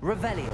Revelio.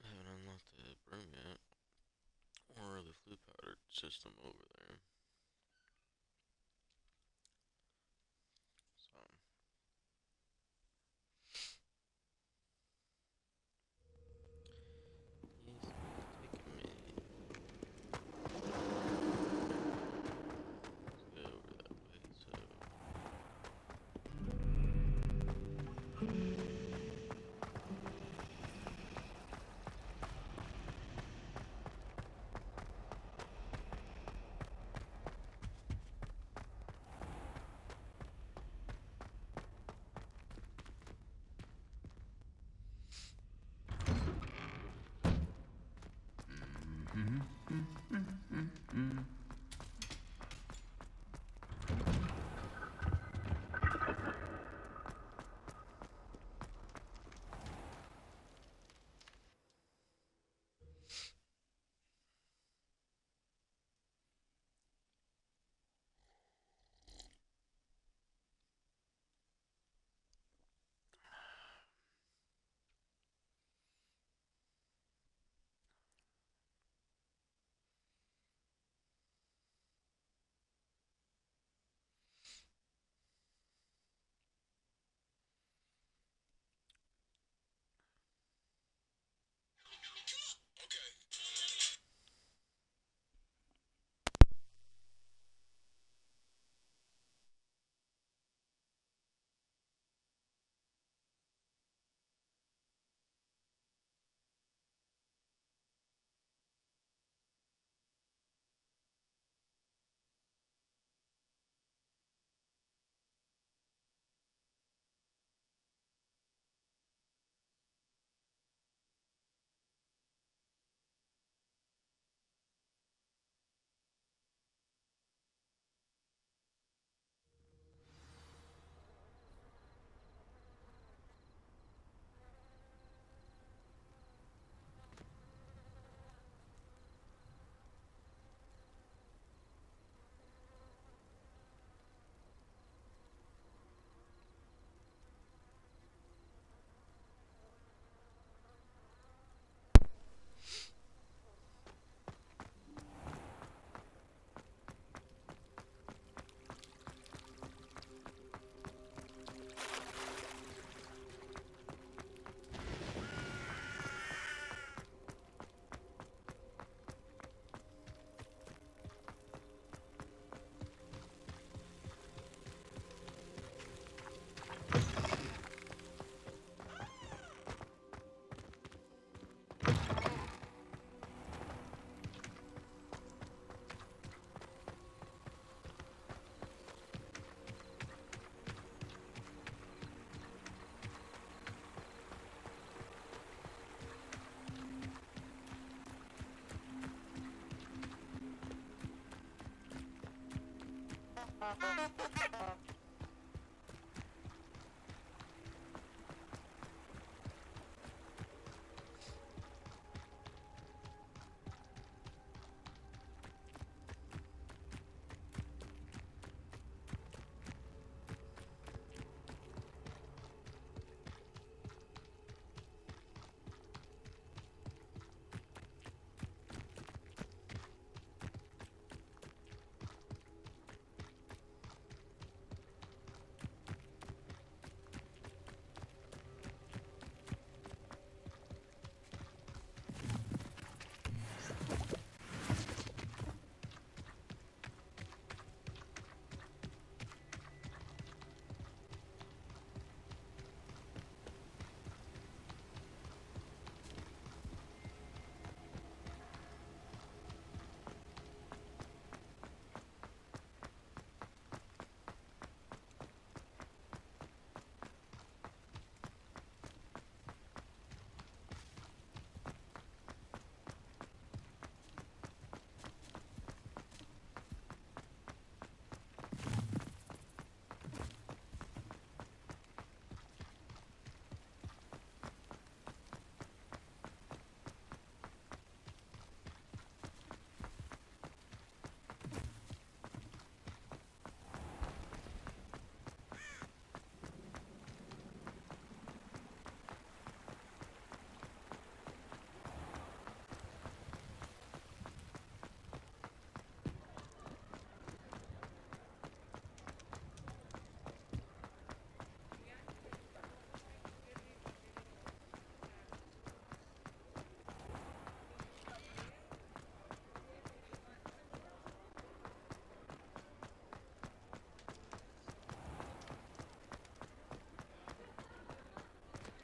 I haven't unlocked the broom yet, or the flue powder system over there. So, he's taking me. Let's go over that way. So,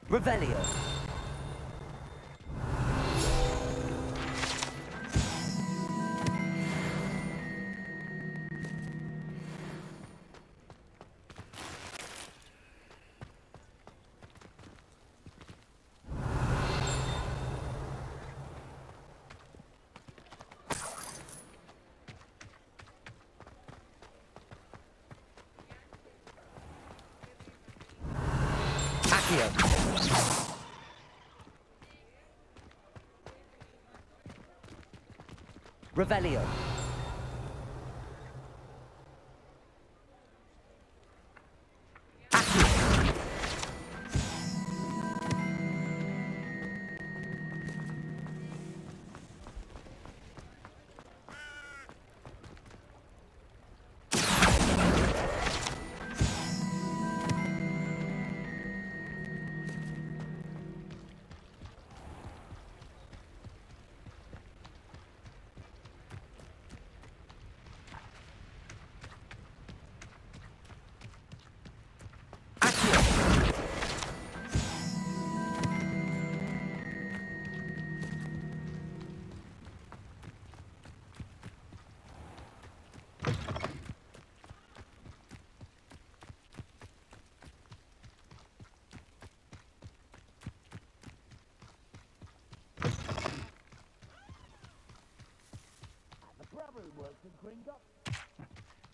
Revelio. Accio. Revelio.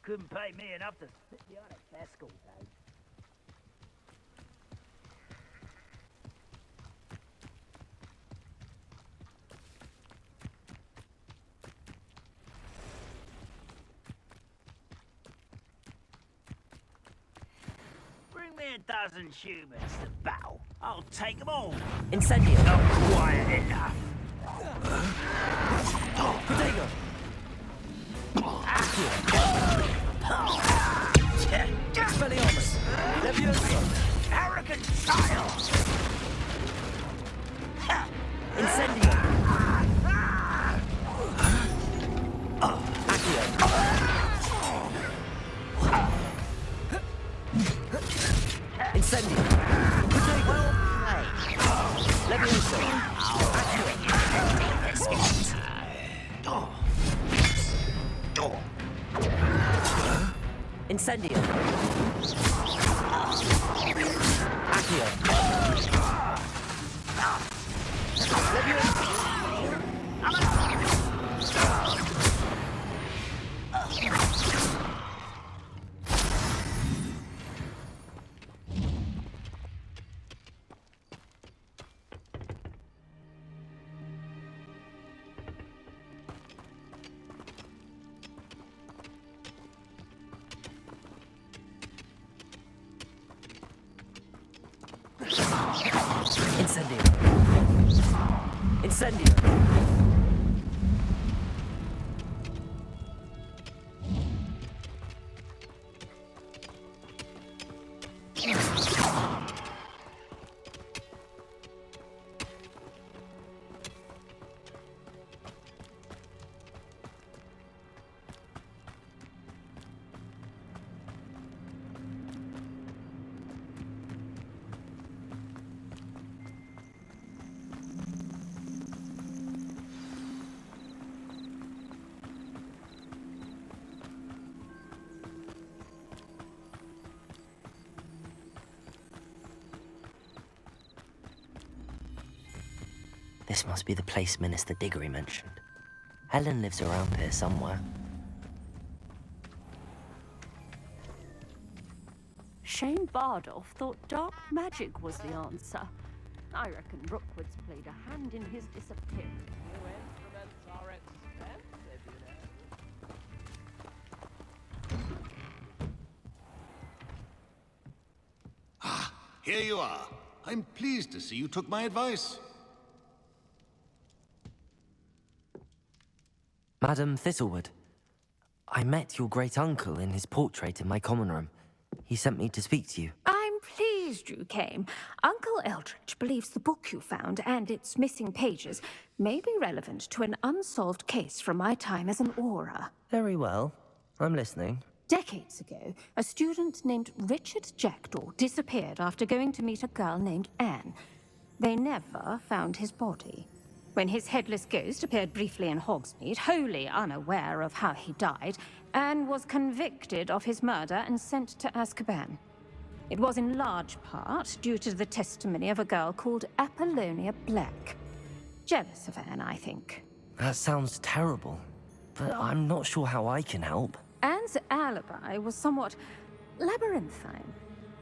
Couldn't pay me enough to sit behind a desk all day. Bring me a dozen humans to battle. I'll take them all. Incendio. Not quiet enough. Protego. Expelliarmus. Levioso. Arrogant child! Incendio. Accio. Incendio. Protego. Levioso. Incendio. Accio. Incendio. This must be the place Minister Diggory mentioned. Helen lives around here somewhere. Shane Bardolph thought dark magic was the answer. I reckon Rookwood's played a hand in his disappearance. New instruments are expensive, you know. Here you are. I'm pleased to see you took my advice. Madam Thistlewood, I met your great-uncle in his portrait in my common room. He sent me to speak to you. I'm pleased you came. Uncle Eldridge believes the book you found and its missing pages may be relevant to an unsolved case from my time as an aura. Very well. I'm listening. Decades ago, a student named Richard Jackdaw disappeared after going to meet a girl named Anne. They never found his body. When his headless ghost appeared briefly in Hogsmeade, wholly unaware of how he died, Anne was convicted of his murder and sent to Azkaban. It was in large part due to the testimony of a girl called Apollonia Black. Jealous of Anne, I think. That sounds terrible, but I'm not sure how I can help. Anne's alibi was somewhat labyrinthine.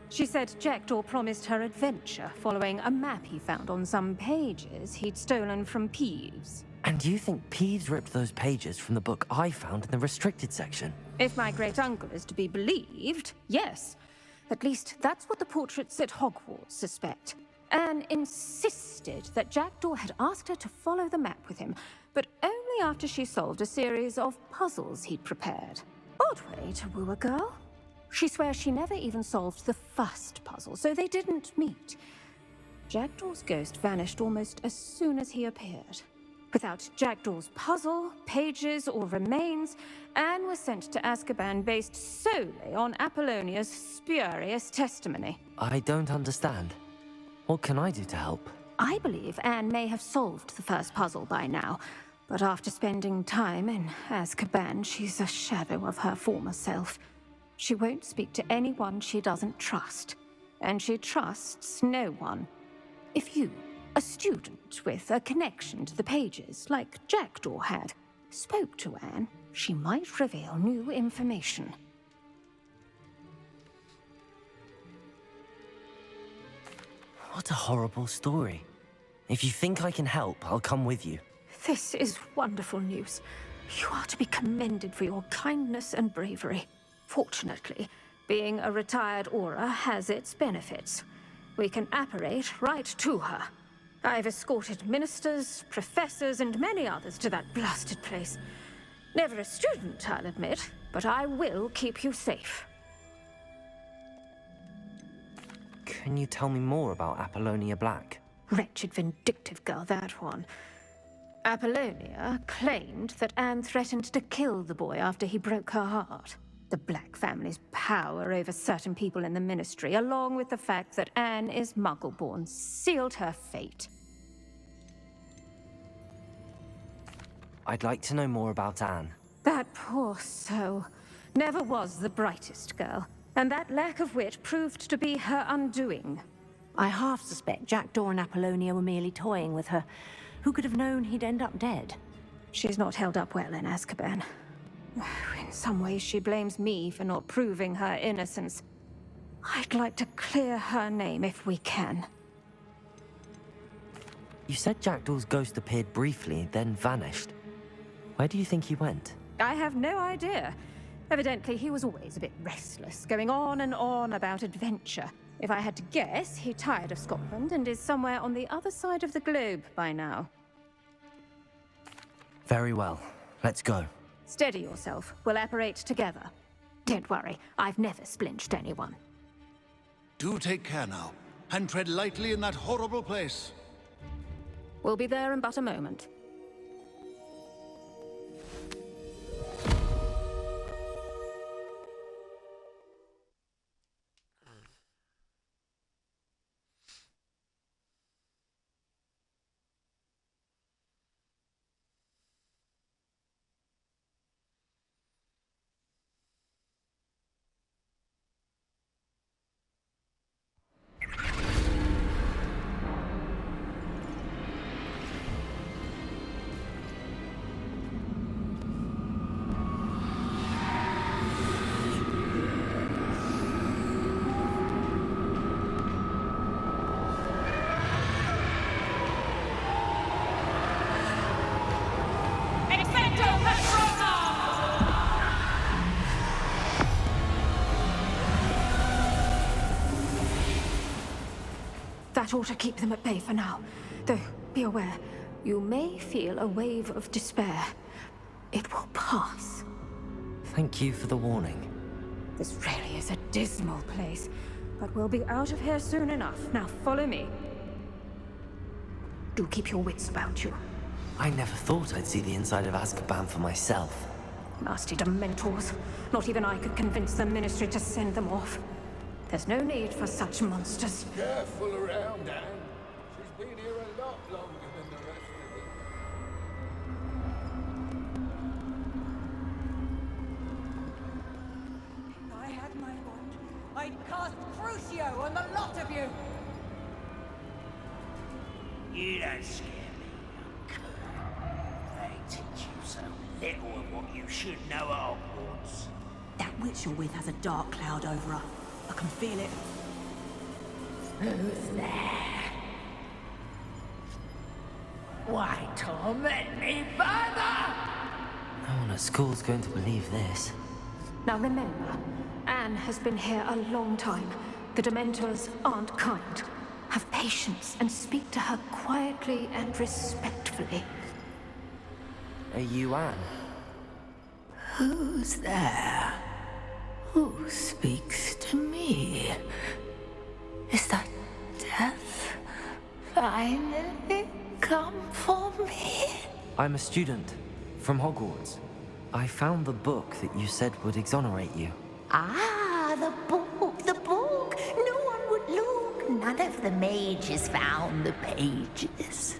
She said Jackdaw promised her adventure following a map he found on some pages he'd stolen from Peeves. And do you think Peeves ripped those pages from the book I found in the restricted section? If my great-uncle is to be believed, yes. At least that's what the portraits at Hogwarts suspect. Anne insisted that Jackdaw had asked her to follow the map with him, but only after she solved a series of puzzles he'd prepared. Odd way to woo a girl. She swears she never even solved the first puzzle, so they didn't meet. Jackdaw's ghost vanished almost as soon as he appeared. Without Jackdaw's puzzle, pages, or remains, Anne was sent to Azkaban based solely on Apollonia's spurious testimony. I don't understand. What can I do to help? I believe Anne may have solved the first puzzle by now, but after spending time in Azkaban, she's a shadow of her former self. She won't speak to anyone she doesn't trust, and she trusts no one. If you, a student with a connection to the pages, like Jackdaw had, spoke to Anne, she might reveal new information. What a horrible story. If you think I can help, I'll come with you. This is wonderful news. You are to be commended for your kindness and bravery. Fortunately, being a retired aura has its benefits. We can apparate right to her. I've escorted ministers, professors, and many others to that blasted place. Never a student, I'll admit, but I will keep you safe. Can you tell me more about Apollonia Black? Wretched, vindictive girl, that one. Apollonia claimed that Anne threatened to kill the boy after he broke her heart. The Black family's power over certain people in the Ministry, along with the fact that Anne is Muggle-born, sealed her fate. I'd like to know more about Anne. That poor soul never was the brightest girl, and that lack of wit proved to be her undoing. I half suspect Jackdaw and Apollonia were merely toying with her. Who could have known he'd end up dead? She's not held up well in Azkaban. In some ways, she blames me for not proving her innocence. I'd like to clear her name if we can. You said Jackdaw's ghost appeared briefly, then vanished. Where do you think he went? I have no idea. Evidently, he was always a bit restless, going on and on about adventure. If I had to guess, he tired of Scotland and is somewhere on the other side of the globe by now. Very well. Let's go. Steady yourself. We'll apparate together. Don't worry, I've never splinched anyone. Do take care now, and tread lightly in that horrible place. We'll be there in but a moment. That ought to keep them at bay for now. Though, be aware, you may feel a wave of despair. It will pass. Thank you for the warning. This really is a dismal place, but we'll be out of here soon enough. Now follow me. Do keep your wits about you. I never thought I'd see the inside of Azkaban for myself. Nasty Dementors. Not even I could convince the Ministry to send them off. There's no need for such monsters. Careful around, Anne. She's been here a lot longer than the rest of If I had my wand, I'd cast Crucio on the lot of you! You don't scare me, Uncle. They teach you so little of what you should know at Hogwarts. That witch you're with has a dark cloud over her. I can feel it. Who's there? Why torment me further? No one at school's going to believe this. Now remember, Anne has been here a long time. The Dementors aren't kind. Have patience and speak to her quietly and respectfully. Are you Anne? Who's there? Who speaks to me? Is that death finally come for me? I'm a student from Hogwarts. I found the book that you said would exonerate you. Ah, the book, the book. No one would look. None of the mages found the pages.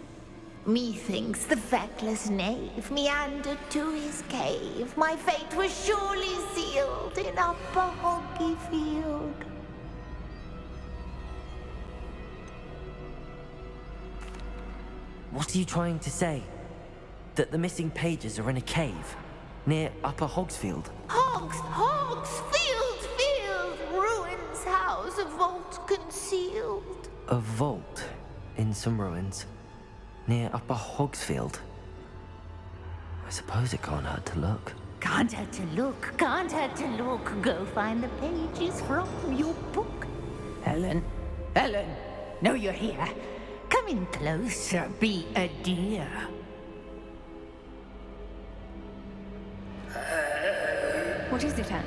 Methinks the feckless knave meandered to his cave. My fate was surely sealed in upper Hoggyfield. What are you trying to say? That the missing pages are in a cave near Upper Hogsfield? Field, ruins house, a vault concealed. A vault in some ruins near Upper Hogsfield. I suppose it can't hurt to look. Can't hurt to look, can't hurt to look. Go find the pages from your book. Helen, know you're here. Come in closer, be a dear. What is it, Anne?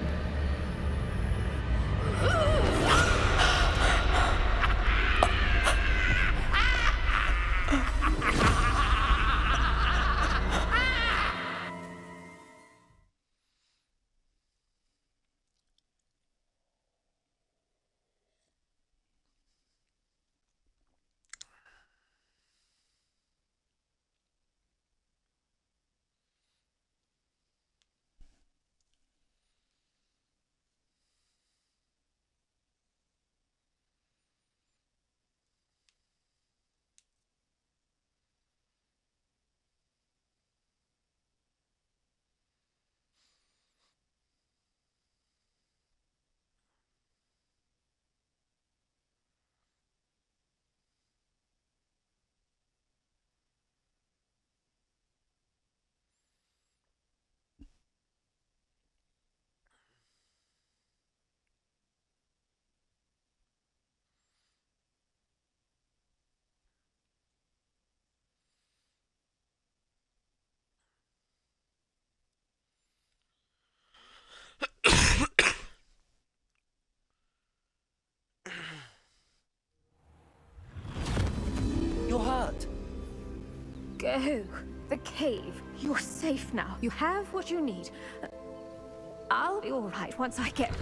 Oh, the cave. You're safe now. You have what you need. I'll be all right once I get...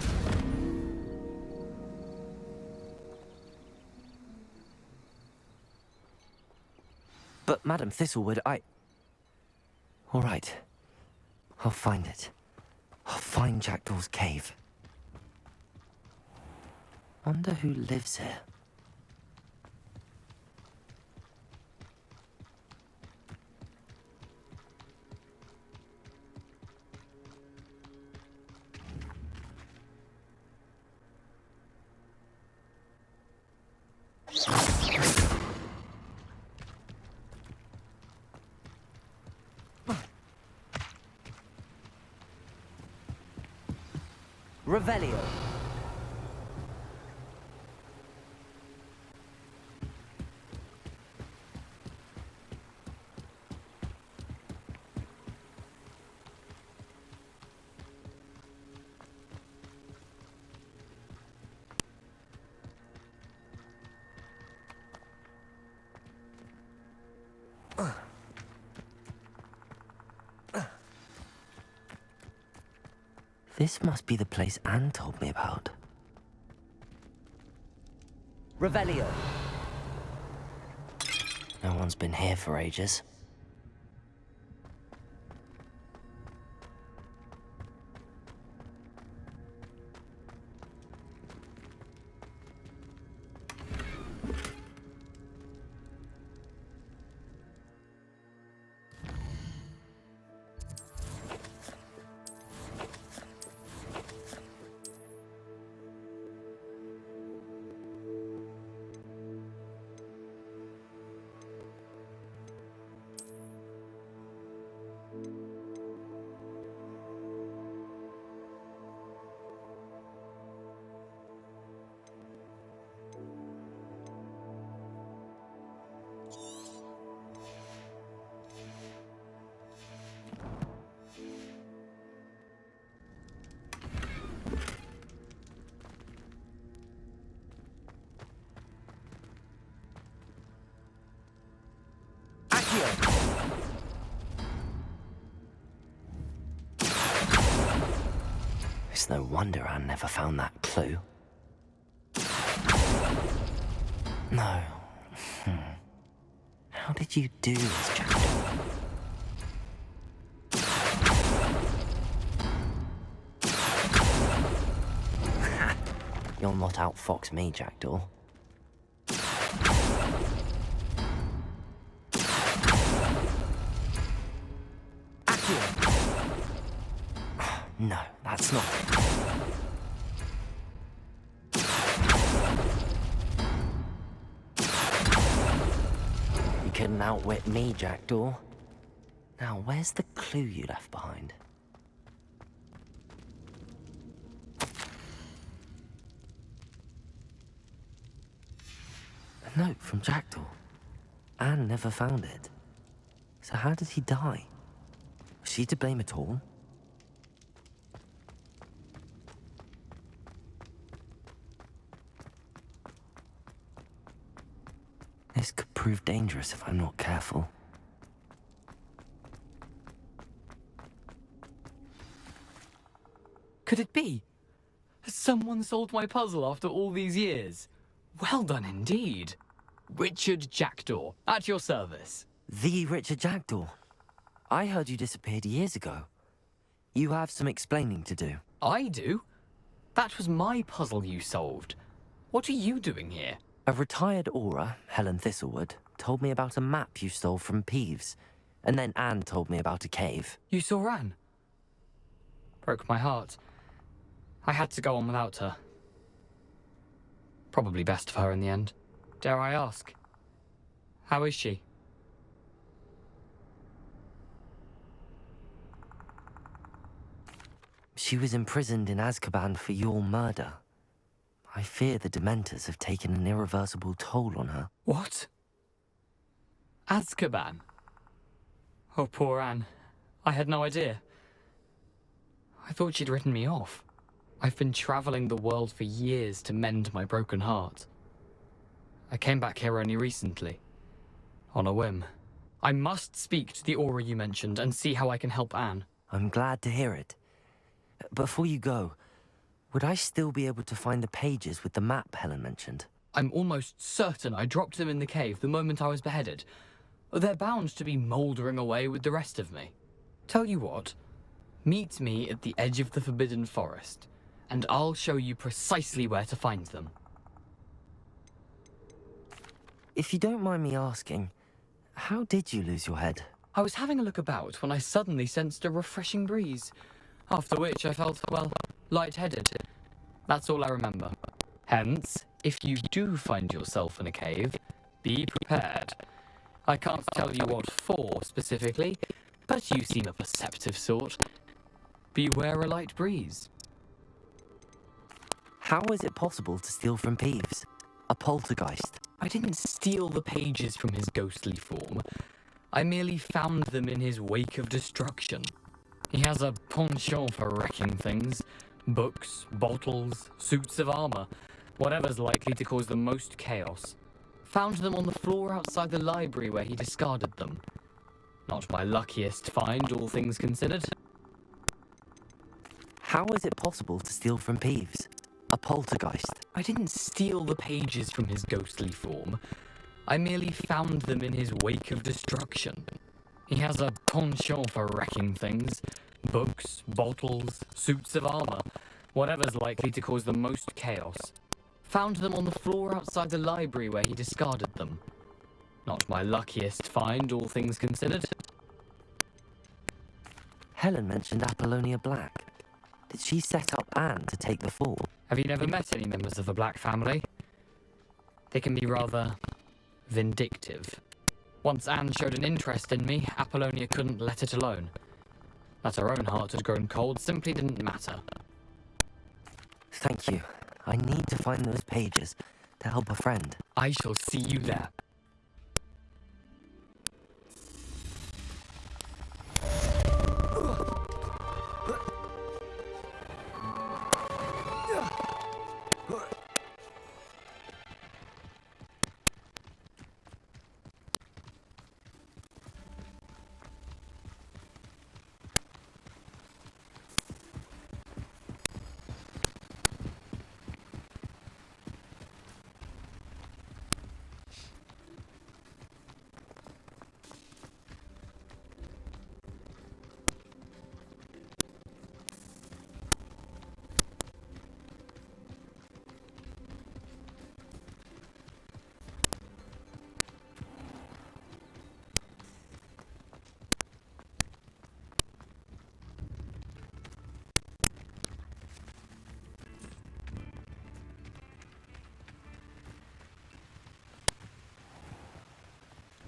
But, Madam Thistlewood, all right. I'll find it. I'll find Jackdaw's cave. Wonder who lives here. Revelio. This must be the place Anne told me about. Revelio. No one's been here for ages. It's no wonder Anne never found that clue. No. How did you do this, Jackdaw? You'll not outfox me, Jackdaw. No, that's not it. You couldn't outwit me, Jackdaw. Now, where's the clue you left behind? A note from Jackdaw. Anne never found it. So how did he die? Was she to blame at all? This could prove dangerous if I'm not careful. Could it be? Has someone solved my puzzle after all these years? Well done indeed. Richard Jackdaw, at your service. The Richard Jackdaw? I heard you disappeared years ago. You have some explaining to do. I do? That was my puzzle you solved. What are you doing here? A retired aura, Helen Thistlewood, told me about a map you stole from Peeves, and then Anne told me about a cave. You saw Anne? Broke my heart. I had to go on without her. Probably best for her in the end. Dare I ask? How is she? She was imprisoned in Azkaban for your murder. I fear the Dementors have taken an irreversible toll on her. What? Azkaban? Oh, poor Anne. I had no idea. I thought she'd written me off. I've been traveling the world for years to mend my broken heart. I came back here only recently. On a whim. I must speak to the aura you mentioned and see how I can help Anne. I'm glad to hear it. Before you go, would I still be able to find the pages with the map Helen mentioned? I'm almost certain I dropped them in the cave the moment I was beheaded. They're bound to be mouldering away with the rest of me. Tell you what, meet me at the edge of the Forbidden Forest, and I'll show you precisely where to find them. If you don't mind me asking, how did you lose your head? I was having a look about when I suddenly sensed a refreshing breeze, after which I felt, well, lightheaded. That's all I remember. Hence, if you do find yourself in a cave, be prepared. I can't tell you what for specifically, but you seem a perceptive sort. Beware a light breeze. How is it possible to steal from Peeves? A poltergeist? I didn't steal the pages from his ghostly form. I merely found them in his wake of destruction. He has a penchant for wrecking things. Books, bottles, suits of armor. Whatever's likely to cause the most chaos. Found them on the floor outside the library where he discarded them. Not my luckiest find, all things considered. How is it possible to steal from Peeves? A poltergeist? I didn't steal the pages from his ghostly form. I merely found them in his wake of destruction. He has a penchant for wrecking things. Books, bottles, suits of armor. Whatever's likely to cause the most chaos. Found them on the floor outside the library where he discarded them. Not my luckiest find, all things considered. Helen mentioned Apollonia Black. Did she set up Anne to take the fall? Have you never met any members of the Black family? They can be rather vindictive. Once Anne showed an interest in me, Apollonia couldn't let it alone. That her own heart had grown cold simply didn't matter. Thank you. I need to find those pages to help a friend. I shall see you there.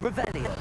Revelio.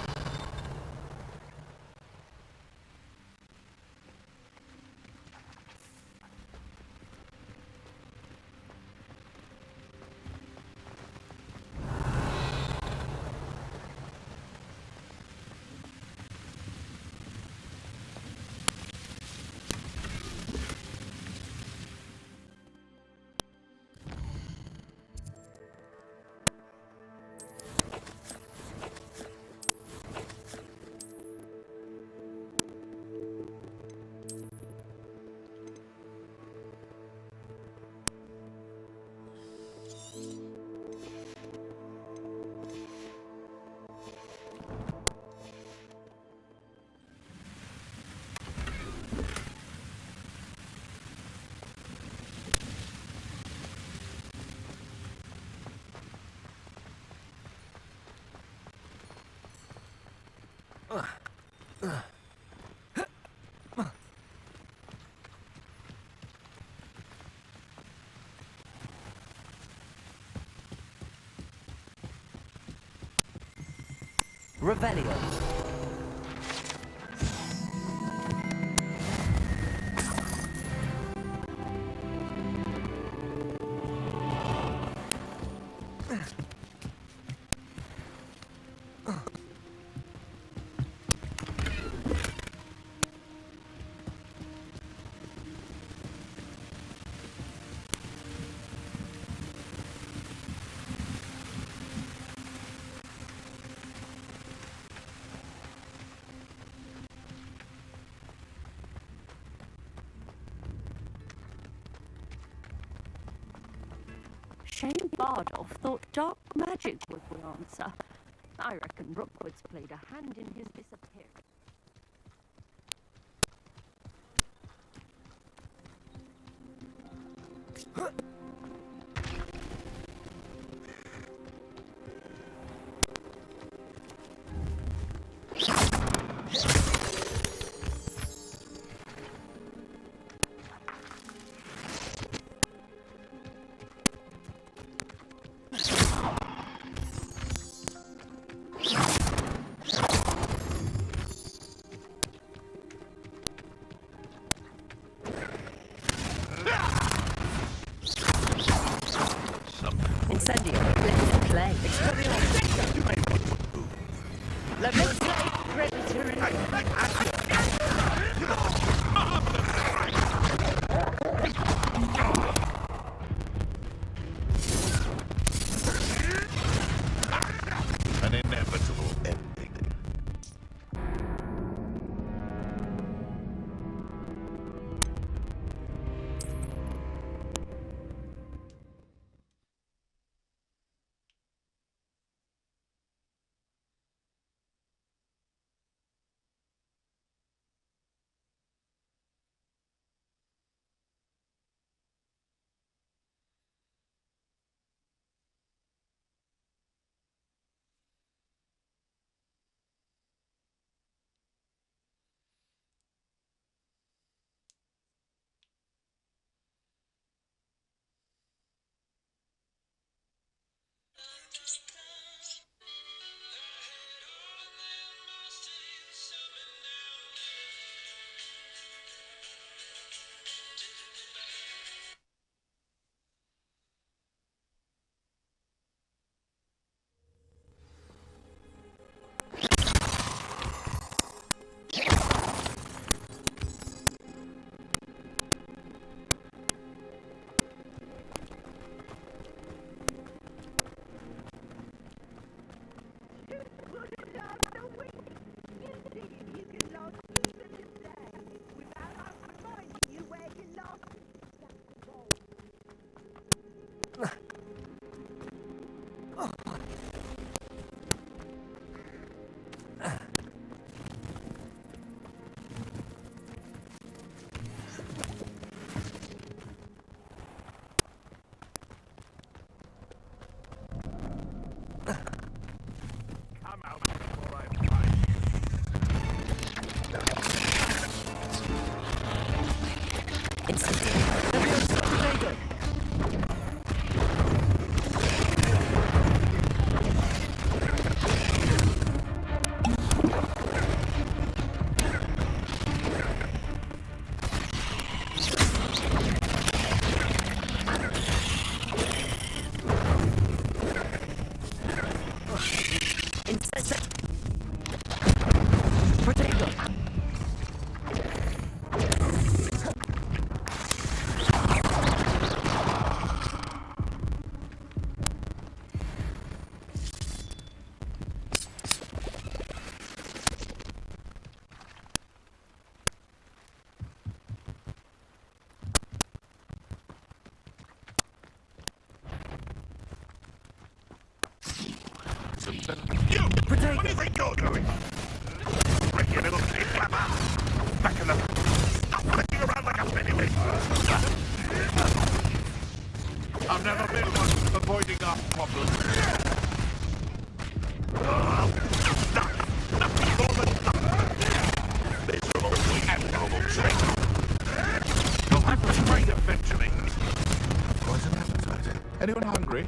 Revelio. Shame Bardolph thought dark magic was the answer. I reckon Rookwood's played a hand in his disappearance. Incendio. Let's play. Expelliarmus. Let's play. Predator and An inevitable ending. You! What do you think you're doing? Ricky, little pig flapper! Back in the... Stop flicking around like a pennywig! I've never been one for avoiding our problems. Nothing more than nothing. Miserable, abnormal trick. You'll have to train eventually. Quite an appetite. Anyone hungry?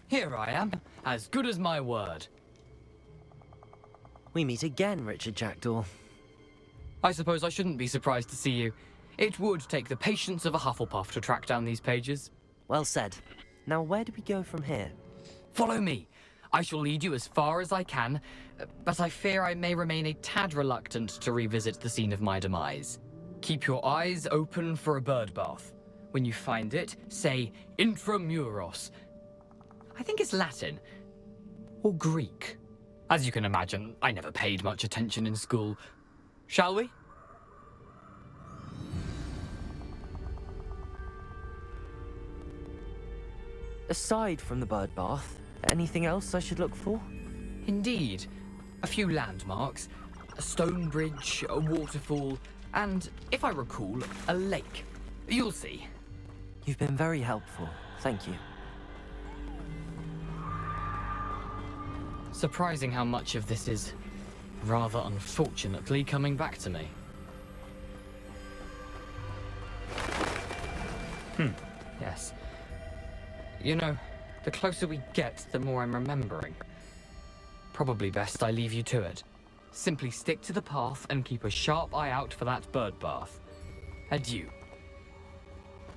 Here I am, as good as my word. We meet again, Richard Jackdaw. I suppose I shouldn't be surprised to see you. It would take the patience of a Hufflepuff to track down these pages. Well said. Now where do we go from here? Follow me. I shall lead you as far as I can, but I fear I may remain a tad reluctant to revisit the scene of my demise. Keep your eyes open for a bird bath. When you find it, say intramuros. I think it's Latin. Or Greek. As you can imagine, I never paid much attention in school. Shall we? Aside from the bird bath, anything else I should look for? Indeed. A few landmarks, a stone bridge, a waterfall, and, if I recall, a lake. You'll see. You've been very helpful. Thank you. Surprising how much of this is, rather unfortunately, coming back to me. Yes. You know, the closer we get, the more I'm remembering. Probably best I leave you to it. Simply stick to the path and keep a sharp eye out for that bird bath. Adieu.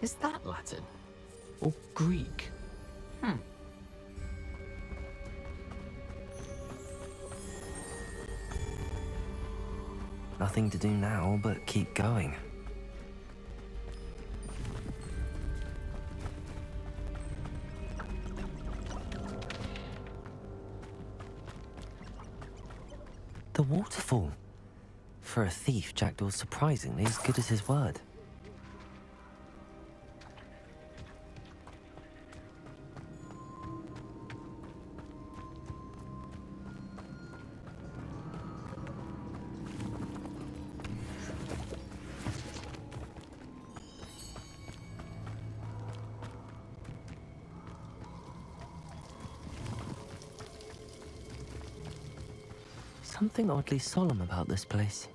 Is that Latin? Or Greek? Nothing to do now but keep going. The waterfall. For a thief, Jackdaw's surprisingly as good as his word. Something oddly solemn about this place.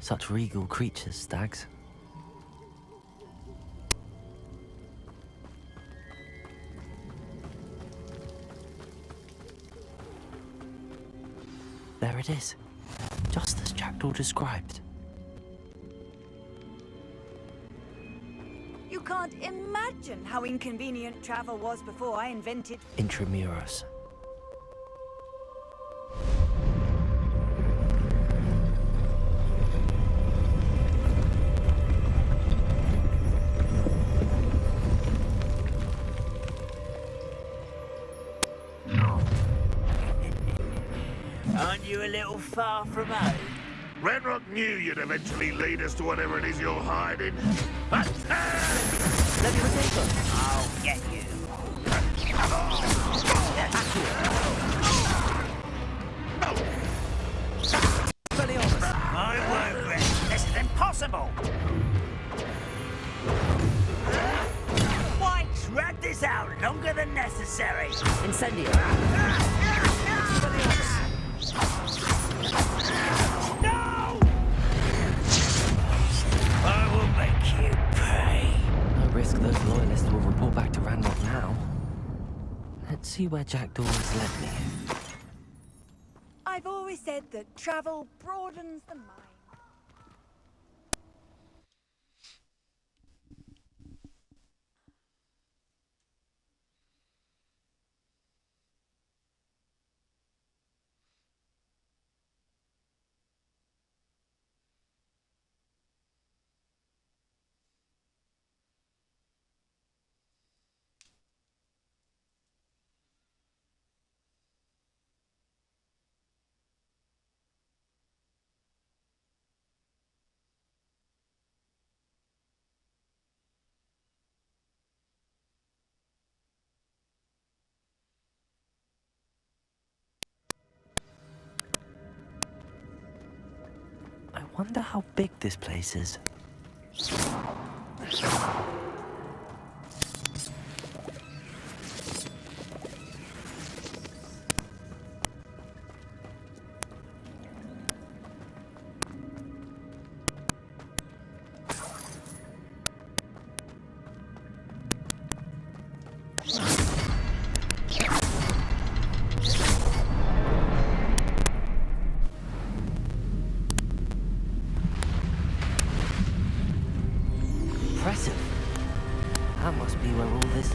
Such regal creatures, stags. There it is, just as Jackdaw described. You can't imagine how inconvenient travel was before I invented... Intramuros. Aren't you a little far from home? Renrock knew you'd eventually lead us to whatever it is you're hiding. Let me take them. I'll get you. I won't rest. This is impossible. Why drag this out longer than necessary? Incendio. No! I will make you pay. No risk those loyalists will report back to Ranrock now. Let's see where Jackdaw has led me. I've always said that travel broadens the mind. I wonder how big this place is.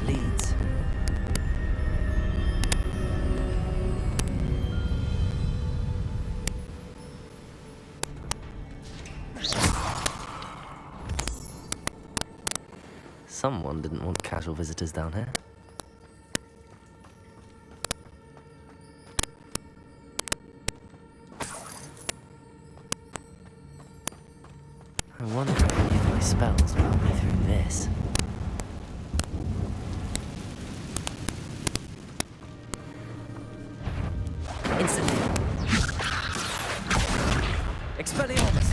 it leads. Someone didn't want casual visitors down here. I wonder if any of my spells will help me through this. Incendio. Expelliarmus.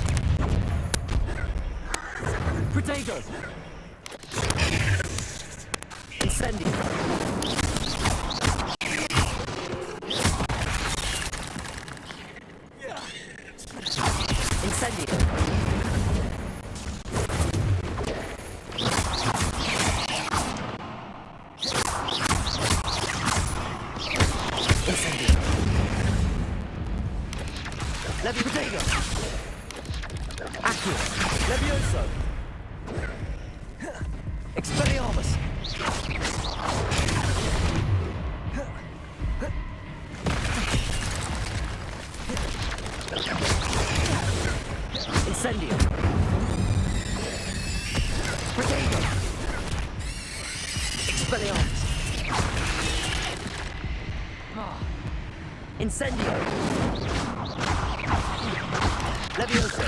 Protego. Incendio. Incendio. Incendio. Levi Protego. Accio. Levioso. Expelliarmus. Incendio. Protego. Expelliarmus. Incendio. Levioso.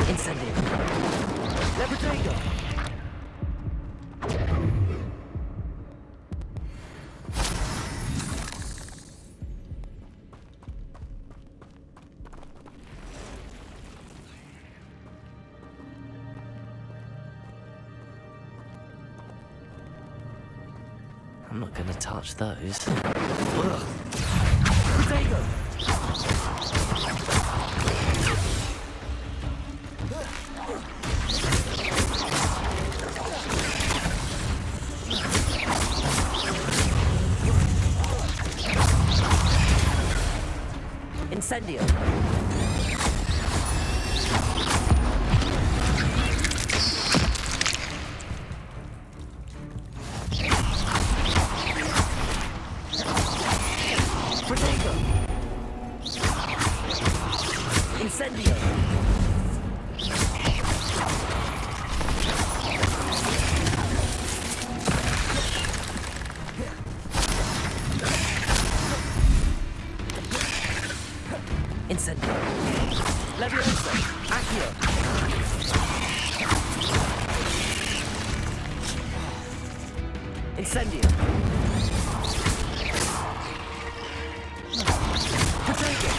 Incendio. Leprotego. I'm not gonna touch those. Protego. Incendio. Protego. Incendio. Incendio. Levioso. Accio. Incendio. Protego.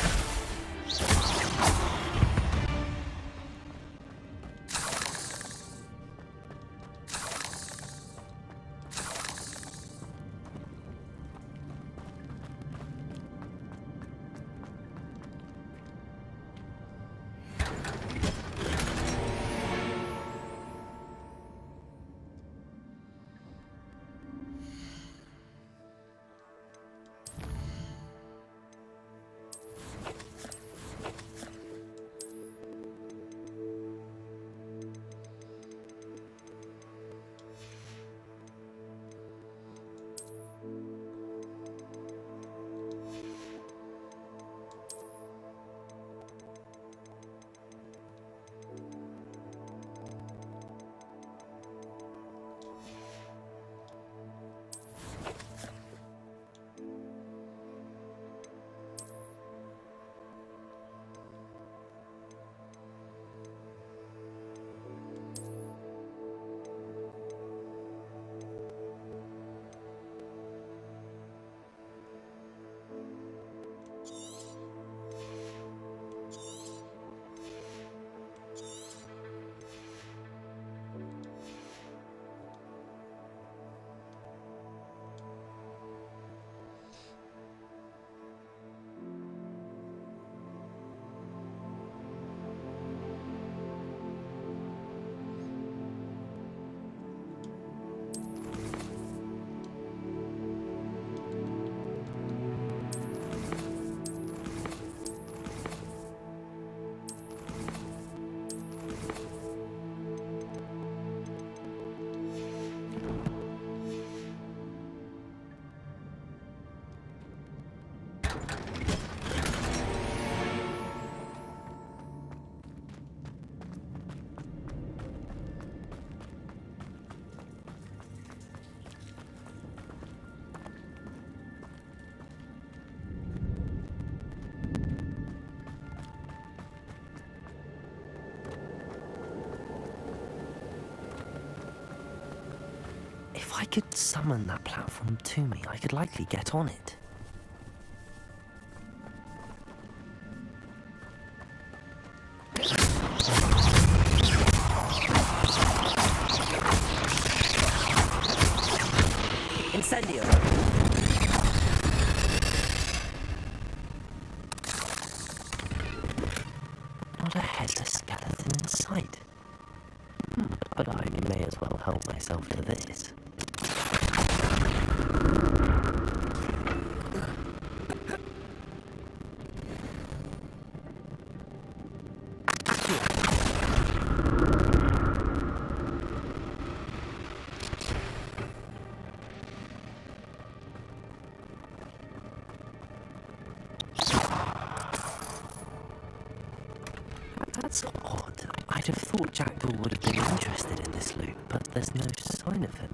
If I could summon that platform to me, I could likely get on it. Incendio! Not a headless skeleton in sight. But I may as well help myself to this. That's odd. I'd have thought Jackdaw would have been interested in this loot, but there's no sign of him.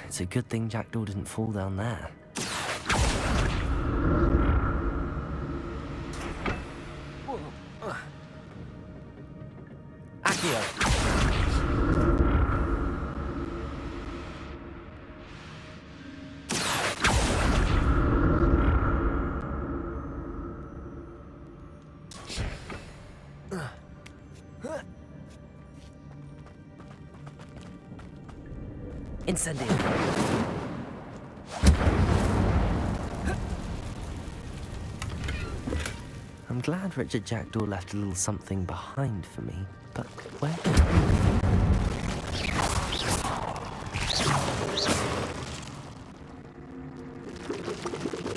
It's a good thing Jackdaw didn't fall down there. Accio! Incendio! I'm glad Richard Jackdaw left a little something behind for me, but where?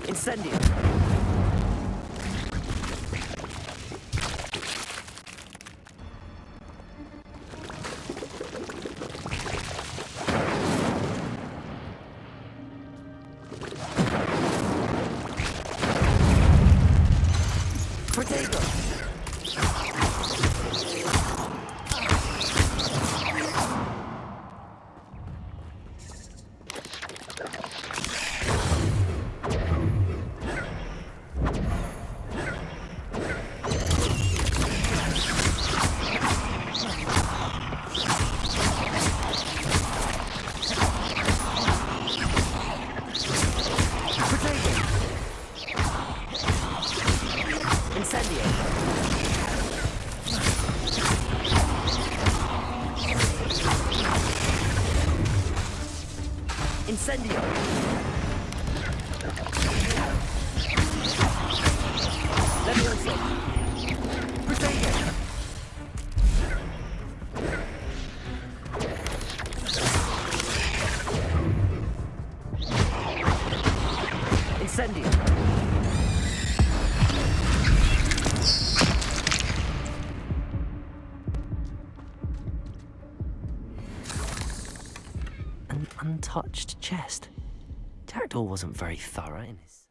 Incendio! Incendio! Levioso! Protego! Incendio! An untouched chest. Jackdaw wasn't very thorough in his...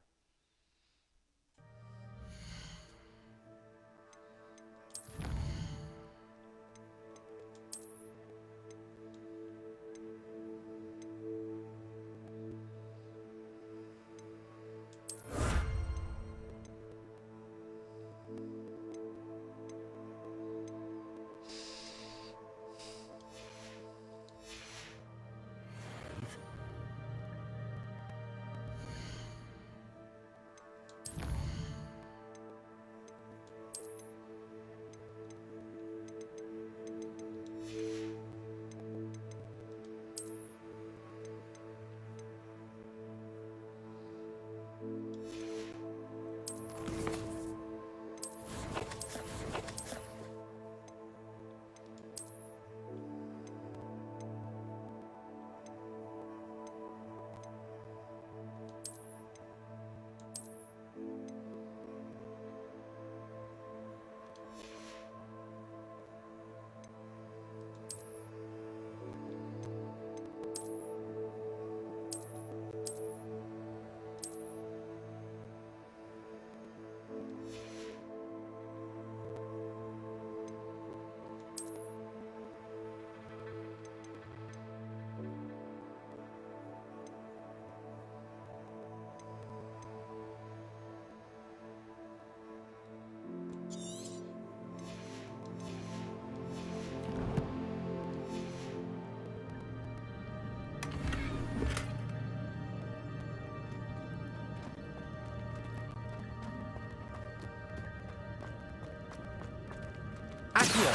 Accio!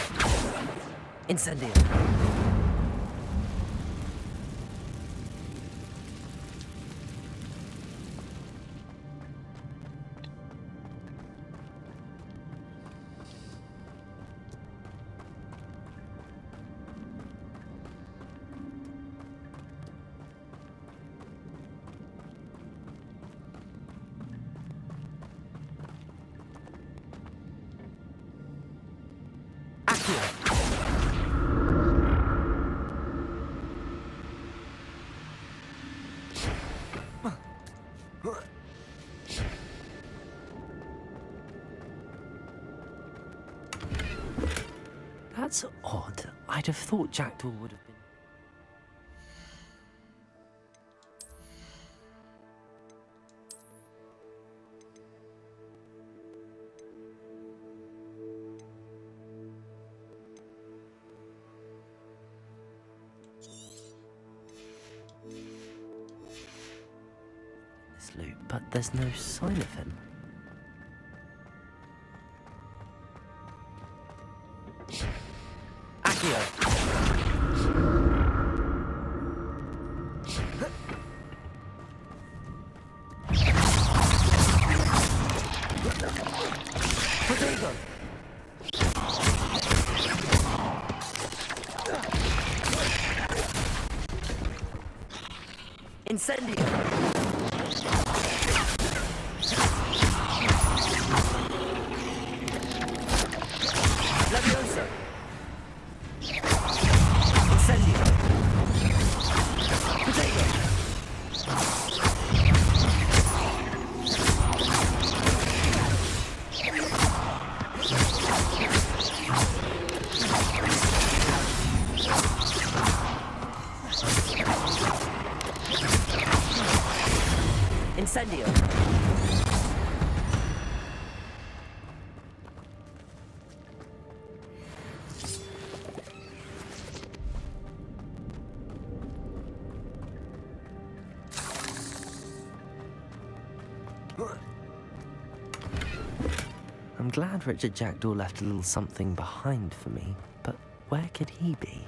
Incendio! That's odd. I'd have thought Jackdaw would have been... this loop, but there's no sign of him. Incendio! Levioso! Incendio! Potato! Incendio! I'm glad Richard Jackdaw left a little something behind for me, but where could he be?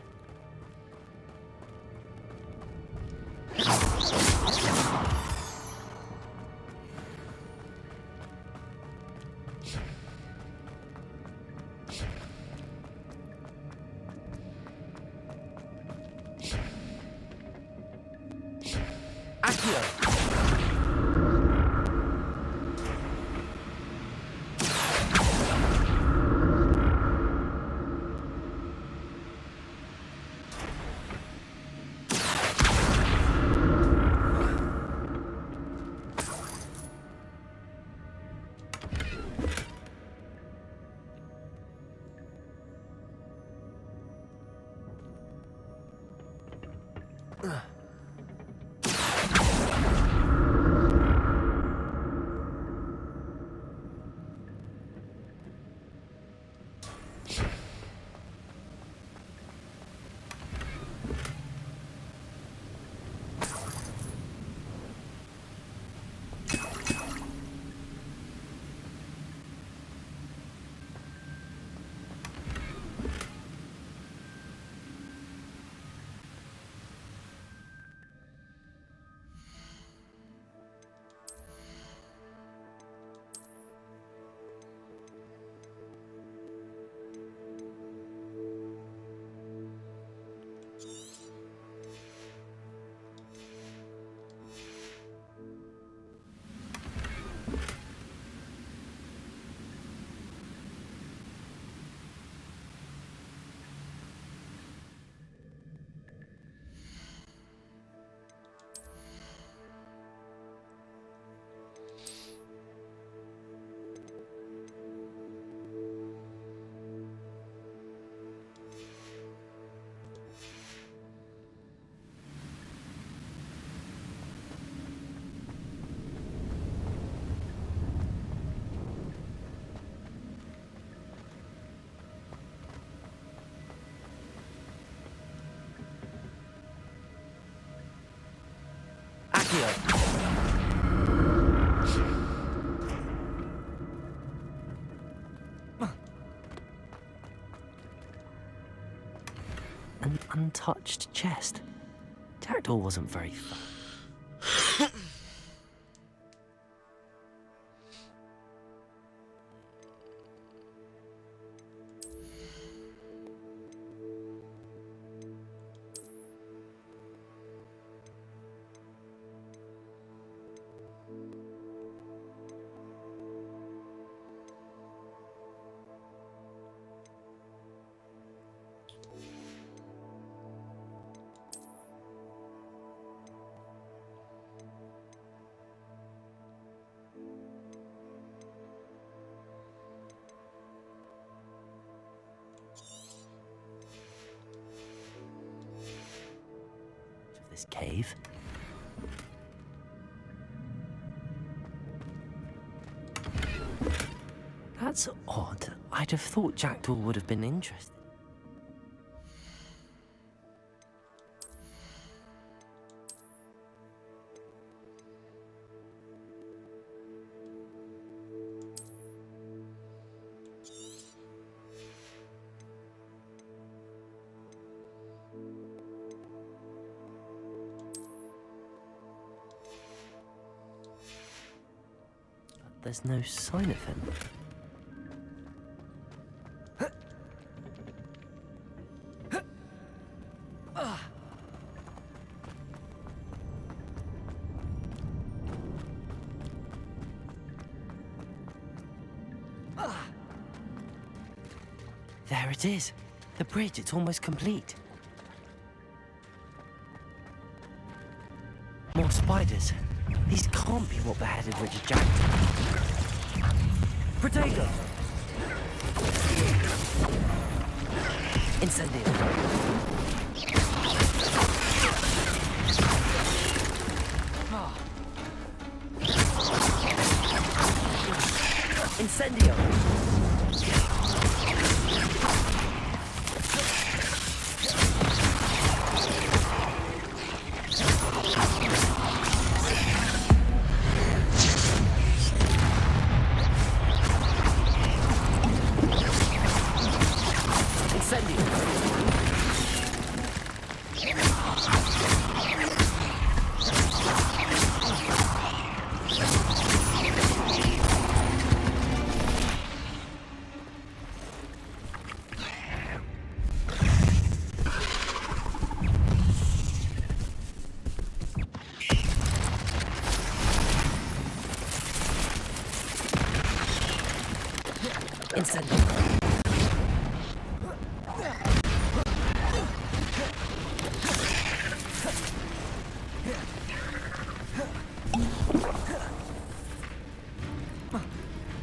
An untouched chest. Jackdaw wasn't very fun. This cave. That's odd. I'd have thought Jackdaw would have been interested. There's no sign of him. There it is. The bridge, it's almost complete. More spiders. These can't be what beheaded Richard Jackdaw. Protego! Incendio. Incendio! Incendio.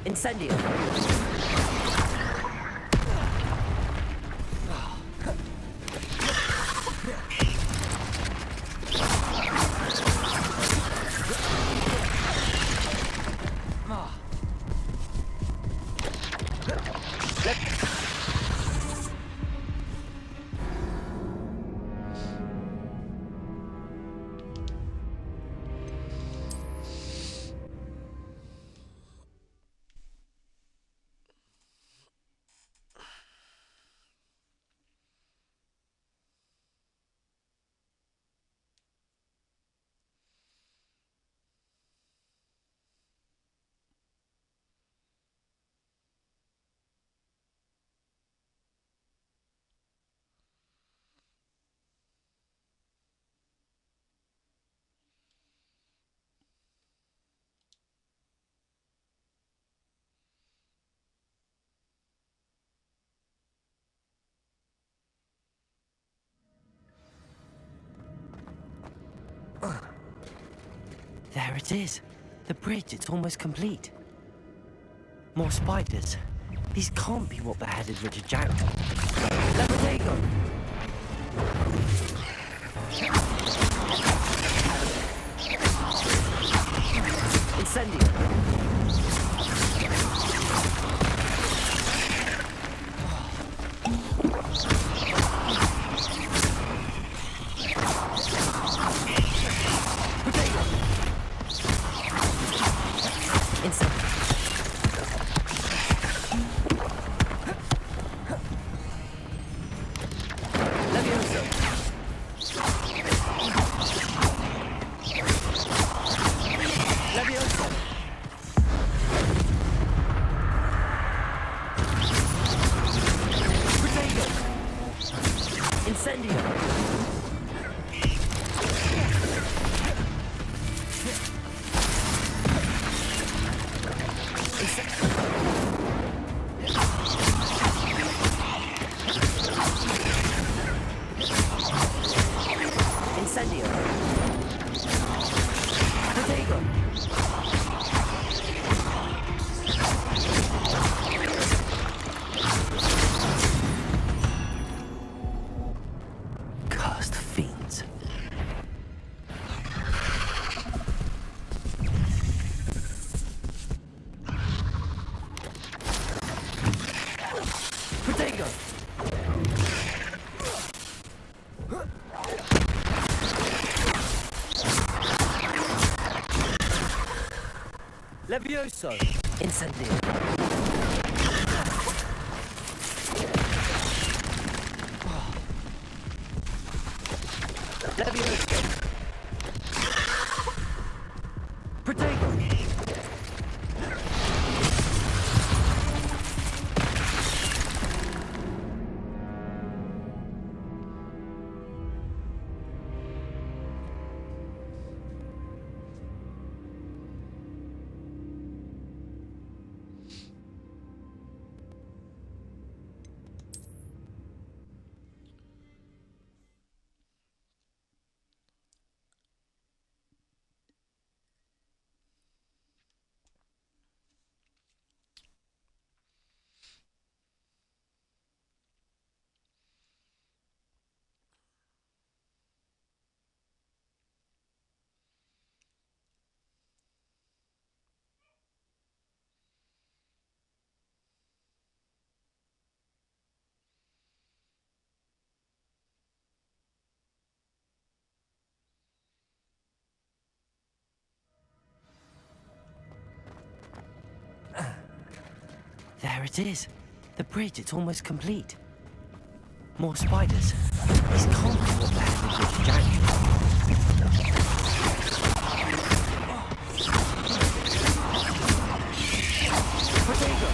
Incendio. There it is. The bridge, it's almost complete. More spiders. These can't be what beheaded Richard Jackdaw. Levidago! Incendio! Levioso! Incendio! Levioso! Protego! There it is. The bridge, it's almost complete. More spiders. These can't be what beheaded Richard Jackdaw. Protego!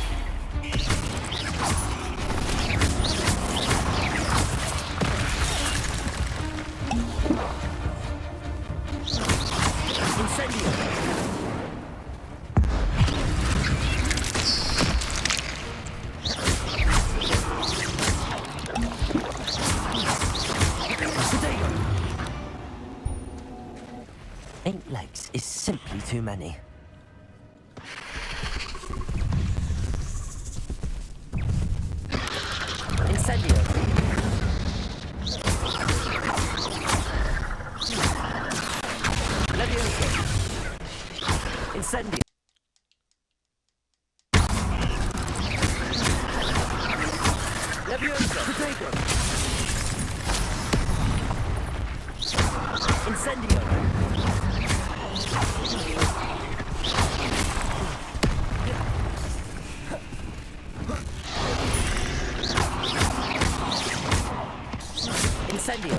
Incendio! 8 legs is simply too many. Incendio. Levioso. Incendio. Levioso. Protego. Incendio. Incendio.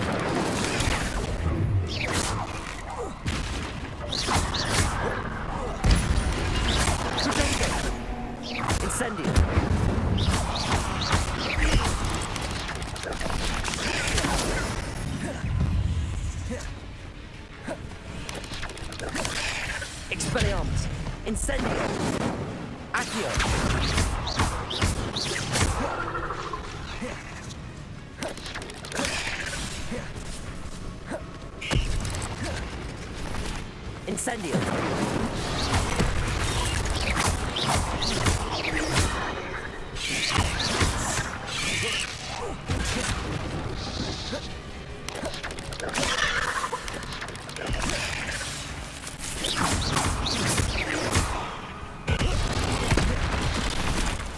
Incendio. Expelliarmus. Incendio. Accio. Incendio.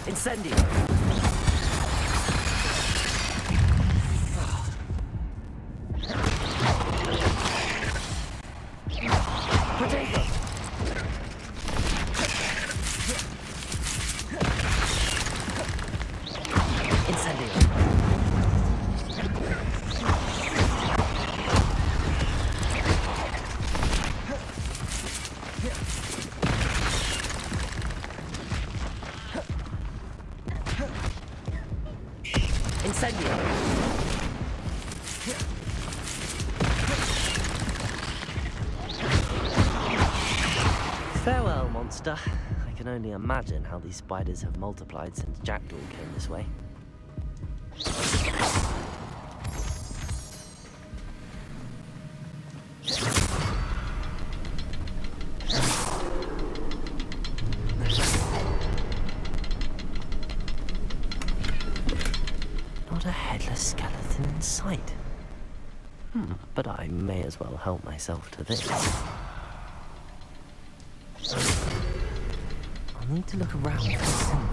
Incendio. Protego. Incendio. Incendio. Farewell, monster. I can only imagine how these spiders have multiplied since Jackdaw came this way. Not a headless skeleton in sight. But I may as well help myself to this. I'll need to look around for a symbol.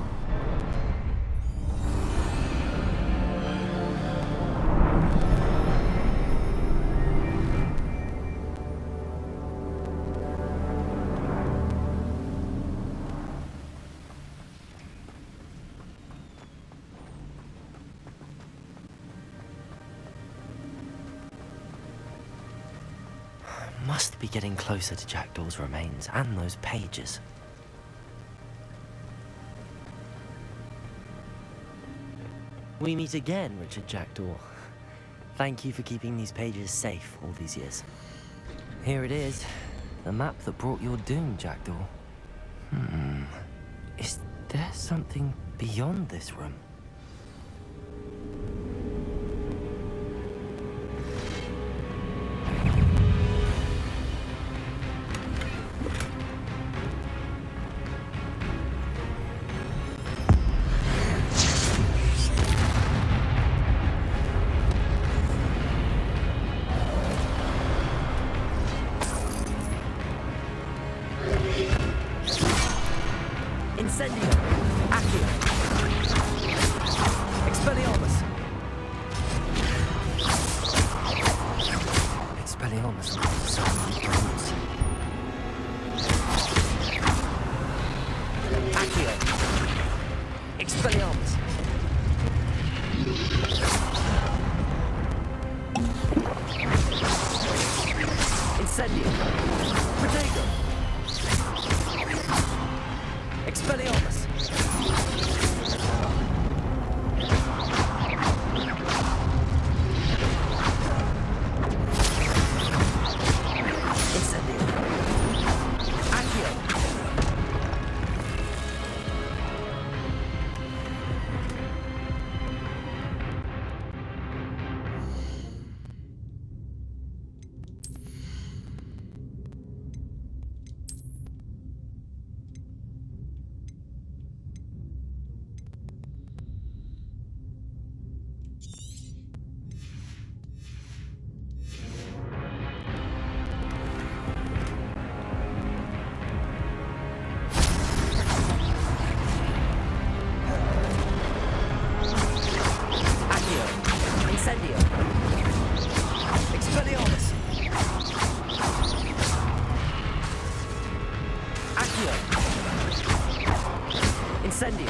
Must be getting closer to Jackdaw's remains and those pages. We meet again, Richard Jackdaw. Thank you for keeping these pages safe all these years. Here it is, the map that brought your doom, Jackdaw. Is there something beyond this room? Incendio. Accio. Expelliarmus. Expelliarmus. So many times. Accio. Expelliarmus. Incendio. Protego. Expelliarmus. Accio! Incendio!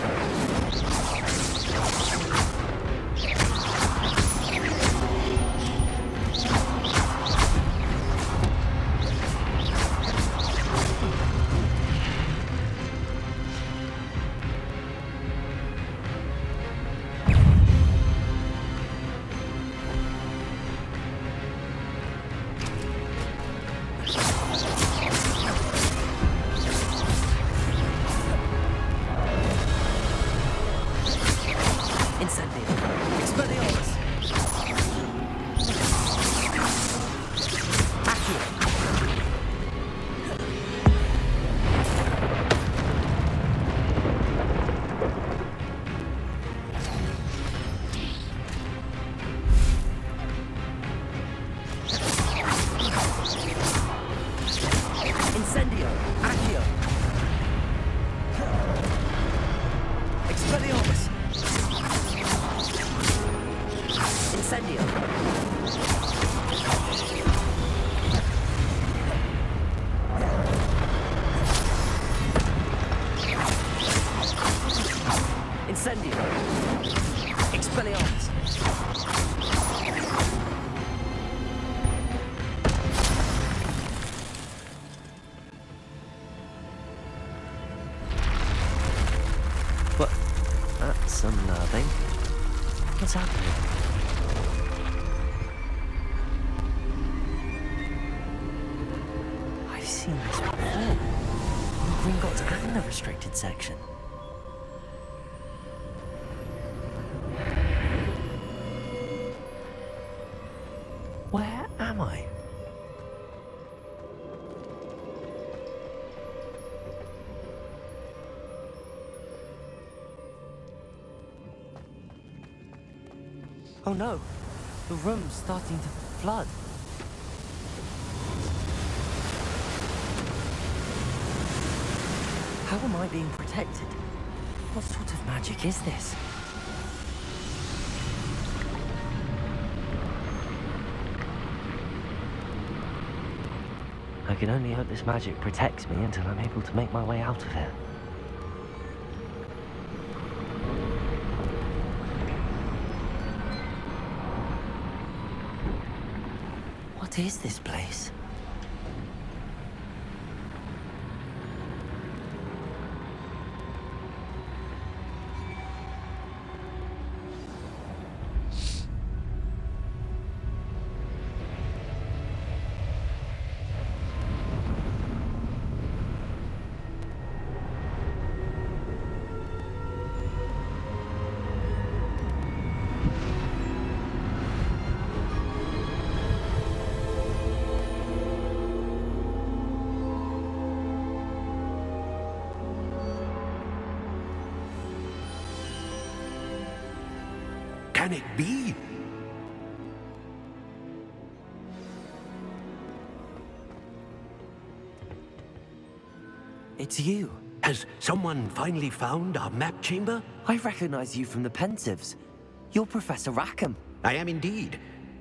But that's unnerving. What's happening? I've seen this before. In Gringotts and the restricted section. Where am I? Oh no, the room's starting to flood. How am I being protected? What sort of magic is this? I can only hope this magic protects me until I'm able to make my way out of here. What is this place? Can it be? It's you. Has someone finally found our map chamber? I recognize you from the Pensives. You're Professor Rackham. I am indeed.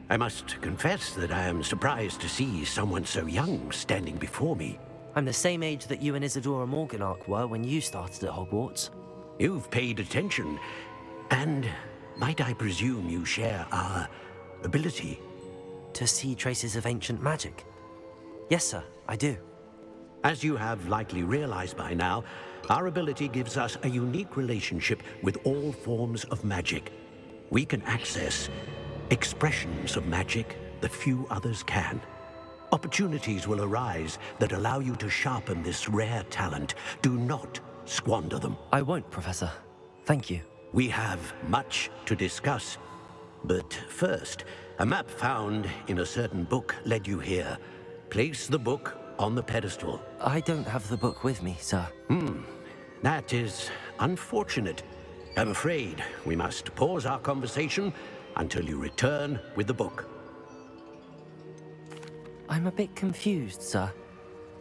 I must confess that I am surprised to see someone so young standing before me. I'm the same age that you and Isadora Morganach were when you started at Hogwarts. You've paid attention, and might I presume you share our ability? To see traces of ancient magic? Yes, sir, I do. As you have likely realized by now, our ability gives us a unique relationship with all forms of magic. We can access expressions of magic that few others can. Opportunities will arise that allow you to sharpen this rare talent. Do not squander them. I won't, Professor. Thank you. We have much to discuss. But first, a map found in a certain book led you here. Place the book on the pedestal. I don't have the book with me, sir. That is unfortunate. I'm afraid we must pause our conversation until you return with the book. I'm a bit confused, sir.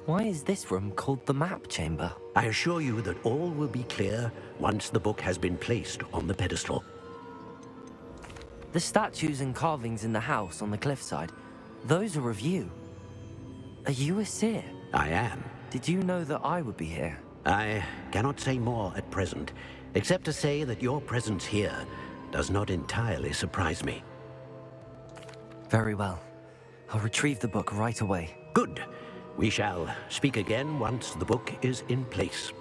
Why is this room called the map chamber? I assure you that all will be clear once the book has been placed on the pedestal. The statues and carvings in the house on the cliffside, those are of you. Are you a seer? I am. Did you know that I would be here? I cannot say more at present, except to say that your presence here does not entirely surprise me. Very well. I'll retrieve the book right away. Good. We shall speak again once the book is in place.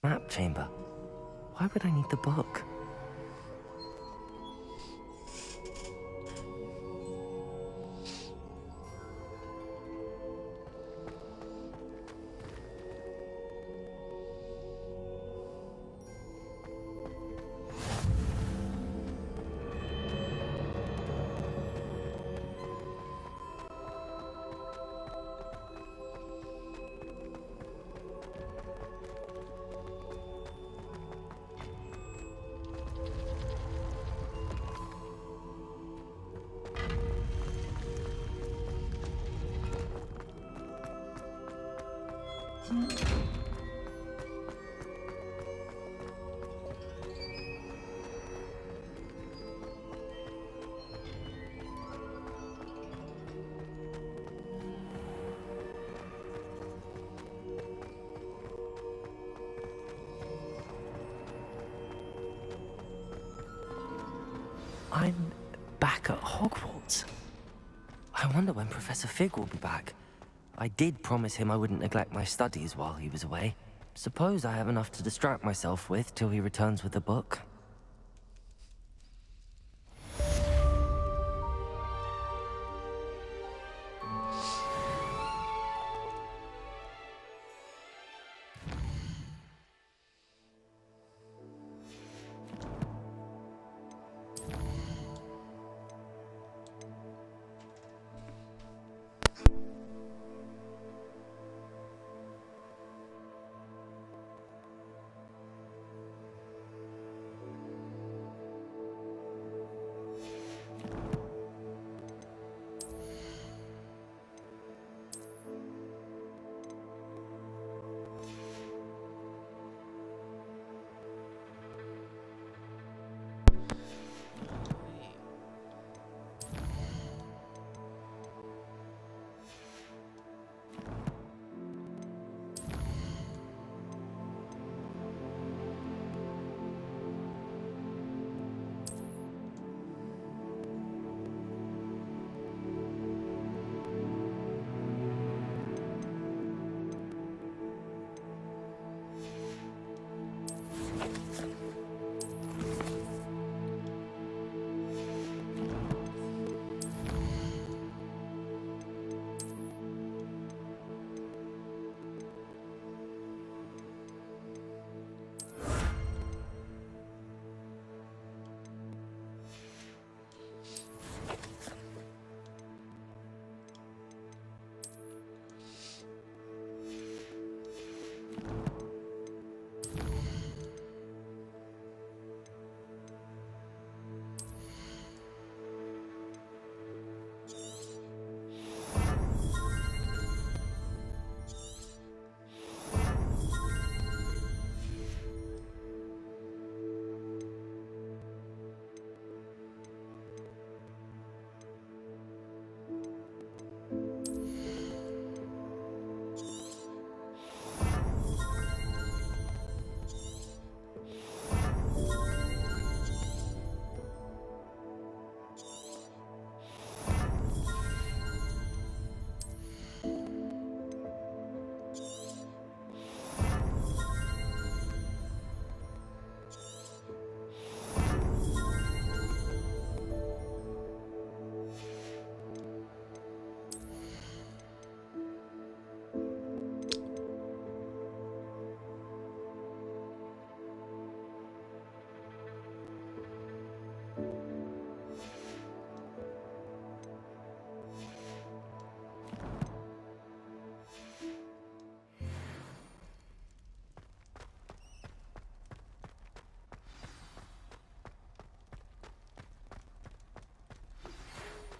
Map chamber. Why would I need the book? I'm back at Hogwarts. I wonder when Professor Fig will be back. I did promise him I wouldn't neglect my studies while he was away. Suppose I have enough to distract myself with till he returns with the book.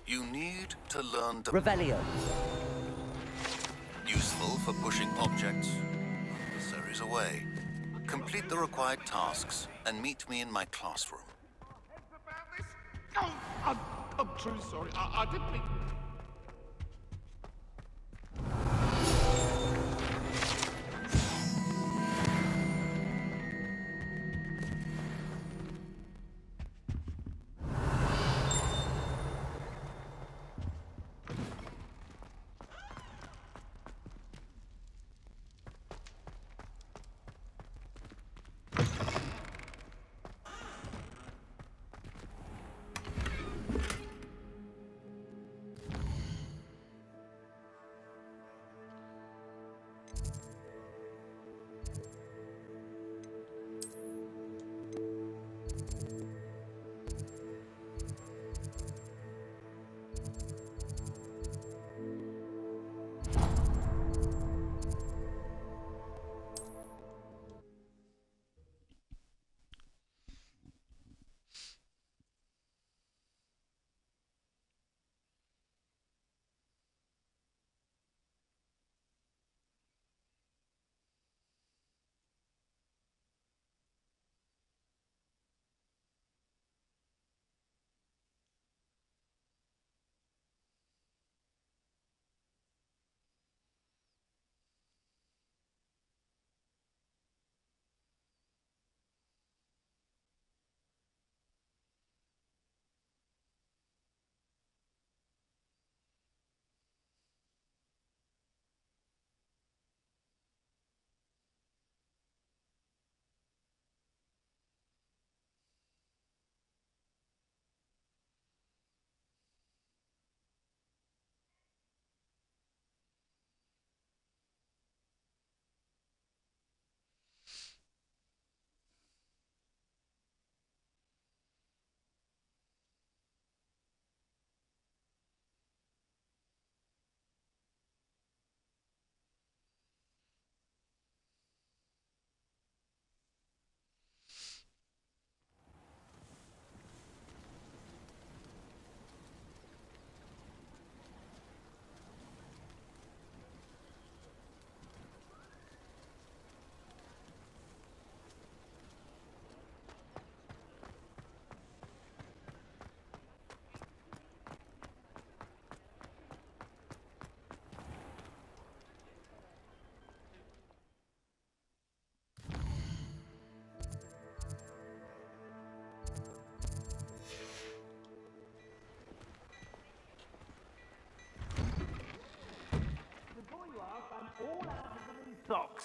You need to learn to... Revelio. Useful for pushing objects. There is a way. Complete the required tasks and meet me in my classroom. Oh, I'm truly sorry. I didn't mean...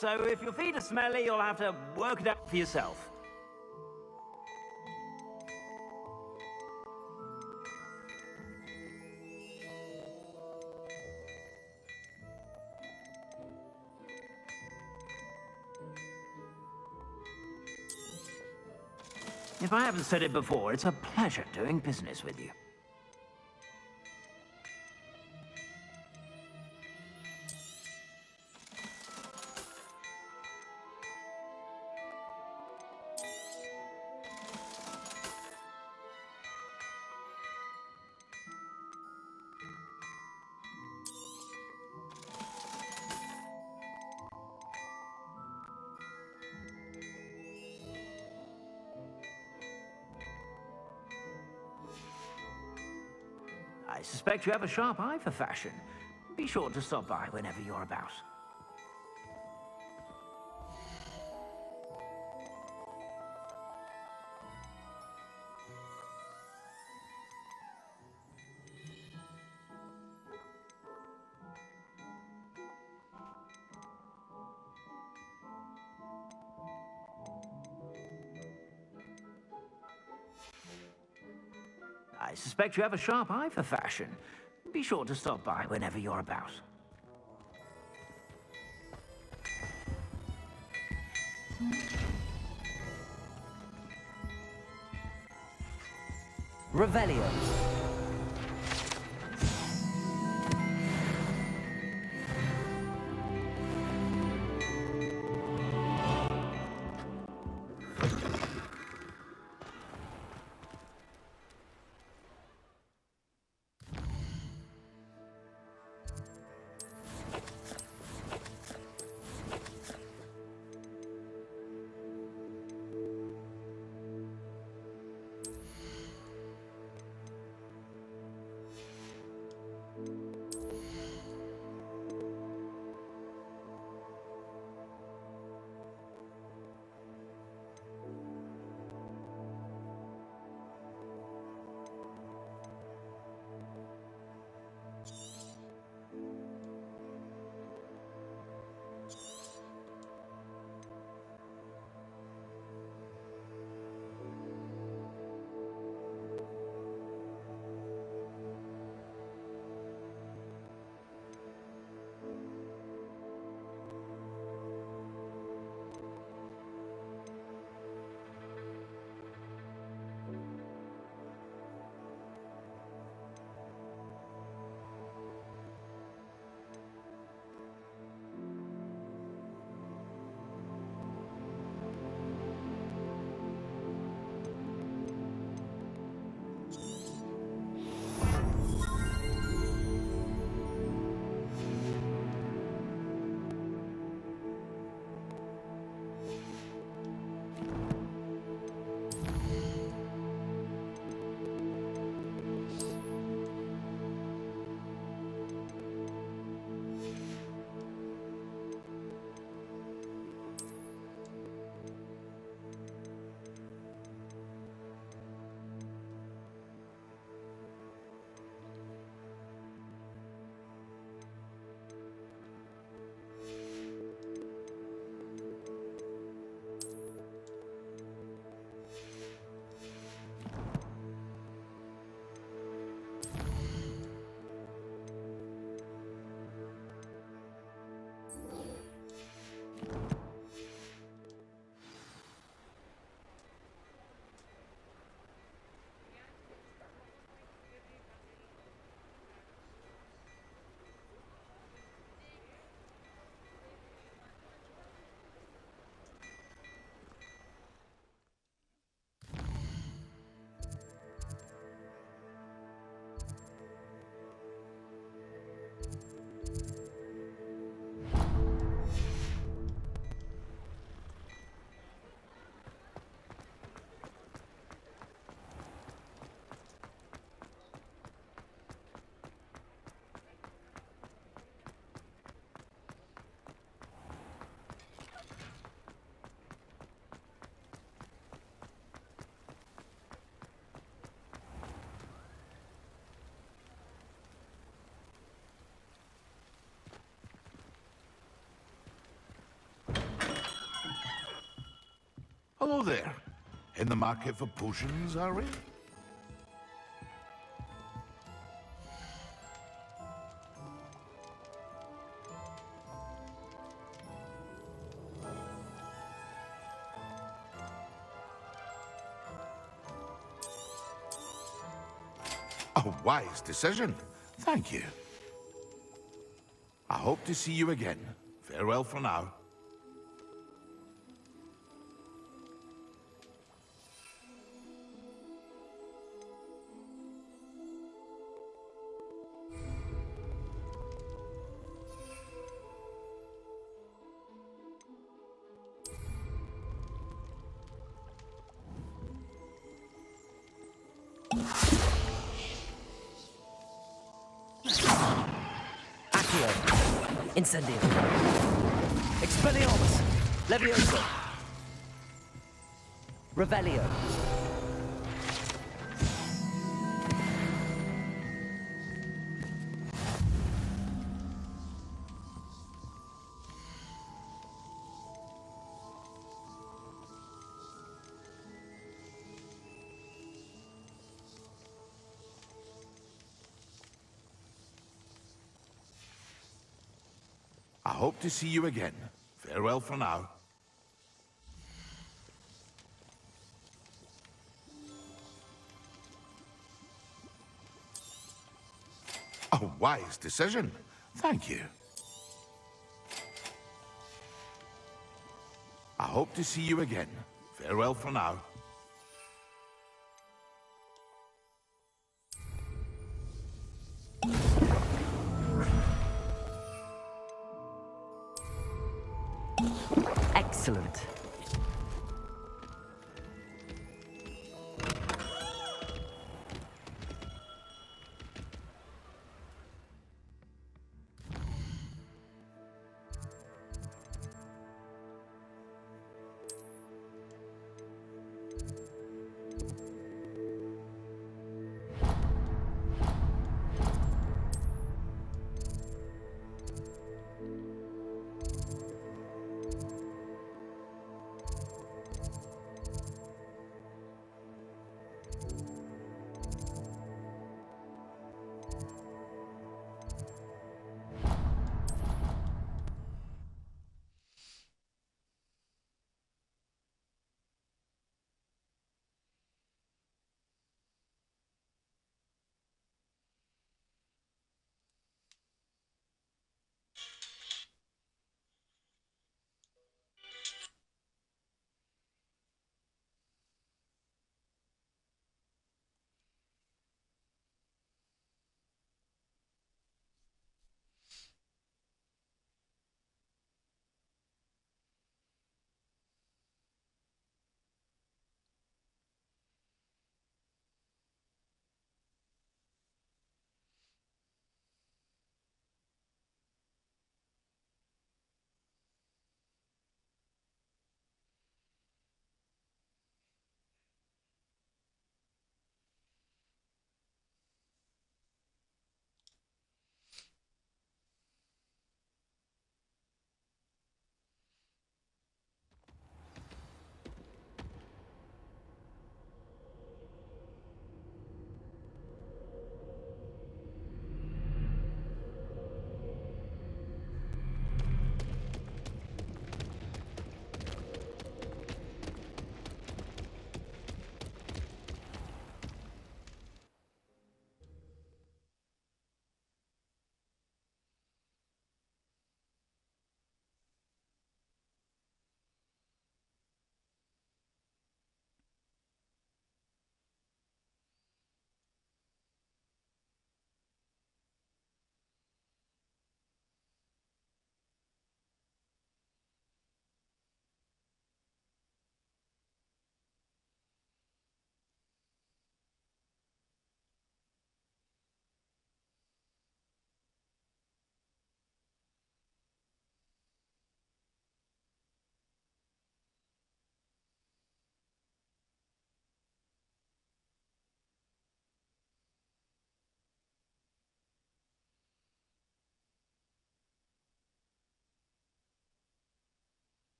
so if your feet are smelly, you'll have to work it out for yourself. If I haven't said it before, it's a pleasure doing business with you. I suspect you have a sharp eye for fashion. Be sure to stop by whenever you're about. I suspect you have a sharp eye for fashion. Be sure to stop by whenever you're about. Revelio. Hello there. In the market for potions, are we? A wise decision. Thank you. I hope to see you again. Farewell for now. Incendio. Expelliarmus. Levioso. Revelio. I hope to see you again. Farewell for now. A wise decision. Thank you. I hope to see you again. Farewell for now. Excellent.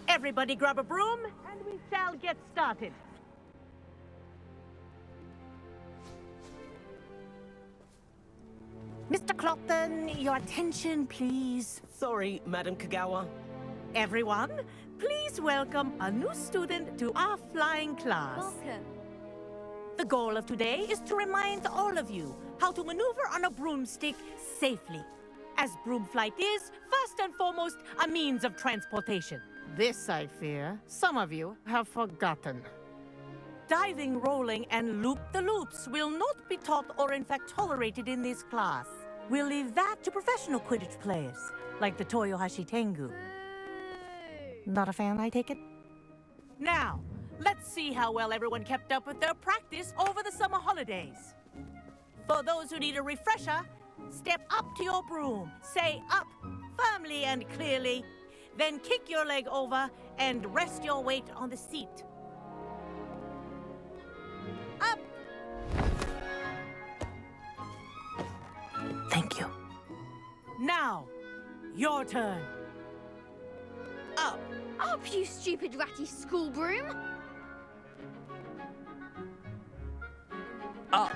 Everybody grab a broom, and we shall get started. Mr. Clopton, your attention, please. Sorry, Madam Kagawa. Everyone, please welcome a new student to our flying class. Welcome. The goal of today is to remind all of you how to maneuver on a broomstick safely. As broom flight is, first and foremost, a means of transportation. This, I fear, some of you have forgotten. Diving, rolling, and loop-the-loops will not be taught or in fact tolerated in this class. We'll leave that to professional Quidditch players, like the Toyohashi Tengu. Not a fan, I take it? Now, let's see how well everyone kept up with their practice over the summer holidays. For those who need a refresher, step up to your broom, say up firmly and clearly, then kick your leg over and rest your weight on the seat. Up! Thank you. Now, your turn. Up! Up, you stupid ratty school broom! Up!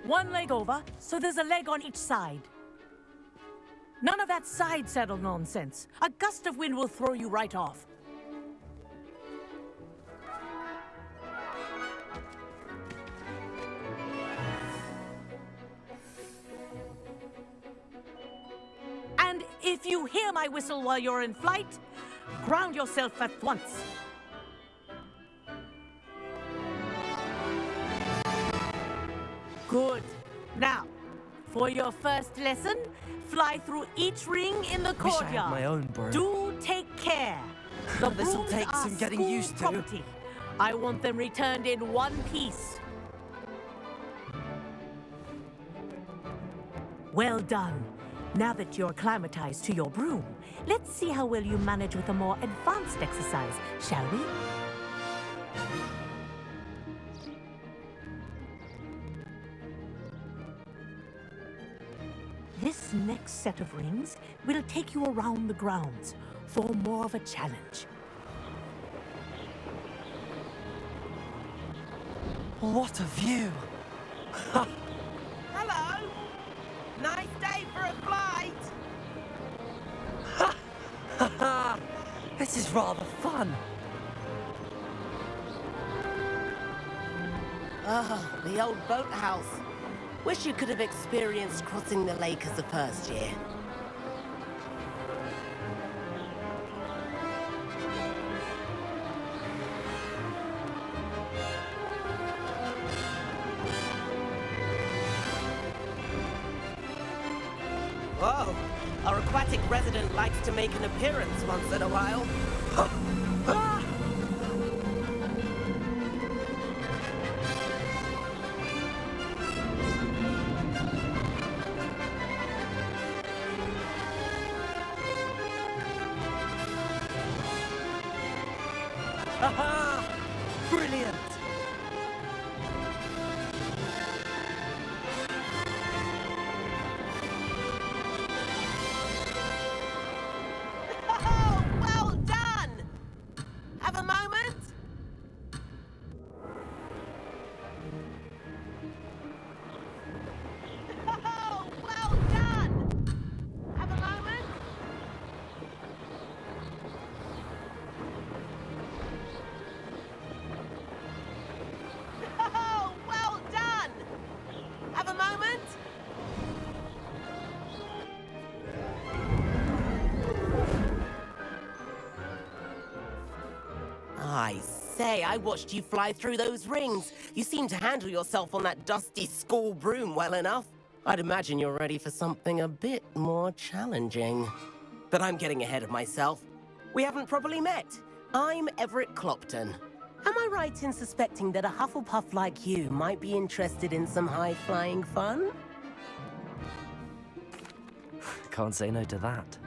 One leg over, so there's a leg on each side. None of that side saddle nonsense. A gust of wind will throw you right off. And if you hear my whistle while you're in flight, ground yourself at once. Good. Now, for your first lesson, fly through each ring in the Wish I courtyard. had my own broom. Do take care. The This'll brooms take are some getting school used to. property. I want them returned in one piece. Well done. Now that you're acclimatized to your broom, let's see how well you manage with a more advanced exercise, shall we? This next set of rings will take you around the grounds for more of a challenge. What a view! Hello! Nice day for a flight! This is rather fun. Ah, the old boathouse. Wish you could have experienced crossing the lake as a first year. Whoa! Our aquatic resident likes to make an appearance once in a while. Aha! Brilliant! Oh, well done! Have a moment? Oh, well done! Have a moment? Oh, well done! Have a moment? I say, I watched you fly through those rings. You seem to handle yourself on that dusty school broom well enough. I'd imagine you're ready for something a bit more challenging. But I'm getting ahead of myself. We haven't properly met. I'm Everett Clopton. Am I right in suspecting that a Hufflepuff like you might be interested in some high-flying fun? Can't say no to that.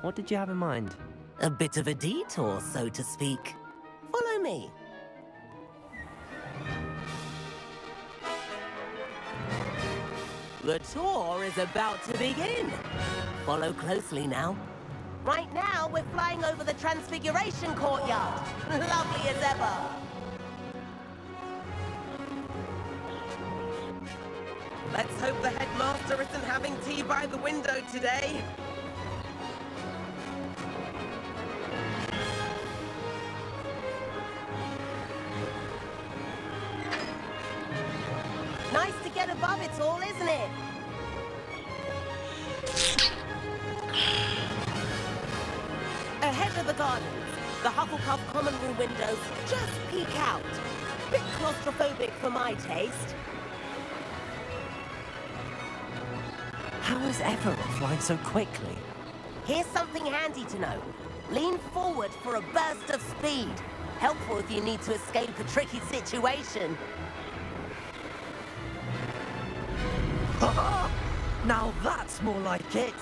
What did you have in mind? A bit of a detour, so to speak. Follow me. The tour is about to begin. Follow closely now. Right now, we're flying over the Transfiguration Courtyard. Lovely as ever. Let's hope the headmaster isn't having tea by the window today. Nice to get above it all, isn't it? Ahead of the gardens, the Hufflepuff common room windows just peek out. Bit claustrophobic for my taste. How is Everett flying so quickly? Here's something handy to know. Lean forward for a burst of speed. Helpful if you need to escape a tricky situation. Now that's more like it.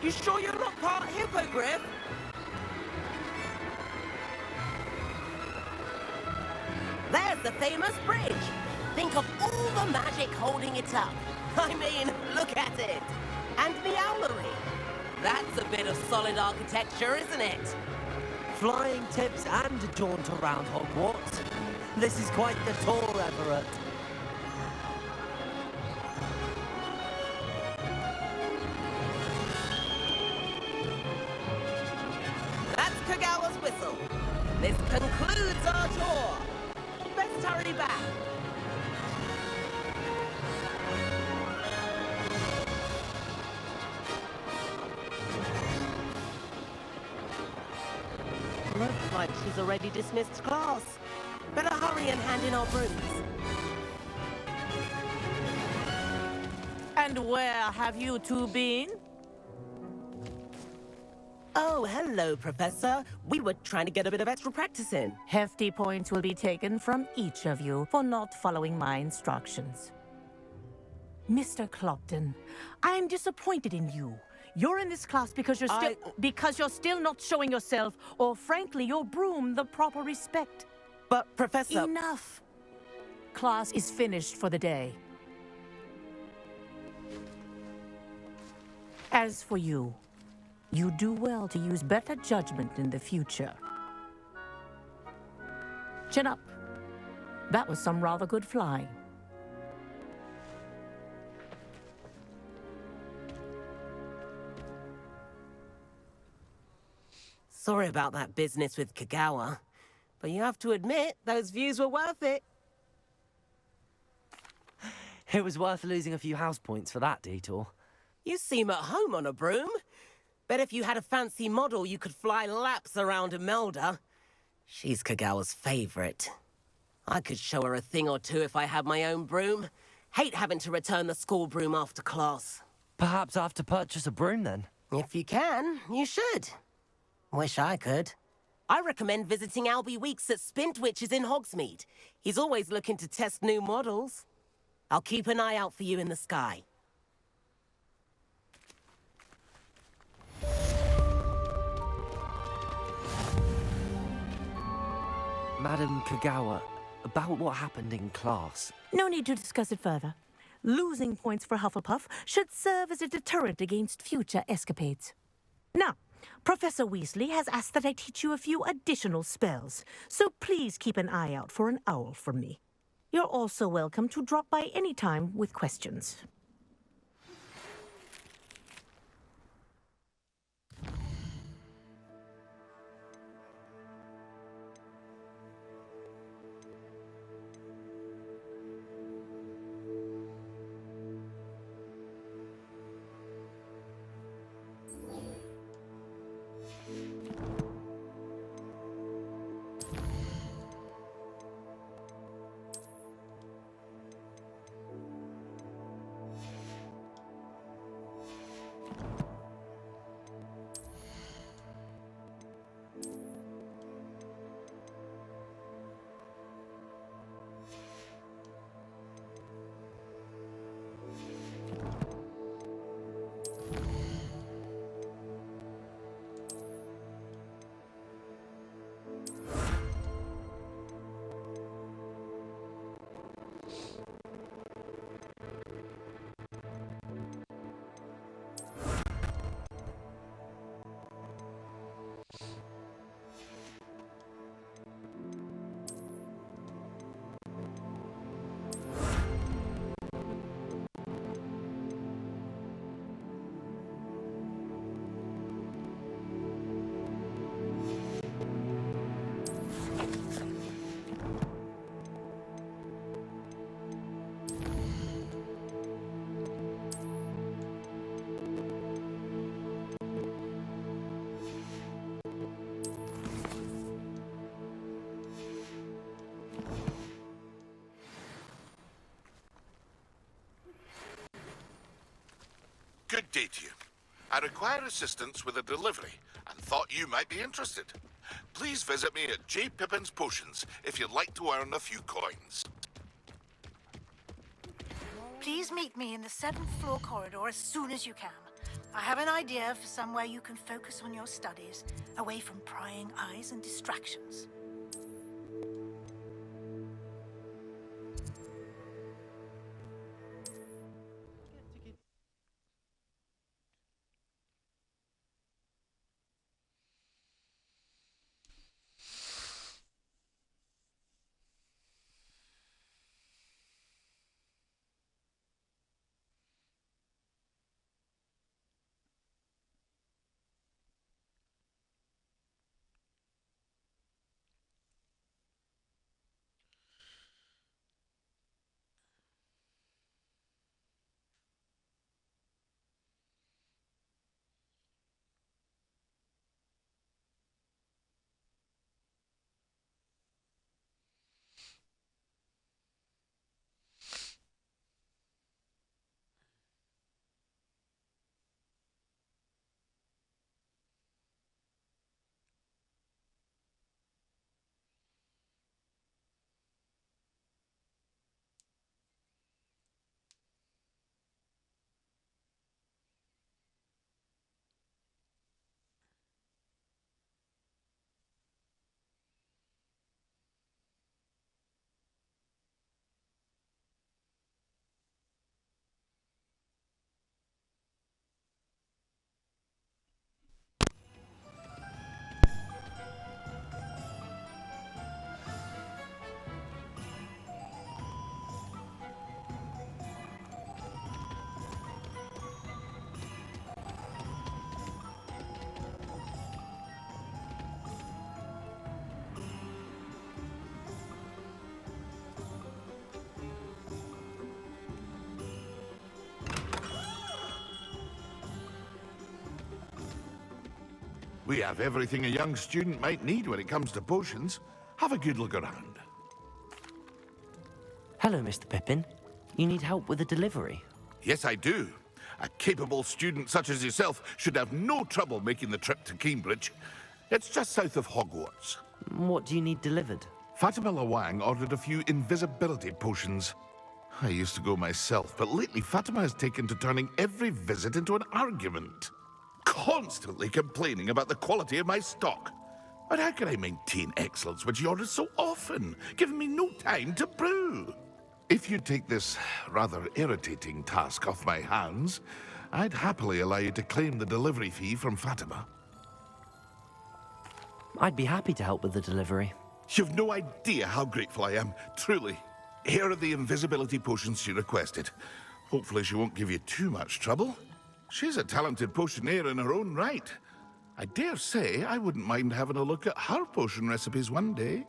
You sure you're not part hippogriff? There's the famous bridge. Think of all the magic holding it up. I mean, look at it. And the owlery. That's a bit of solid architecture, isn't it? Flying tips and a jaunt around Hogwarts. This is quite the tour, Everett. That's Kagawa's whistle. This concludes our tour. Let's hurry back. Looks like she's already dismissed class. Better hurry and hand in our brooms. And where have you two been? Oh, hello, Professor. We were trying to get a bit of extra practice in. Hefty points will be taken from each of you for not following my instructions. Mr. Clopton, I'm disappointed in you. You're in this class because you're still not showing yourself, or frankly, your broom, the proper respect. But, Professor... Enough. Class is finished for the day. As for you, you do well to use better judgment in the future. Chin up. That was some rather good flying. Sorry about that business with Kagawa, but you have to admit, those views were worth it. It was worth losing a few house points for that detour. You seem at home on a broom. Bet if you had a fancy model, you could fly laps around Imelda. She's Kagawa's favorite. I could show her a thing or two if I had my own broom. Hate having to return the school broom after class. Perhaps I have to purchase a broom then? If you can, you should. Wish I could. I recommend visiting Albie Weeks at Spintwitches in Hogsmeade. He's always looking to test new models. I'll keep an eye out for you in the sky. Madam Kagawa, about what happened in class. No need to discuss it further. Losing points for Hufflepuff should serve as a deterrent against future escapades. Now, Professor Weasley has asked that I teach you a few additional spells, so please keep an eye out for an owl from me. You're also welcome to drop by any time with questions. Good day to you. I require assistance with a delivery and thought you might be interested. Please visit me at J. Pippin's Potions if you'd like to earn a few coins. Please meet me in the 7th floor corridor as soon as you can. I have an idea for somewhere you can focus on your studies, away from prying eyes and distractions. We have everything a young student might need when it comes to potions. Have a good look around. Hello, Mr. Pippin. You need help with a delivery? Yes, I do. A capable student such as yourself should have no trouble making the trip to Cambridge. It's just south of Hogwarts. What do you need delivered? Fatima Lawang ordered a few invisibility potions. I used to go myself, but lately Fatima has taken to turning every visit into an argument. Constantly complaining about the quality of my stock. But how can I maintain excellence when she orders so often, giving me no time to brew? If you take this rather irritating task off my hands, I'd happily allow you to claim the delivery fee from Fatima. I'd be happy to help with the delivery. You've no idea how grateful I am, truly. Here are the invisibility potions she requested. Hopefully she won't give you too much trouble. She's a talented potioneer in her own right. I dare say I wouldn't mind having a look at her potion recipes one day.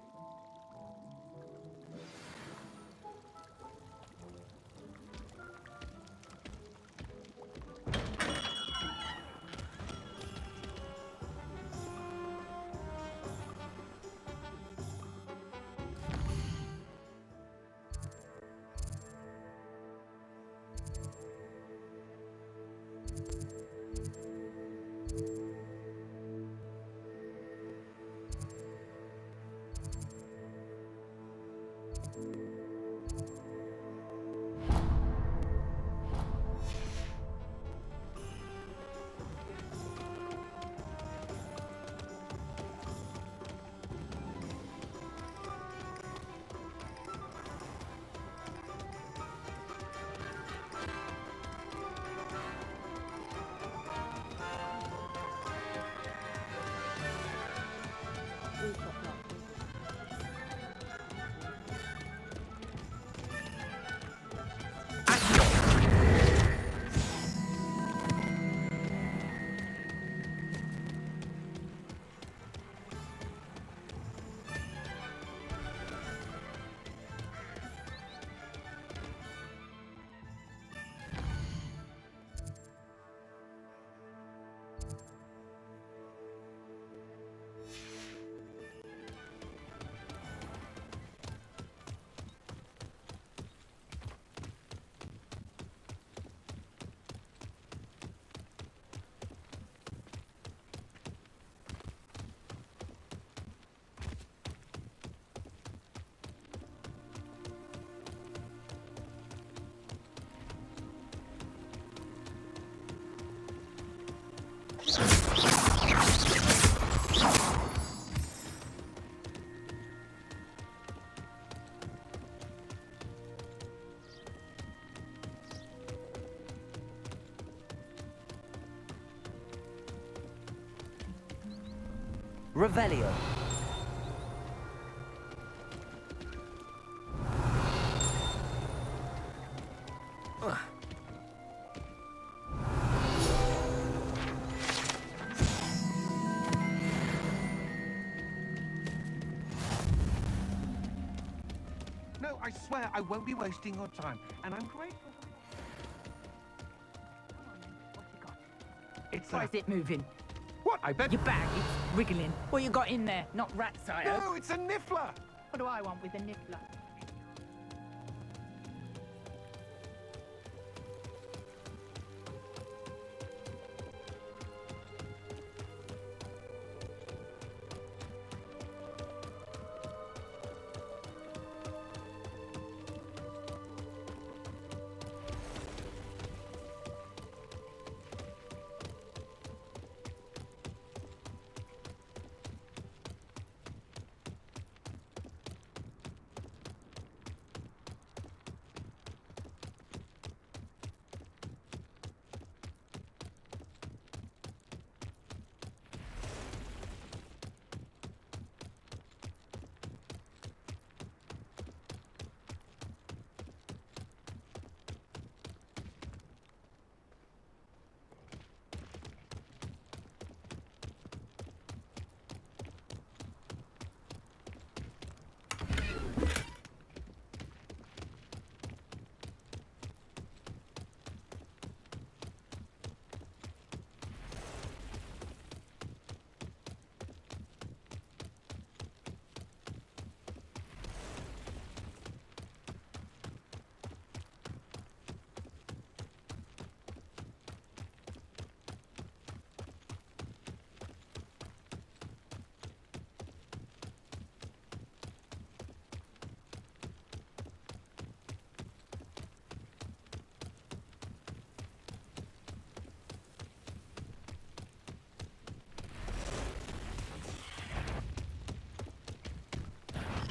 Revelio. No, I swear I won't be wasting your time, and I'm grateful. It's Why is it moving? What? I bet Your bag, it's wriggling. What you got in there? Not rats, I hope. No, it's a niffler. What do I want with a niffler?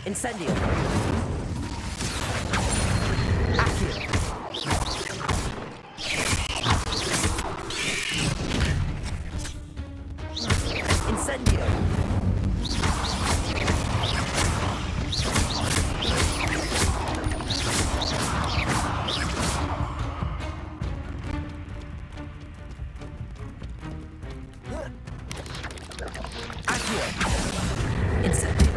Incendio. Accio. Incendio. Accio. Incendio.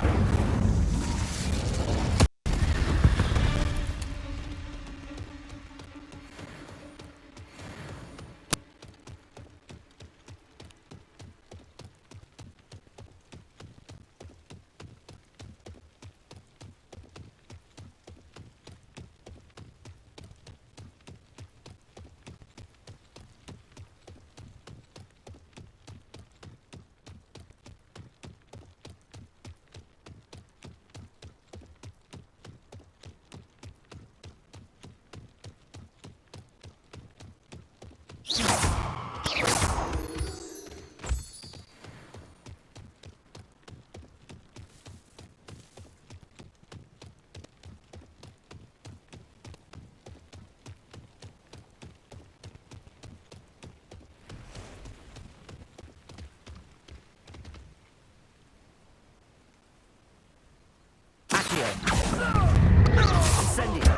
Incendio.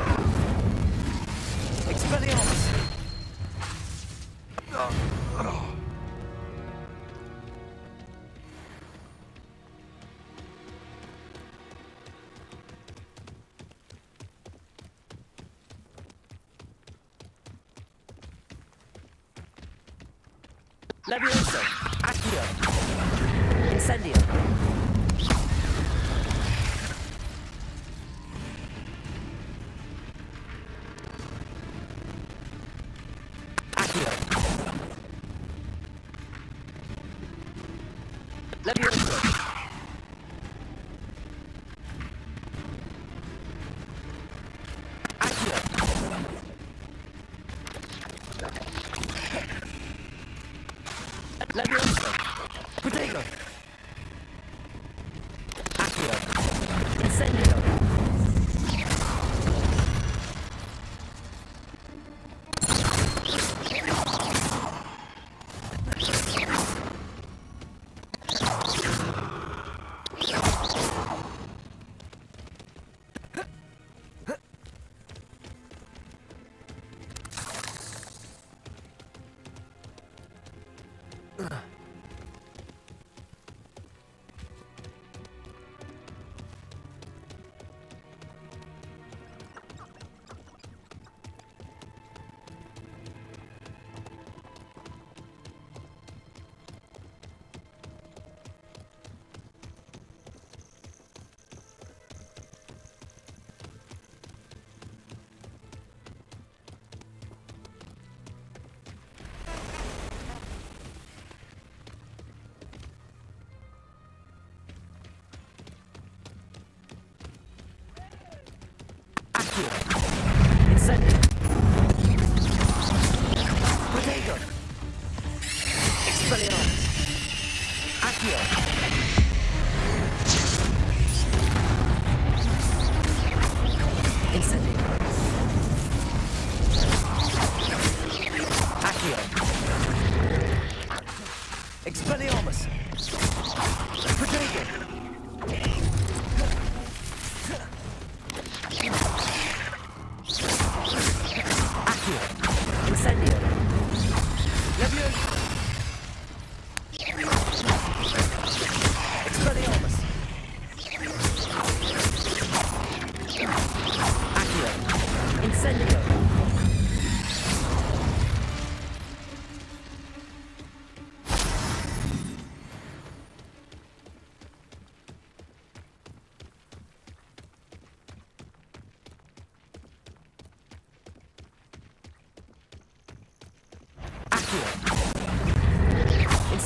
Expelliarmus. Levioso. Accio. Incendio. Levioso. Accio. Levioso.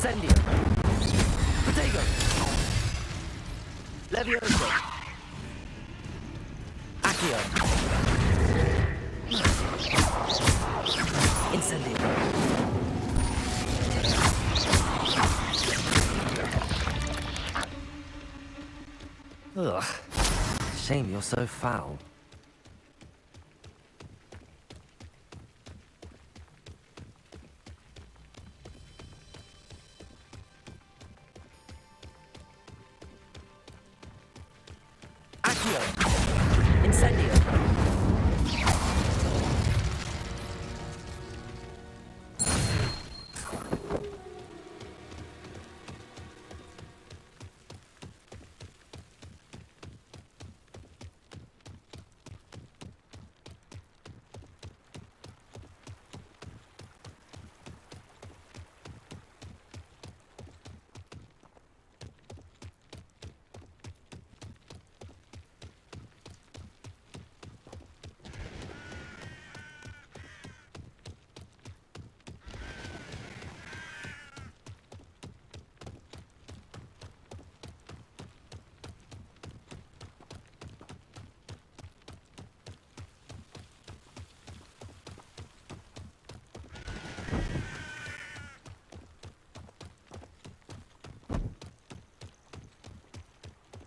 Incendio. Protego. Levioso. Accio. Incendio. Ugh. Shame you're so foul. Accio. Incendio.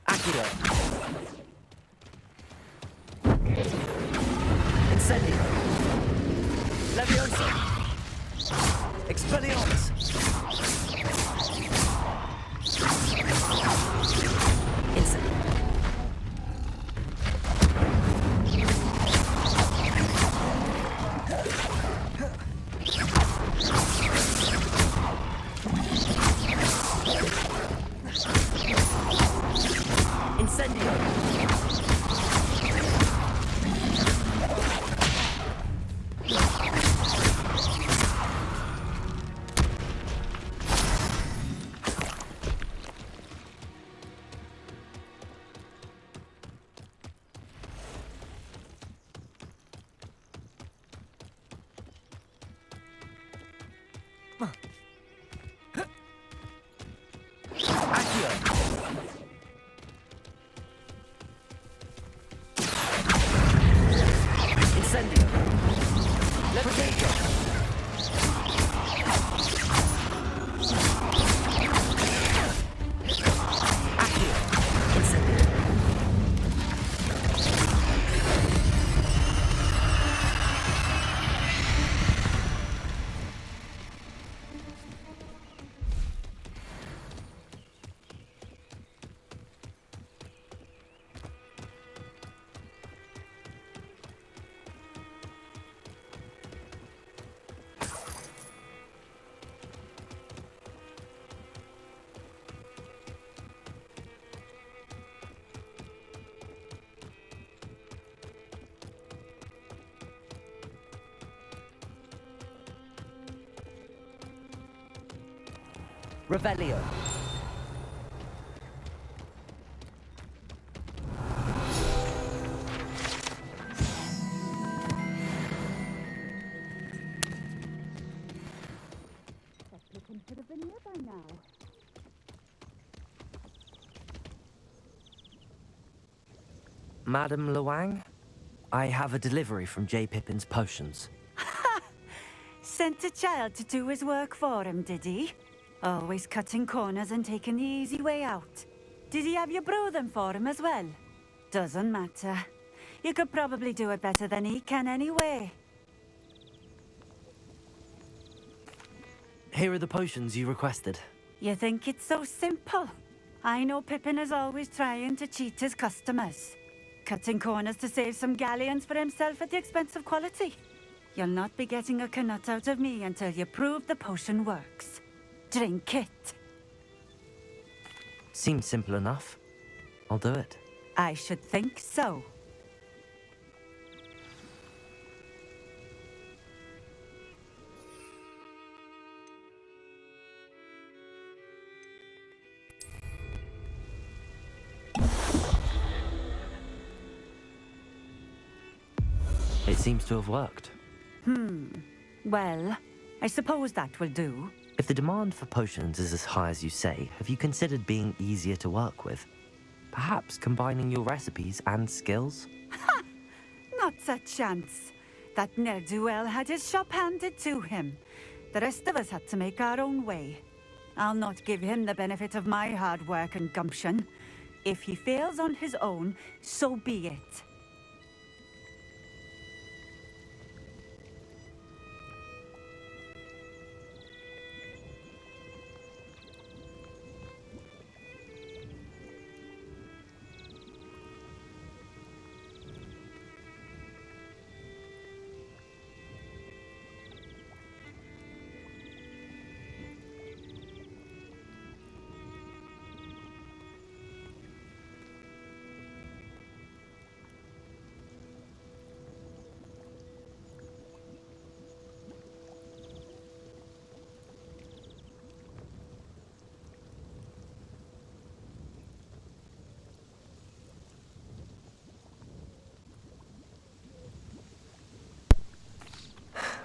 Accio. Incendio. Levioso. Expelliarmus. Incendio. Incendio. Accio. Incendio. Levitate. Accio. Incendio. Revelio. Could have been here by now. Madam Luang, I have a delivery from J. Pippin's potions. Sent a child to do his work for him, did he? Always cutting corners and taking the easy way out. Did he have you brew them for him as well? Doesn't matter. You could probably do it better than he can anyway. Here are the potions you requested. You think it's so simple? I know Pippin is always trying to cheat his customers. Cutting corners to save some galleons for himself at the expense of quality. You'll not be getting a canut out of me until you prove the potion works. Drink it. Seems simple enough. I'll do it. I should think so. It seems to have worked. Well, I suppose that will do. If the demand for potions is as high as you say, have you considered being easier to work with? Perhaps combining your recipes and skills? Not a chance. That ne'er-do-well had his shop handed to him. The rest of us had to make our own way. I'll not give him the benefit of my hard work and gumption. If he fails on his own, so be it.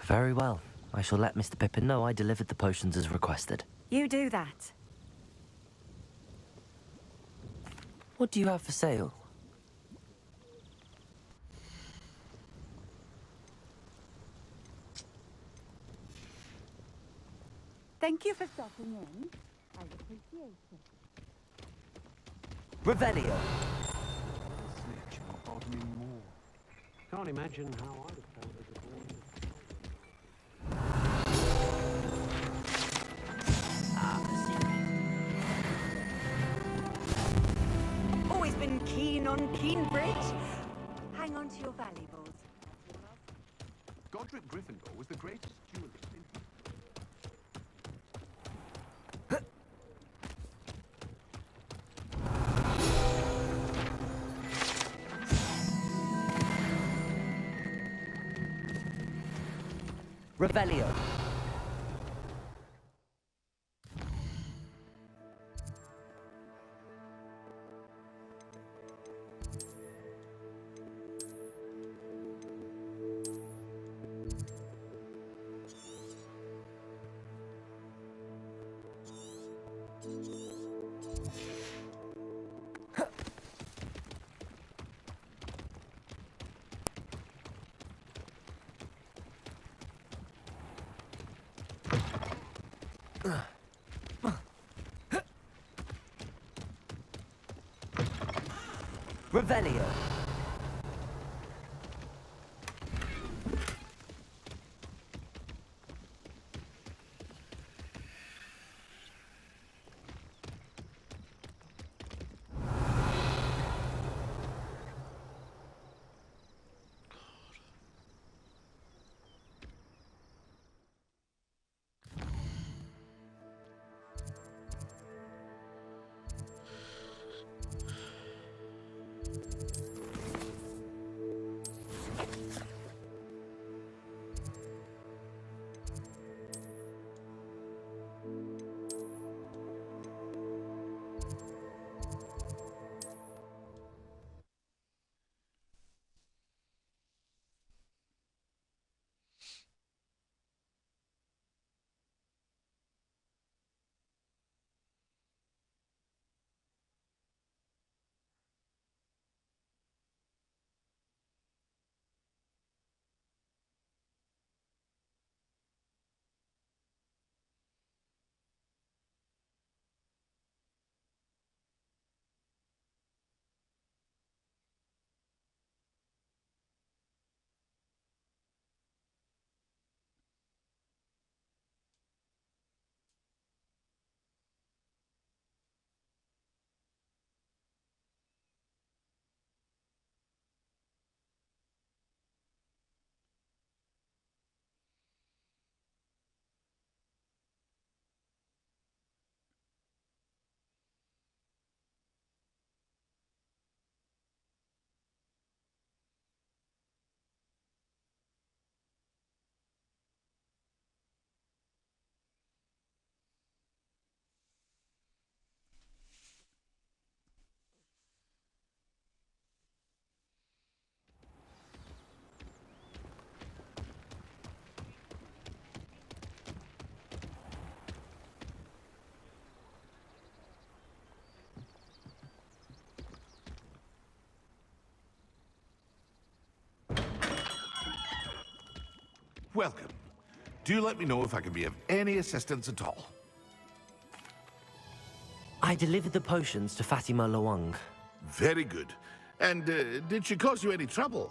Very well. I shall let Mr. Pippin know I delivered the potions as requested. You do that. What do you have for sale? Thank you for stopping in. I appreciate it. Revelio. Snitch bought me more. Can't imagine how I'd have felt as a boy. Always been keen on Keenbridge. Hang on to your valuables. Godric Gryffindor was the greatest duelist in Revelio. Revelio. Welcome. Do let me know if I can be of any assistance at all. I delivered the potions to Fatima Loang. Very good. And did she cause you any trouble?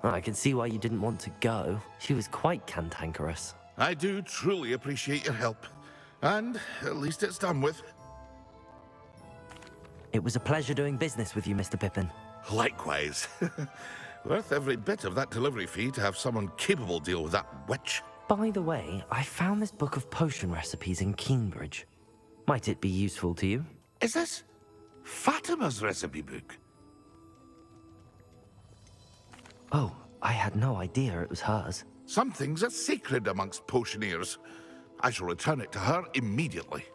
I can see why you didn't want to go. She was quite cantankerous. I do truly appreciate your help. And at least it's done with. It was a pleasure doing business with you, Mr. Pippin. Likewise. Worth every bit of that delivery fee to have someone capable deal with that witch. By the way, I found this book of potion recipes in Cambridge. Might it be useful to you? Is this Fatima's recipe book? Oh, I had no idea it was hers. Some things are sacred amongst potioneers. I shall return it to her immediately.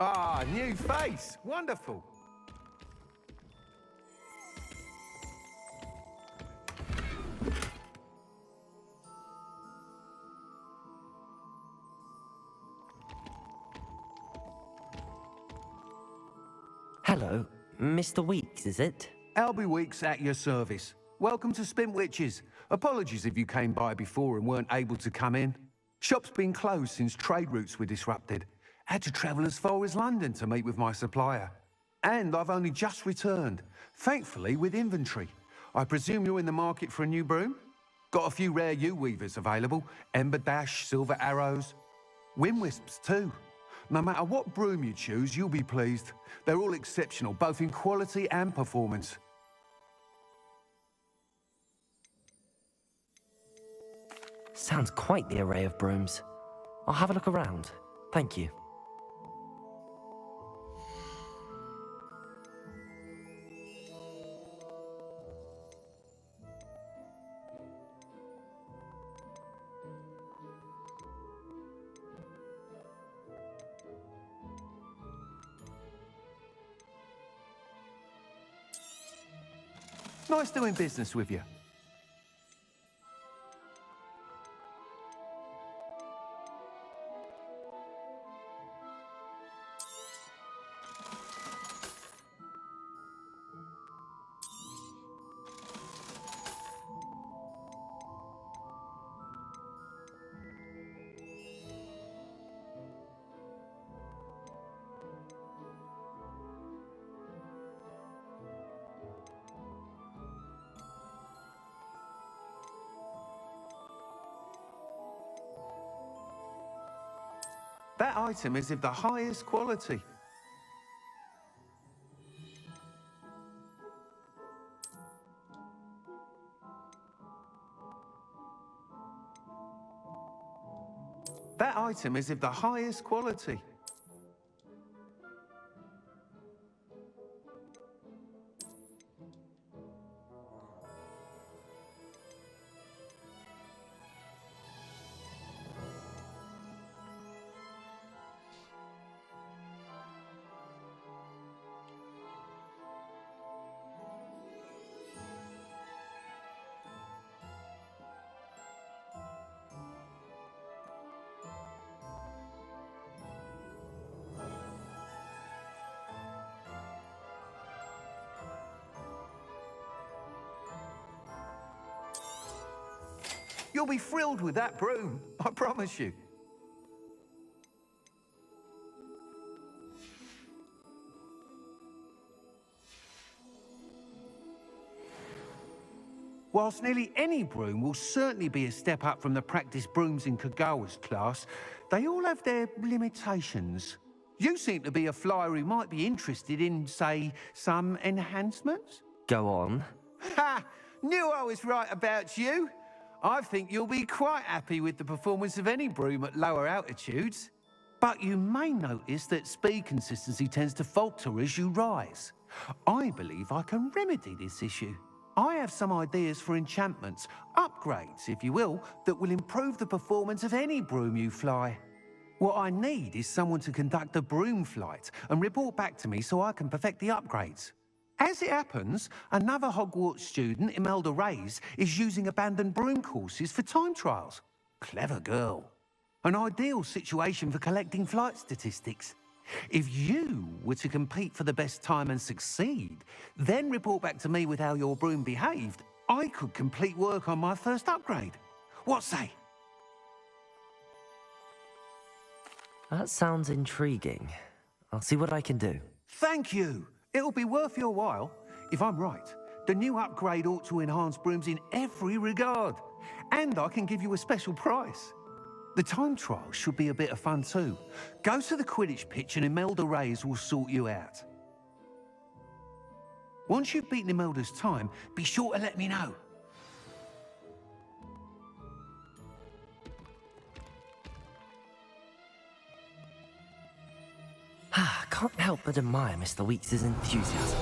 Ah, new face. Wonderful. Hello, Mr. Weeks, is it? Albie Weeks at your service. Welcome to Spintwitches. Apologies if you came by before and weren't able to come in. Shop's been closed since trade routes were disrupted. Had to travel as far as London to meet with my supplier. And I've only just returned, thankfully with inventory. I presume you're in the market for a new broom? Got a few rare yew-weavers available. Ember Dash, Silver Arrows. Wind Wisps too. No matter what broom you choose, you'll be pleased. They're all exceptional, both in quality and performance. Sounds quite the array of brooms. I'll have a look around. Thank you. Nice doing business with you. That item is of the highest quality. That item is of the highest quality. You'll be thrilled with that broom, I promise you. Whilst nearly any broom will certainly be a step up from the practice brooms in Kagawa's class, they all have their limitations. You seem to be a flyer who might be interested in, say, some enhancements? Go on. Ha! Knew I was right about you. I think you'll be quite happy with the performance of any broom at lower altitudes. But you may notice that speed consistency tends to falter as you rise. I believe I can remedy this issue. I have some ideas for enchantments, upgrades, if you will, that will improve the performance of any broom you fly. What I need is someone to conduct a broom flight and report back to me so I can perfect the upgrades. As it happens, another Hogwarts student, Imelda Reyes, is using abandoned broom courses for time trials. Clever girl. An ideal situation for collecting flight statistics. If you were to compete for the best time and succeed, then report back to me with how your broom behaved, I could complete work on my first upgrade. What say? That sounds intriguing. I'll see what I can do. Thank you. It'll be worth your while. If I'm right, The new upgrade ought to enhance brooms in every regard. And I can give you a special price. The time trial should be a bit of fun too. Go to the Quidditch pitch and Imelda Reyes will sort you out. Once you've beaten Imelda's time, be sure to let me know. Can't help but admire Mr. Weeks' enthusiasm.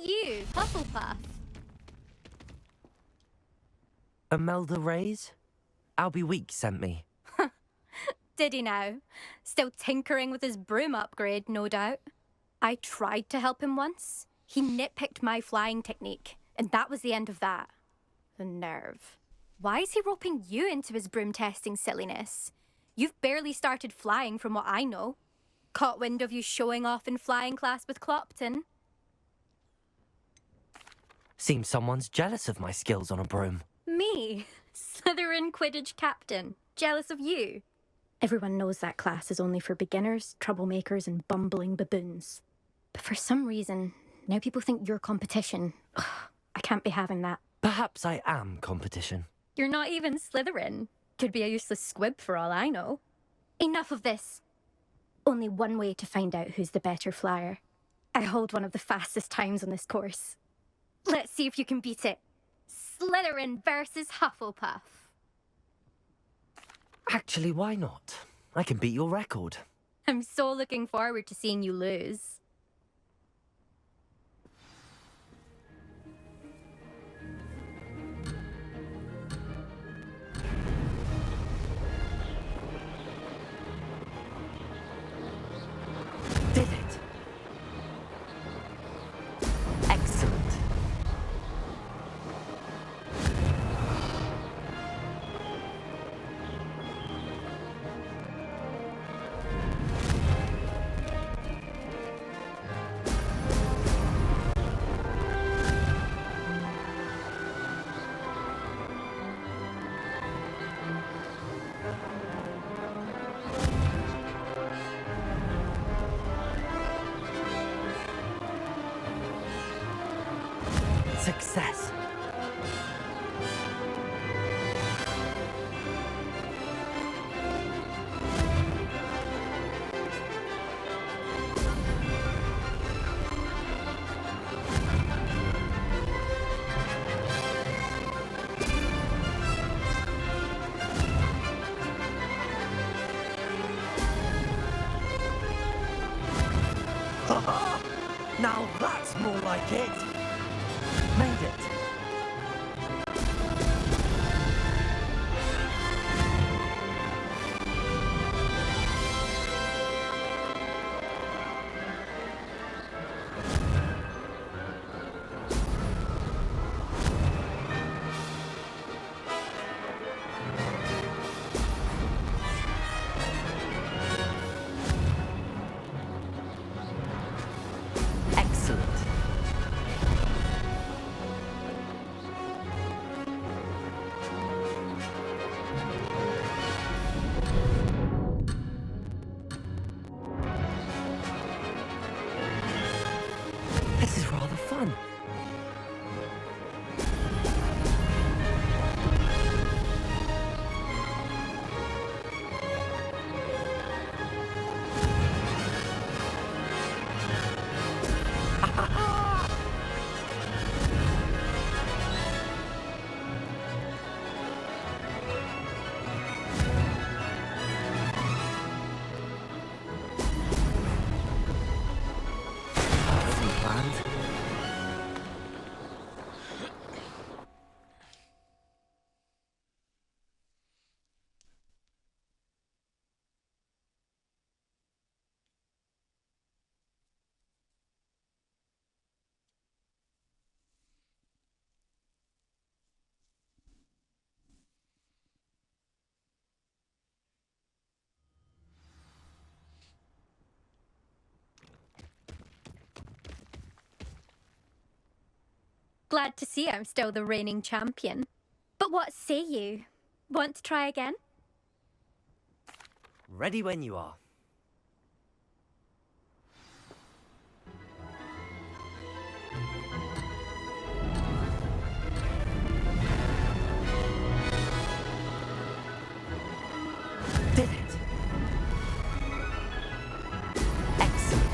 You, Hufflepuff. Imelda Reyes? Albie Weeks sent me. Did he now? Still tinkering with his broom upgrade, no doubt. I tried to help him once. He nitpicked my flying technique, and that was the end of that. The nerve. Why is he roping you into his broom testing silliness? You've barely started flying from what I know. Caught wind of you showing off in flying class with Clopton. Seems someone's jealous of my skills on a broom. Me? Slytherin Quidditch captain. Jealous of you? Everyone knows that class is only for beginners, troublemakers, and bumbling baboons. But for some reason, now people think you're competition. Ugh, I can't be having that. Perhaps I am competition. You're not even Slytherin. Could be a useless squib for all I know. Enough of this. Only one way to find out who's the better flyer. I hold one of the fastest times on this course. Let's see if you can beat it. Slytherin versus Hufflepuff. Actually, why not? I can beat your record. I'm so looking forward to seeing you lose. Did it? Excellent. Success. Now that's more like it. Made it. Wasn't planned. Glad to see I'm still the reigning champion. But what say you? Want to try again? Ready when you are. Did it? Excellent.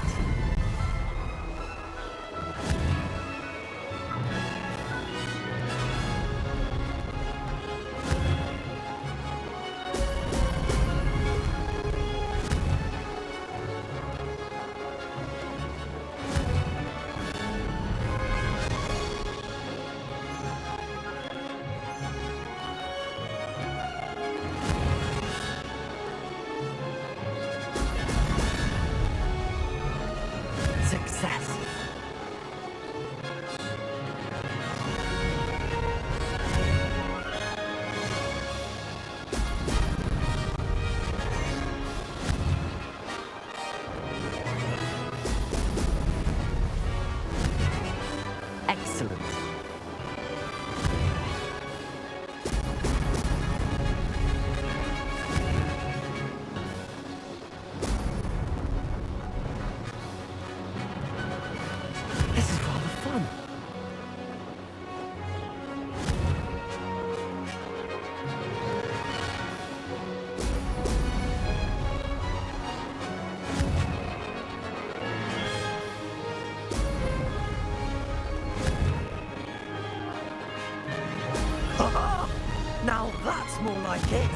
Success. Excellent. This is rather fun. Now that's more like it.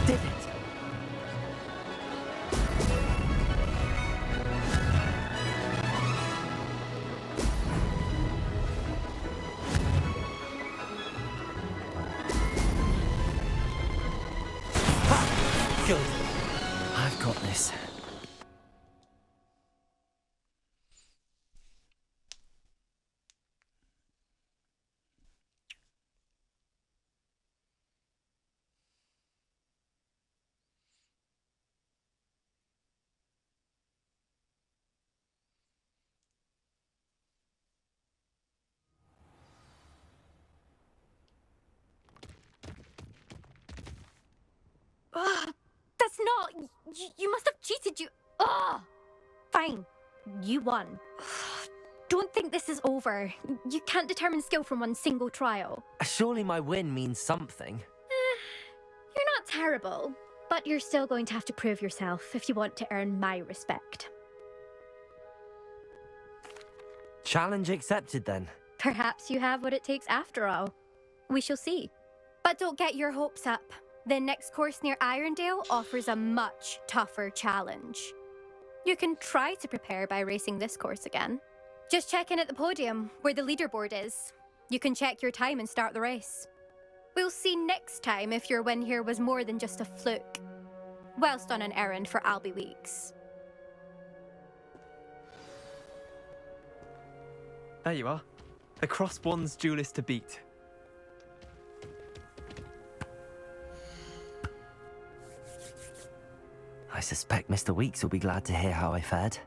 Did it? Ha! Good. I've got this. Ugh, that's not... You must have cheated, you... Ugh! Fine. You won. Don't think this is over. You can't determine skill from one single trial. Surely my win means something. You're not terrible, but you're still going to have to prove yourself if you want to earn my respect. Challenge accepted then. Perhaps you have what it takes after all. We shall see. But don't get your hopes up. The next course near Irondale offers a much tougher challenge. You can try to prepare by racing this course again. Just check in at the podium, where the leaderboard is. You can check your time and start the race. We'll see next time if your win here was more than just a fluke. Whilst on an errand for Albie Weeks. There you are. A cross one's duelist to beat. I suspect Mr. Weeks will be glad to hear how I fared.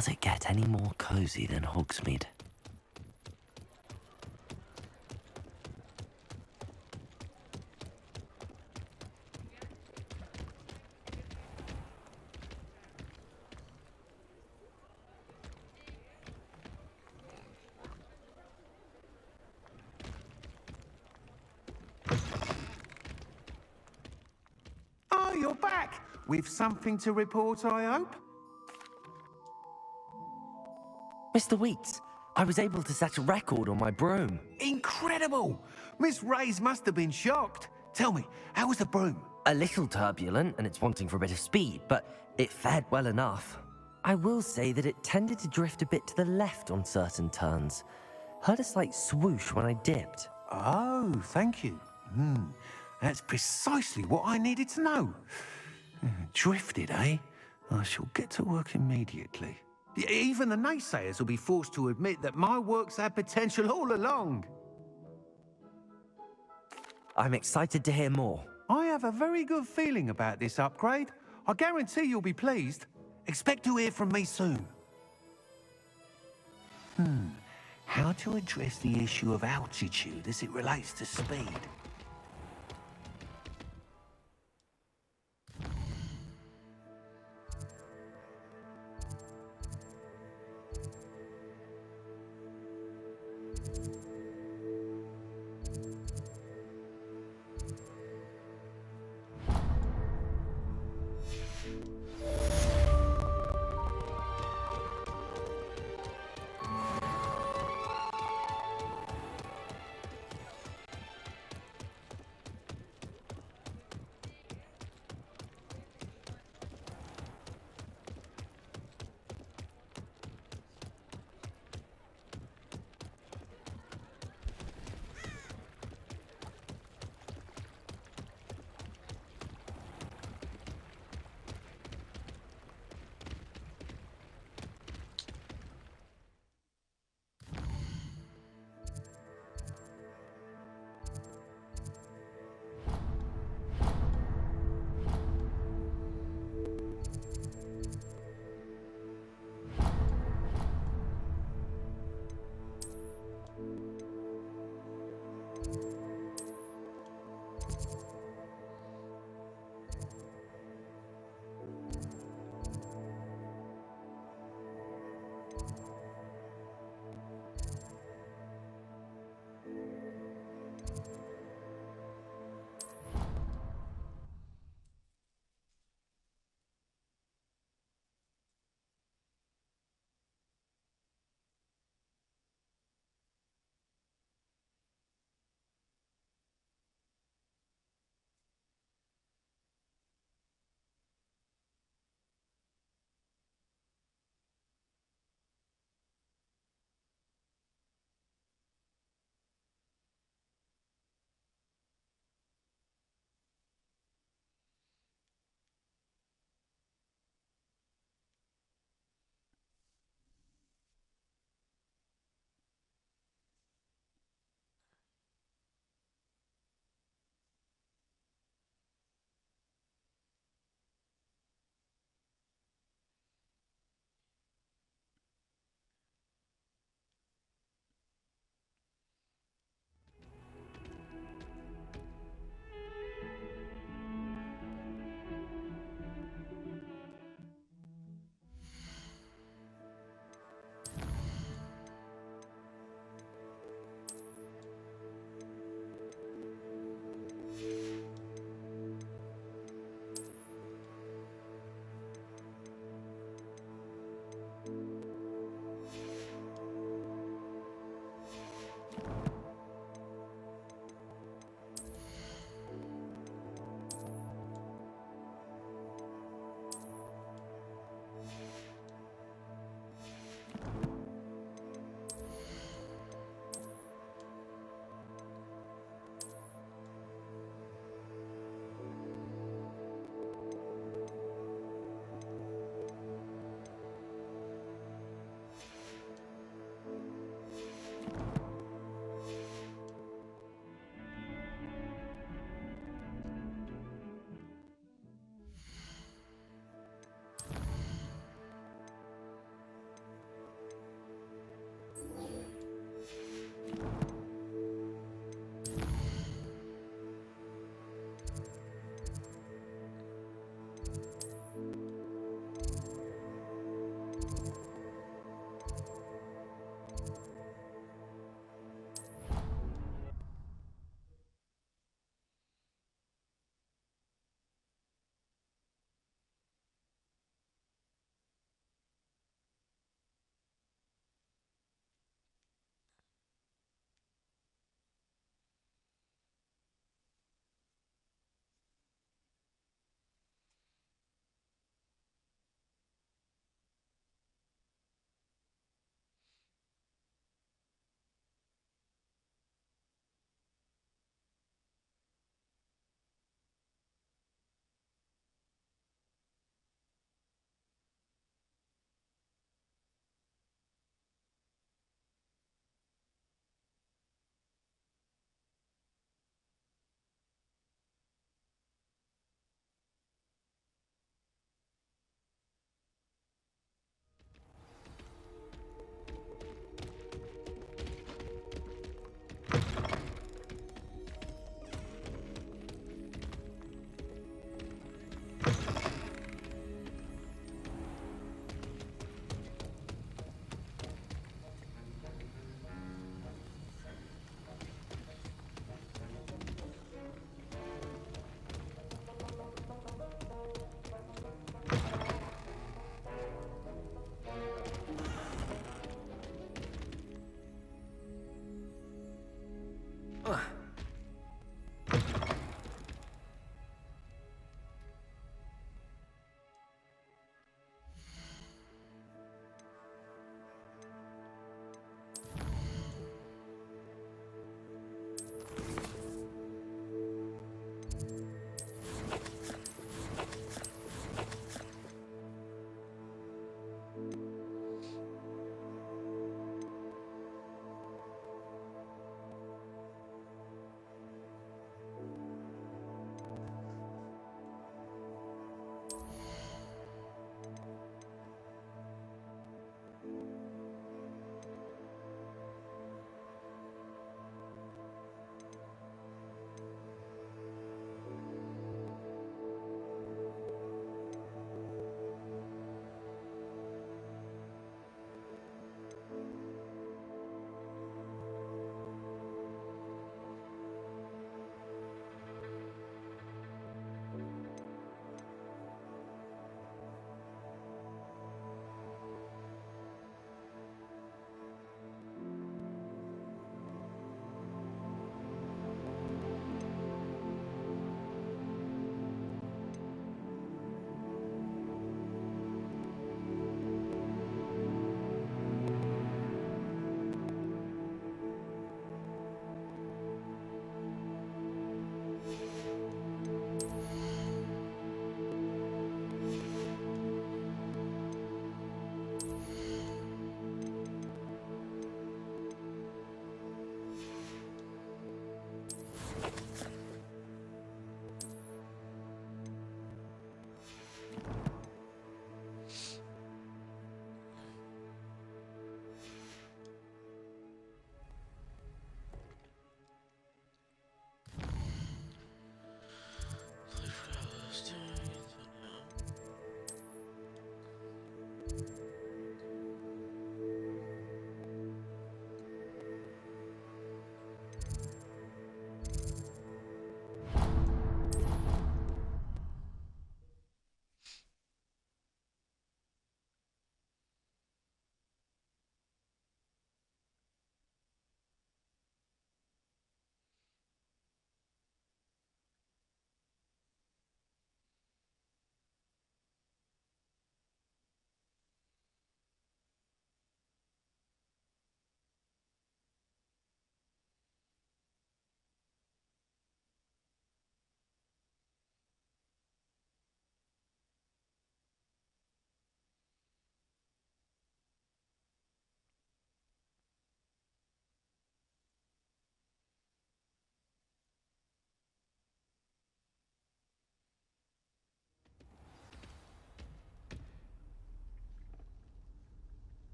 Does it get any more cozy than Hogsmeade? Oh, you're back! With something to report, I hope? Mr. Weeks, I was able to set a record on my broom. Incredible! Miss Reyes must have been shocked. Tell me, how was the broom? A little turbulent, and it's wanting for a bit of speed, but it fared well enough. I will say that it tended to drift a bit to the left on certain turns. Heard a slight swoosh when I dipped. Oh, thank you. That's precisely what I needed to know. Drifted, eh? I shall get to work immediately. Even the naysayers will be forced to admit that my work's had potential all along. I'm excited to hear more. I have a very good feeling about this upgrade. I guarantee you'll be pleased. Expect to hear from me soon. How to address the issue of altitude as it relates to speed?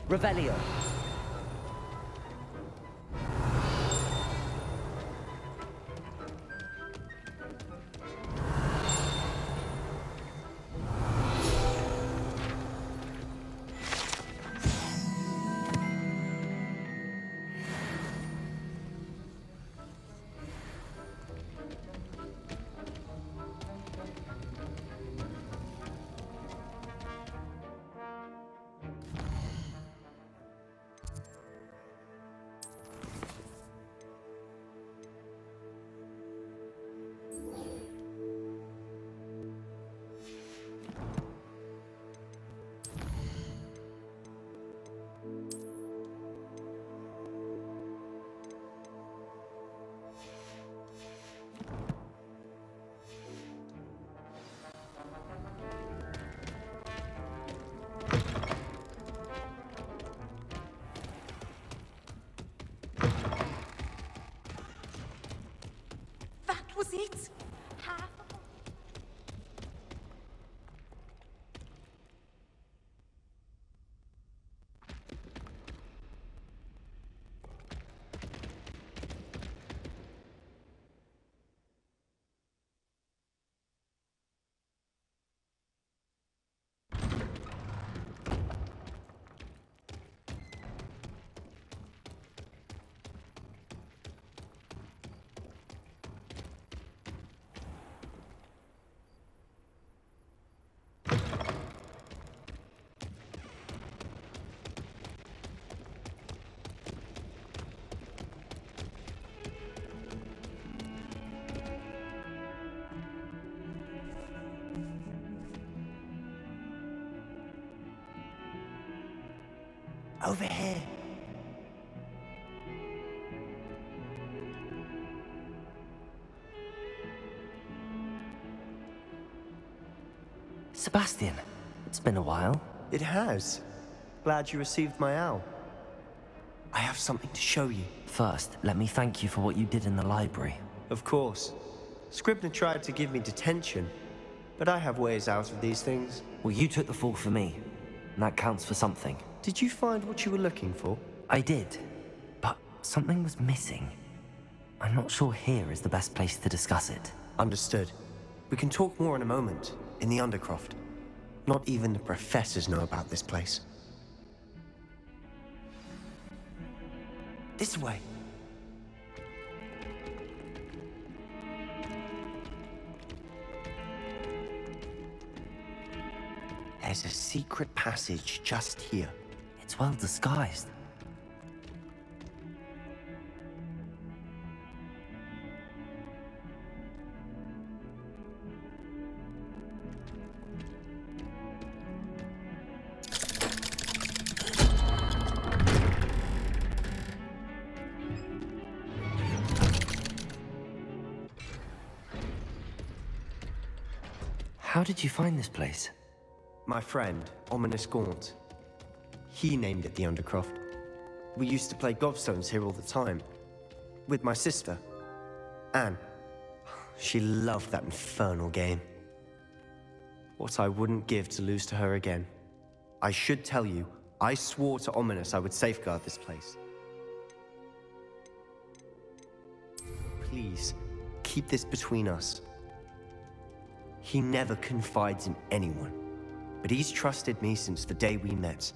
Revelio. That was it? Half. Over here. Sebastian, it's been a while. It has. Glad you received my owl. I have something to show you. First, let me thank you for what you did in the library. Of course. Scribner tried to give me detention, but I have ways out of these things. Well, you took the fall for me, and that counts for something. Did you find what you were looking for? I did, but something was missing. I'm not sure here is the best place to discuss it. Understood. We can talk more in a moment, in the Undercroft. Not even the professors know about this place. This way. There's a secret passage just here. It's well disguised. How did you find this place? My friend, Ominous Gaunt. He named it the Undercroft. We used to play gobstones here all the time. With my sister, Anne. She loved that infernal game. What I wouldn't give to lose to her again. I should tell you, I swore to Ominous I would safeguard this place. Please, keep this between us. He never confides in anyone, but he's trusted me since the day we met.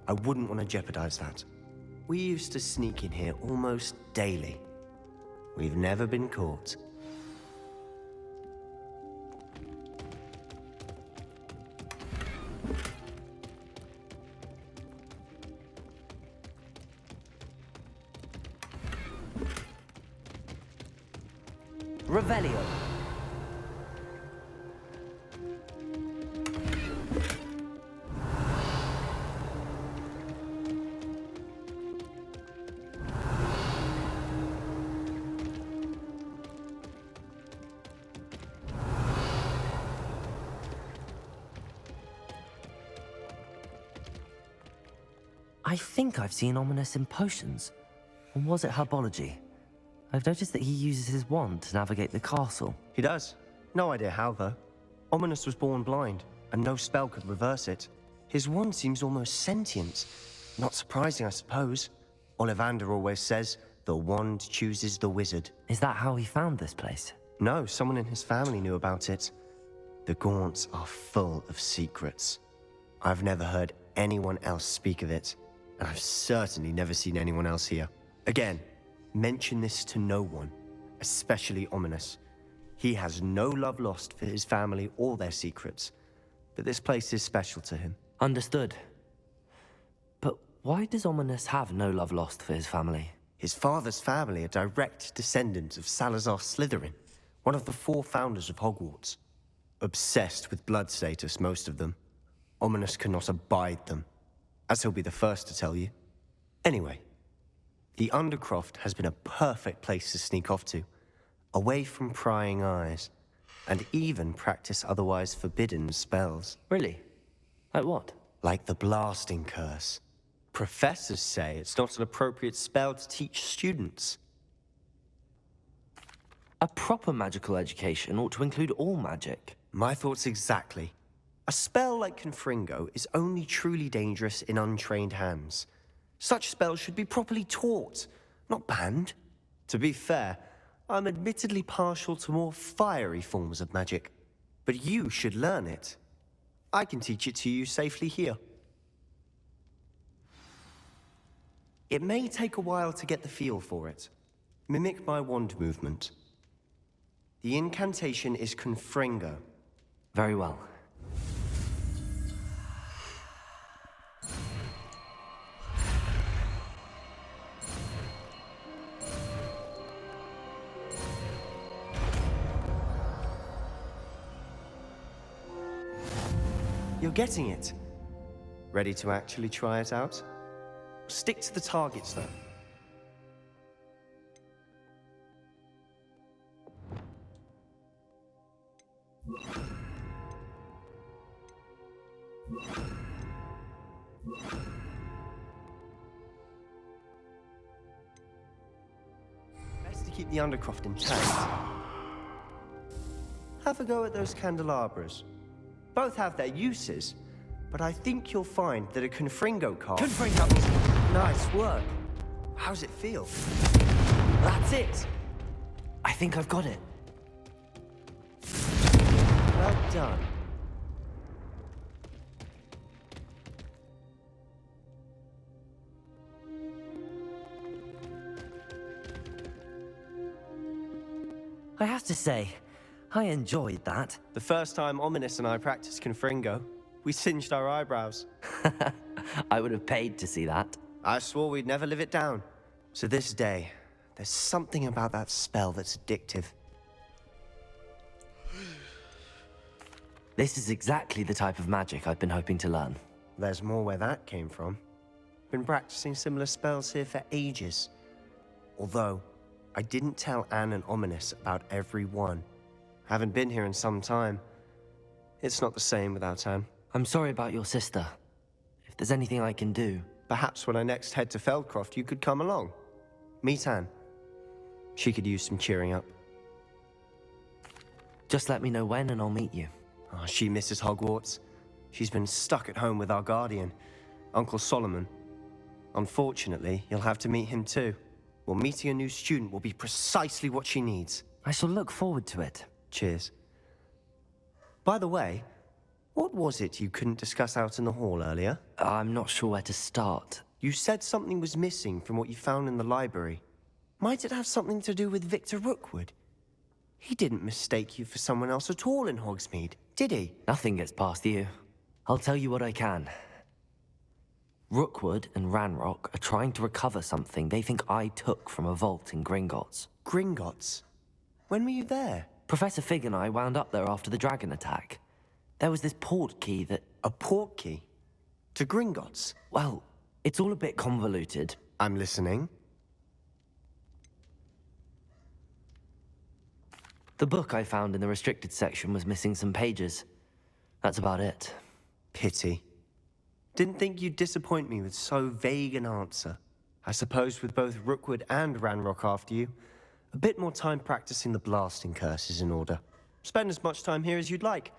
I wouldn't want to jeopardize that. We used to sneak in here almost daily. We've never been caught. Revelio. I think I've seen Ominous in potions. Or was it herbology? I've noticed that he uses his wand to navigate the castle. He does. No idea how, though. Ominous was born blind, and no spell could reverse it. His wand seems almost sentient. Not surprising, I suppose. Ollivander always says, the wand chooses the wizard. Is that how he found this place? No, someone in his family knew about it. The Gaunts are full of secrets. I've never heard anyone else speak of it, and I've certainly never seen anyone else here. Again, mention this to no one, especially Ominous. He has no love lost for his family or their secrets, but this place is special to him. Understood. But why does Ominous have no love lost for his family? His father's family are direct descendants of Salazar Slytherin, one of the 4 founders of Hogwarts. Obsessed with blood status, most of them. Ominous cannot abide them, as he'll be the first to tell you. Anyway, the Undercroft has been a perfect place to sneak off to, away from prying eyes, and even practice otherwise forbidden spells. Really? Like what? Like the Blasting Curse. Professors say it's not an appropriate spell to teach students. A proper magical education ought to include all magic. My thoughts exactly. A spell like Confringo is only truly dangerous in untrained hands. Such spells should be properly taught, not banned. To be fair, I'm admittedly partial to more fiery forms of magic, but you should learn it. I can teach it to you safely here. It may take a while to get the feel for it. Mimic my wand movement. The incantation is Confringo. Very well. You're getting it. Ready to actually try it out? Stick to the targets, though. Best to keep the Undercroft intact. Have a go at those candelabras. Both have their uses, but I think you'll find that a Confringo card... Confringo! Nice work. How's it feel? That's it! I think I've got it. Well done. I have to say, I enjoyed that. The first time Ominous and I practiced Confringo, we singed our eyebrows. I would have paid to see that. I swore we'd never live it down. To this day, there's something about that spell that's addictive. This is exactly the type of magic I've been hoping to learn. There's more where that came from. Been practicing similar spells here for ages. Although, I didn't tell Anne and Ominous about every one. Haven't been here in some time. It's not the same without Anne. I'm sorry about your sister. If there's anything I can do... Perhaps when I next head to Feldcroft, you could come along. Meet Anne. She could use some cheering up. Just let me know when and I'll meet you. Oh, she misses Hogwarts. She's been stuck at home with our guardian, Uncle Solomon. Unfortunately, you'll have to meet him too. Well, meeting a new student will be precisely what she needs. I shall look forward to it. Cheers. By the way, what was it you couldn't discuss out in the hall earlier? I'm not sure where to start. You said something was missing from what you found in the library. Might it have something to do with Victor Rookwood? He didn't mistake you for someone else at all in Hogsmeade, did he? Nothing gets past you. I'll tell you what I can. Rookwood and Ranrock are trying to recover something they think I took from a vault in Gringotts. Gringotts? When were you there? Professor Fig and I wound up there after the dragon attack. There was this port key that... A port key? To Gringotts? Well, it's all a bit convoluted. I'm listening. The book I found in the restricted section was missing some pages. That's about it. Pity. Didn't think you'd disappoint me with so vague an answer. I suppose with both Rookwood and Ranrock after you, a bit more time practicing the blasting curse is in order. Spend as much time here as you'd like.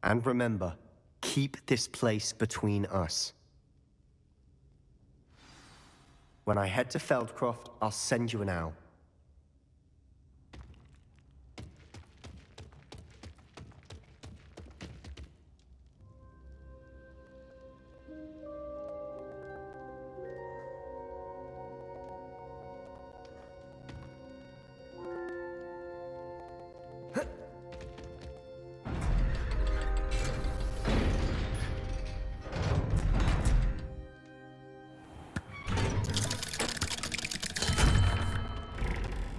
And remember, keep this place between us. When I head to Feldcroft, I'll send you an owl.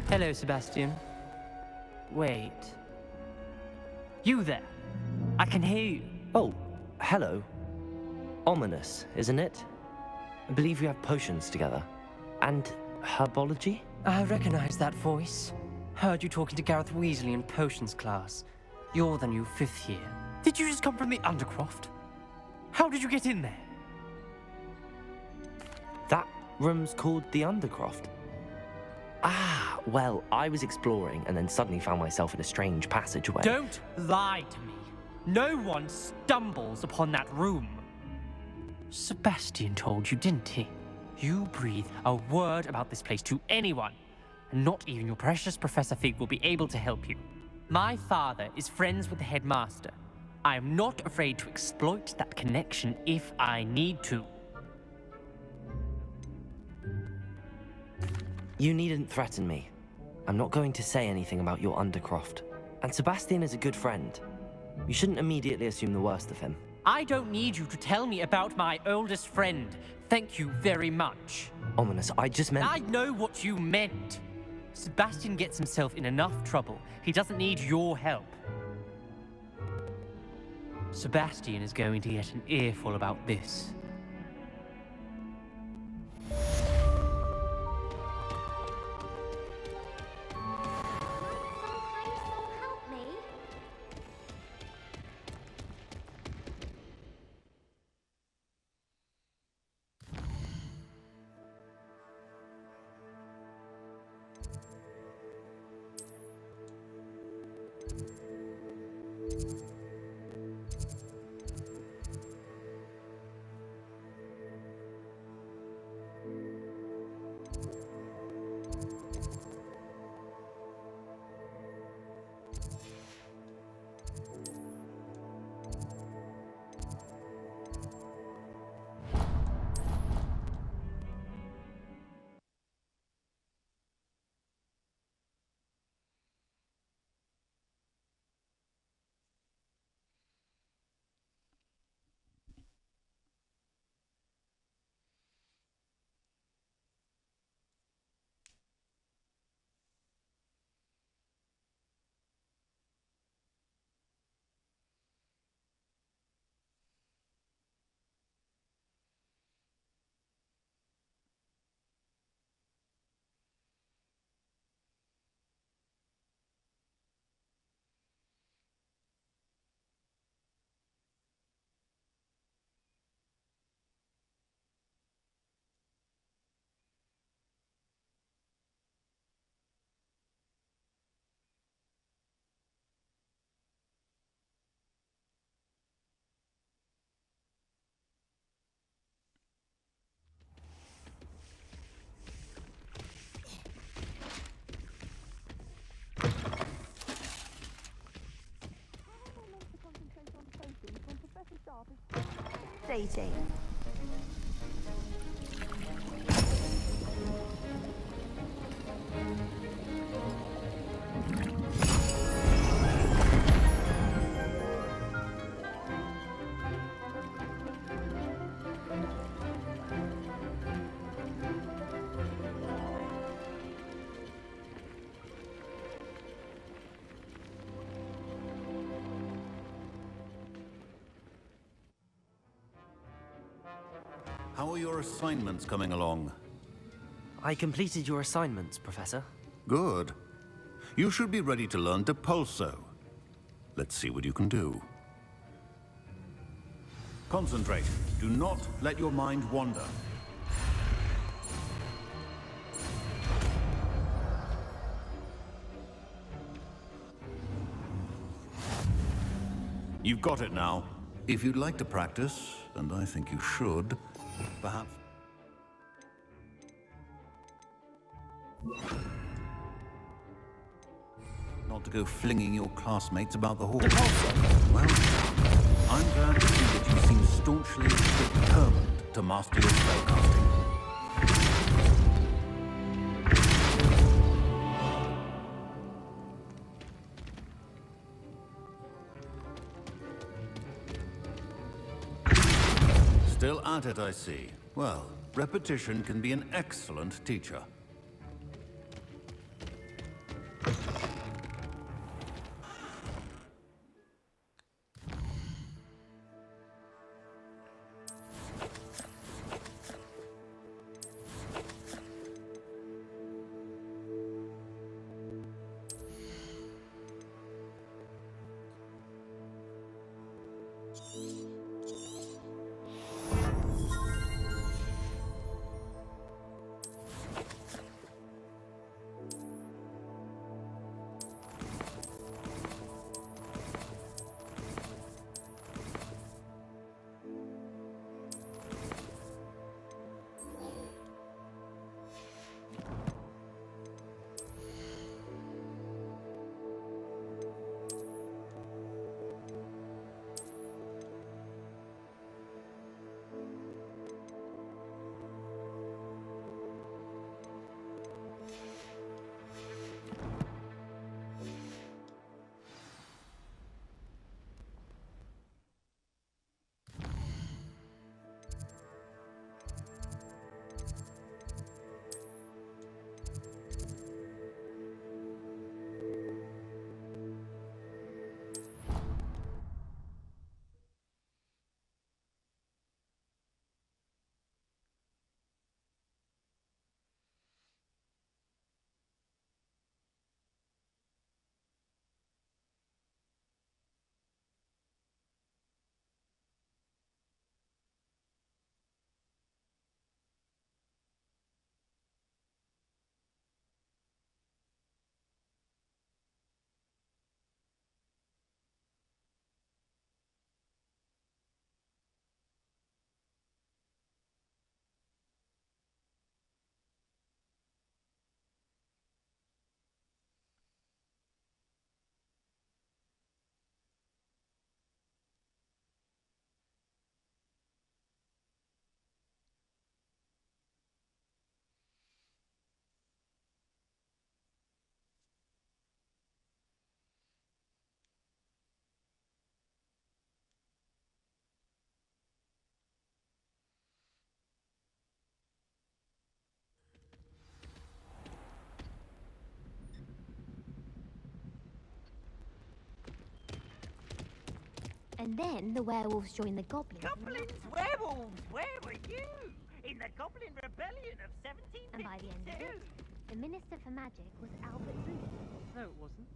Hello, Sebastian. Wait. You there? I can hear you. Oh, hello. Ominous, isn't it? I believe we have potions together. And herbology? I recognize that voice. Heard you talking to Gareth Weasley in potions class. You're the new 5th year. Did you just come from the Undercroft? How did you get in there? That room's called the Undercroft. Ah, well, I was exploring and then suddenly found myself in a strange passageway. Don't lie to me. No one stumbles upon that room. Sebastian told you, didn't he? You breathe a word about this place to anyone, and not even your precious Professor Fig will be able to help you. My father is friends with the headmaster. I am not afraid to exploit that connection if I need to. You needn't threaten me. I'm not going to say anything about your Undercroft. And Sebastian is a good friend. You shouldn't immediately assume the worst of him. I don't need you to tell me about my oldest friend. Thank you very much. Ominous, I just meant... I know what you meant. Sebastian gets himself in enough trouble. He doesn't need your help. Sebastian is going to get an earful about this. Dating. How are your assignments coming along? I completed your assignments, Professor. Good. You should be ready to learn Depulso. Let's see what you can do. Concentrate. Do not let your mind wander. You've got it now. If you'd like to practice, and I think you should, perhaps... Not to go flinging your classmates about the halls. Well, I'm glad to see that you seem staunchly determined to master your spellcasting. Still at it, I see. Well, repetition can be an excellent teacher. And then the werewolves joined the goblins. Goblins, werewolves, where were you? In the Goblin Rebellion of 1752. And by the end of it, the Minister for Magic was Albert Booth. No, it wasn't.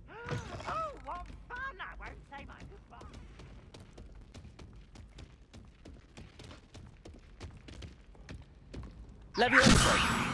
Oh, what fun! I won't say my goodbye. Leviosa!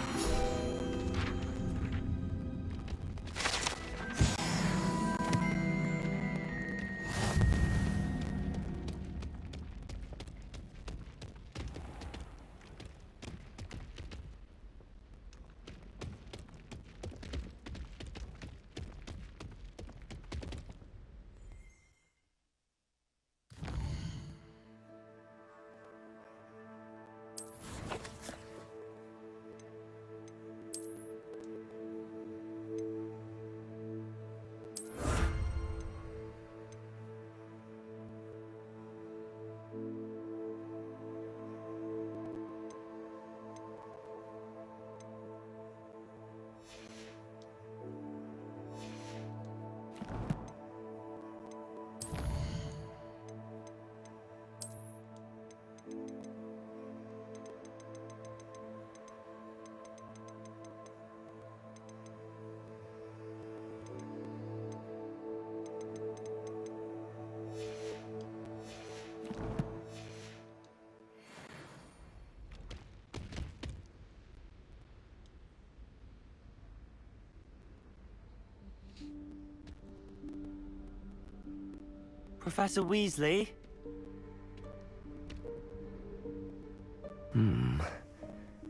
Professor Weasley?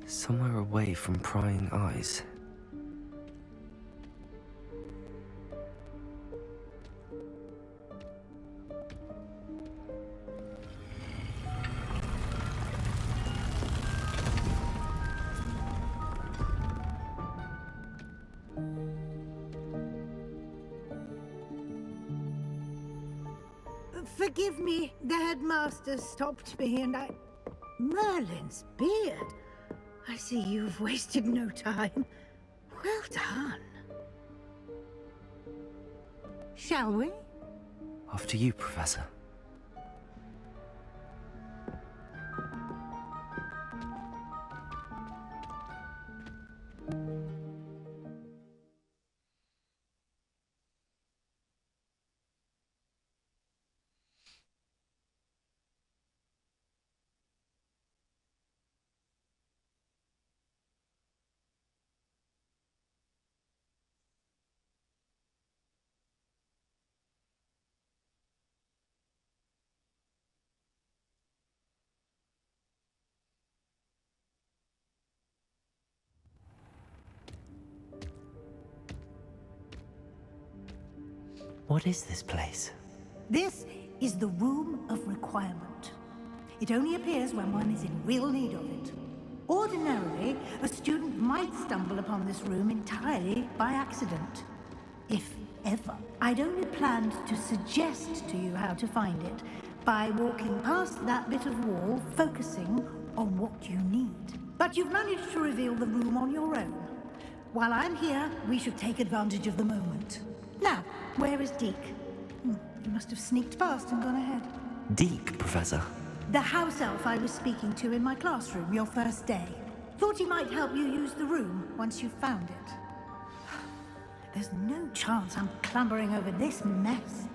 Somewhere away from prying eyes. Forgive me, the headmaster stopped me and I... Merlin's beard. I see you've wasted no time. Well done. Shall we? After you, Professor. What is this place? This is the Room of Requirement. It only appears when one is in real need of it. Ordinarily, a student might stumble upon this room entirely by accident. If ever. I'd only planned to suggest to you how to find it by walking past that bit of wall, focusing on what you need. But you've managed to reveal the room on your own. While I'm here, we should take advantage of the moment. Now, where is Deke? You must have sneaked past and gone ahead. Deke, Professor. The house elf I was speaking to in my classroom your first day. Thought he might help you use the room once you found it. There's no chance I'm clambering over this mess.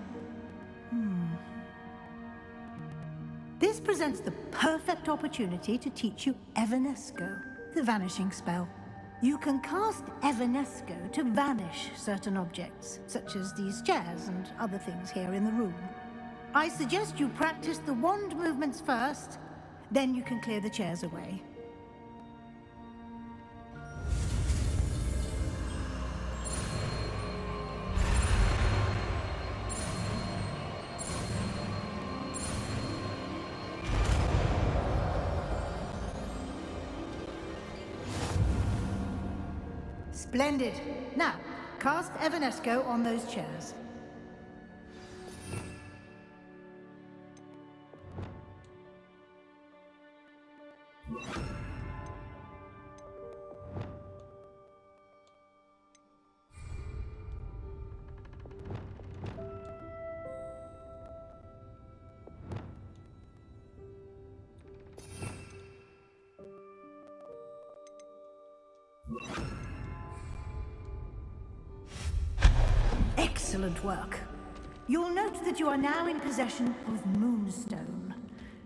This presents the perfect opportunity to teach you Evanesco, the vanishing spell. You can cast Evanesco to vanish certain objects, such as these chairs and other things here in the room. I suggest you practice the wand movements first, then you can clear the chairs away. Splendid. Now, cast Evanesco on those chairs. Excellent work. You'll note that you are now in possession of Moonstone.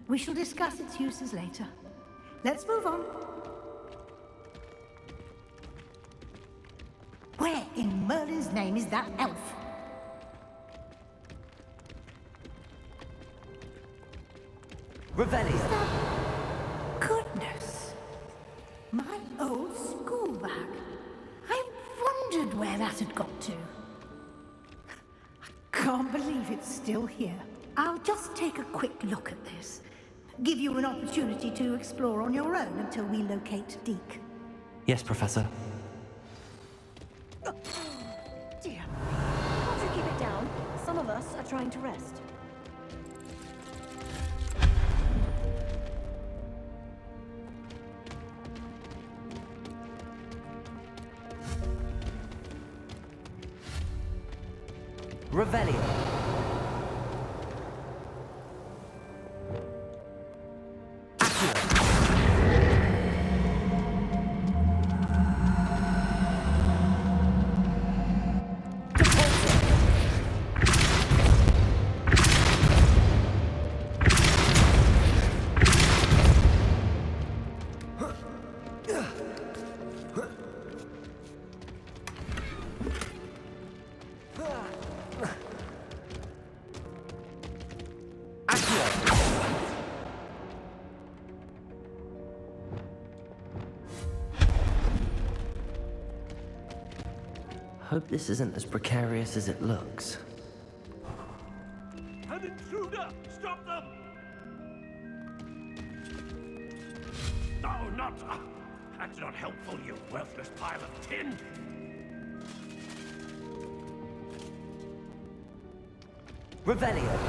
We shall discuss its uses later. Let's move on. Where in Merlin's name is that elf? Revelio. Goodness. My old school bag. I wondered where that had got to. Can't believe it's still here. I'll just take a quick look at this. Give you an opportunity to explore on your own until we locate Deke. Yes, Professor. Oh, dear. Can't you keep it down? Some of us are trying to rest. Revelio. Hope this isn't as precarious as it looks. An intruder! Stop them! No, not... that's not helpful, you worthless pile of tin! Revelio.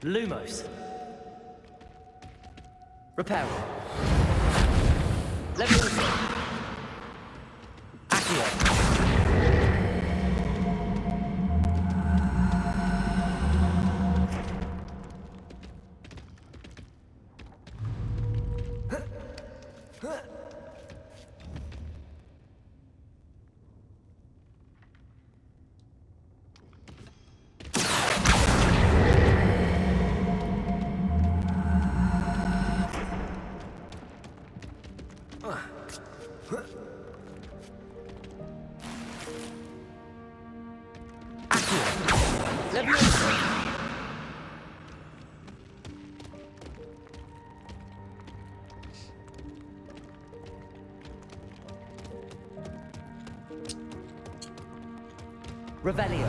Lumos. Reparo. Leviosa. Accio. Revelio.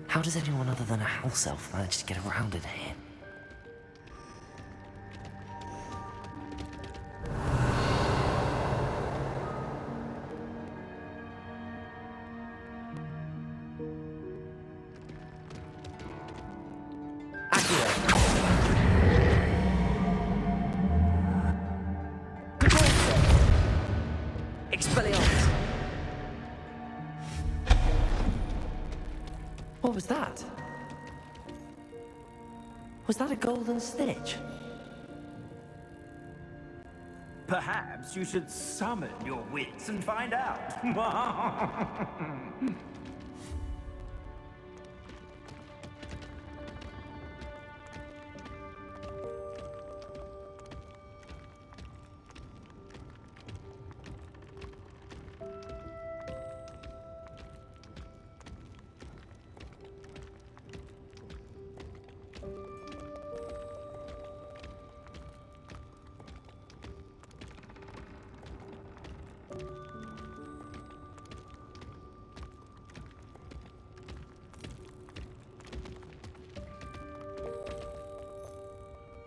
How does anyone other than a house elf manage to get around in here? What was that? Was that a golden snitch? Perhaps you should summon your wits and find out.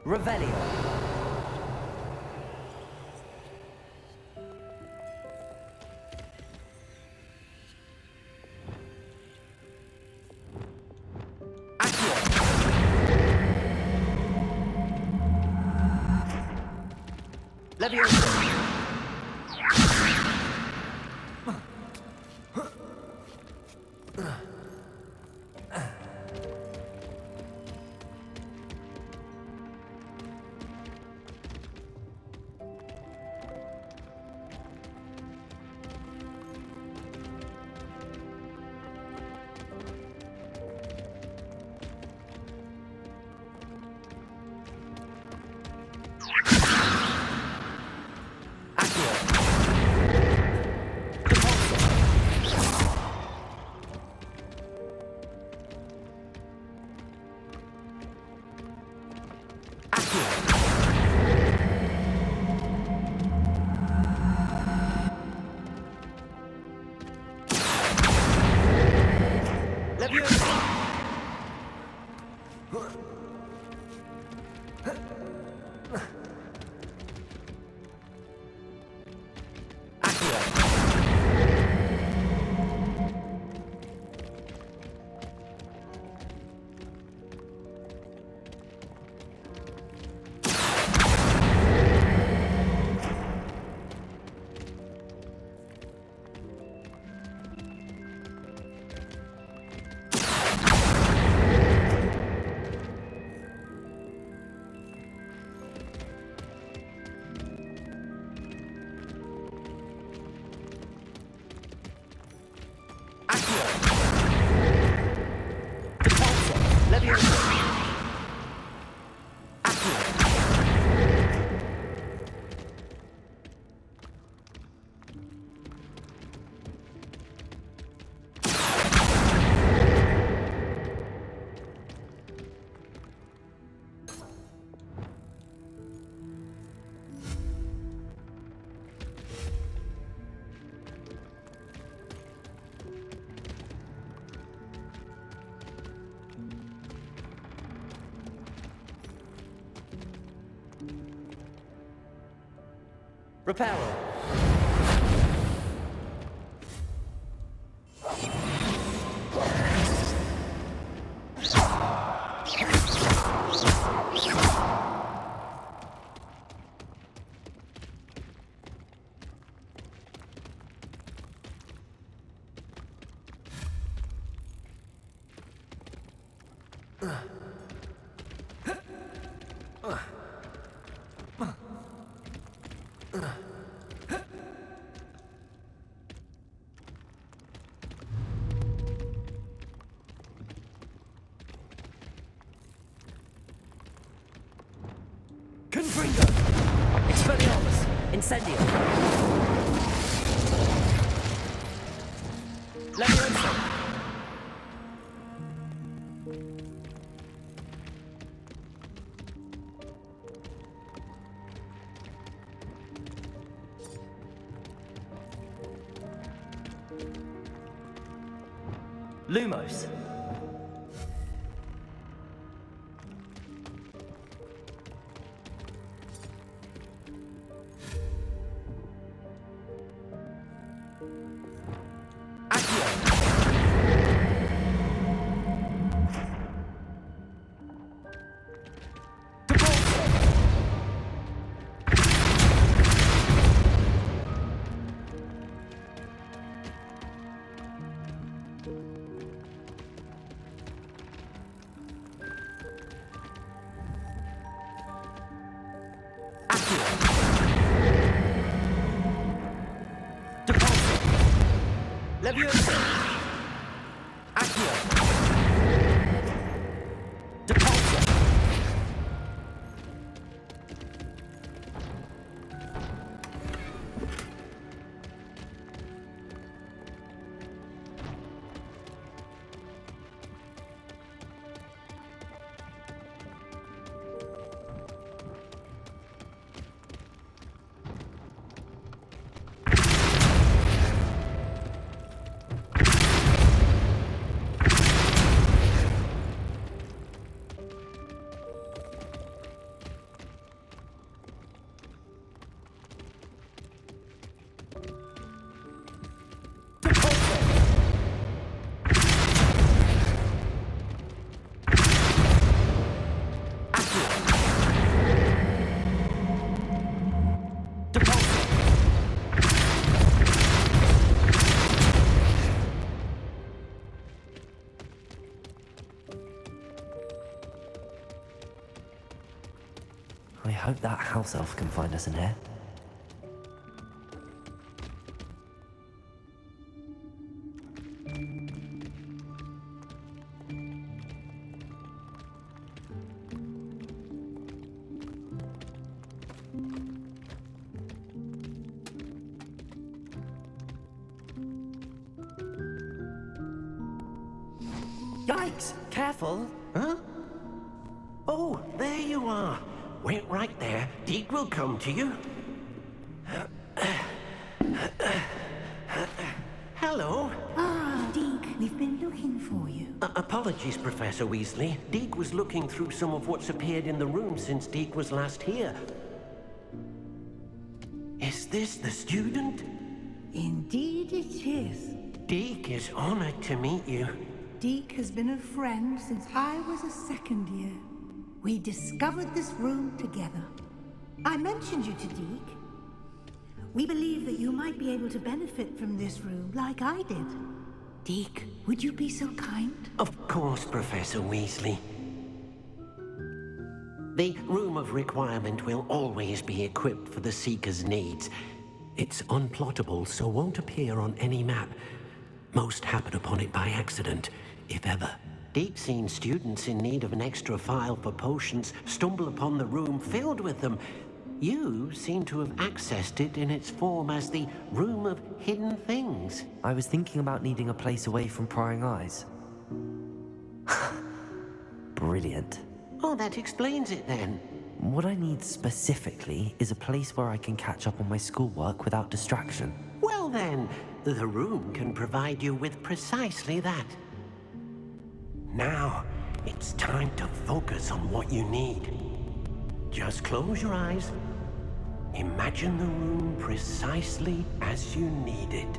Revelio. Leviosa. Reparo. Confringo! Expelliarmus! Incendio! Levioso! Lumos! Levioso! Accio! Depulso! I hope that house elf can find us in here. Yikes! Careful! Huh? Oh, there you are. Wait right there. Deke will come to you. Hello. Ah, Deke, we've been looking for you. Apologies, Professor Weasley. Deke was looking through some of what's appeared in the room since Deke was last here. Is this the student? Indeed it is. Deke is honored to meet you. Deke has been a friend since I was a second year. We discovered this room together. I mentioned you to Deke. We believe that you might be able to benefit from this room like I did. Deke, would you be so kind? Of course, Professor Weasley. The Room of Requirement will always be equipped for the Seeker's needs. It's unplottable, so won't appear on any map. Most happen upon it by accident, if ever. Deke's seen students in need of an extra file for potions stumble upon the room filled with them. You seem to have accessed it in its form as the Room of Hidden Things. I was thinking about needing a place away from prying eyes. Brilliant. Oh, that explains it then. What I need specifically is a place where I can catch up on my schoolwork without distraction. Well then, the room can provide you with precisely that. Now, it's time to focus on what you need. Just close your eyes. Imagine the room precisely as you need it.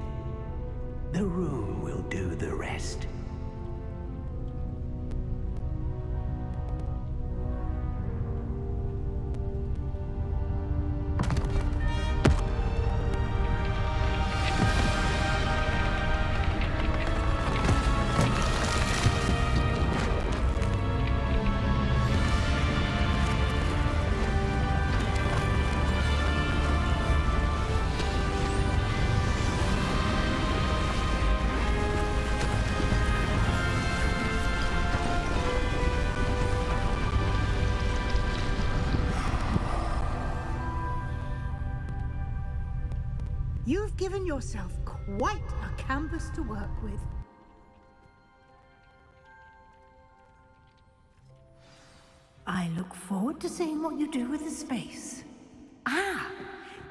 The room will do the rest. You've given yourself quite a canvas to work with. I look forward to seeing what you do with the space. Ah,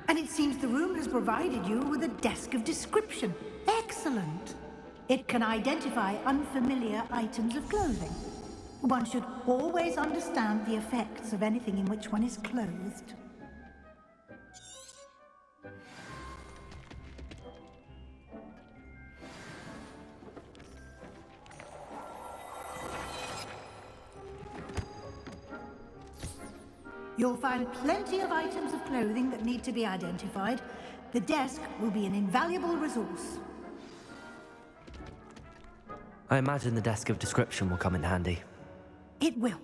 and it seems the room has provided you with a desk of description. Excellent. It can identify unfamiliar items of clothing. One should always understand the effects of anything in which one is clothed. You'll find plenty of items of clothing that need to be identified. The desk will be an invaluable resource. I imagine the desk of description will come in handy. It will.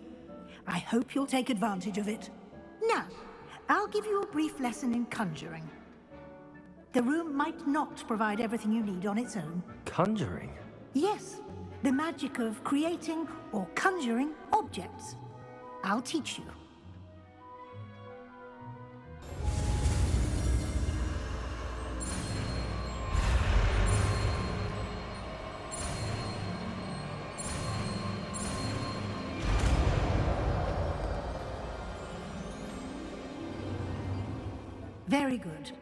I hope you'll take advantage of it. Now, I'll give you a brief lesson in conjuring. The room might not provide everything you need on its own. Conjuring? Yes, the magic of creating or conjuring objects. I'll teach you. Very good.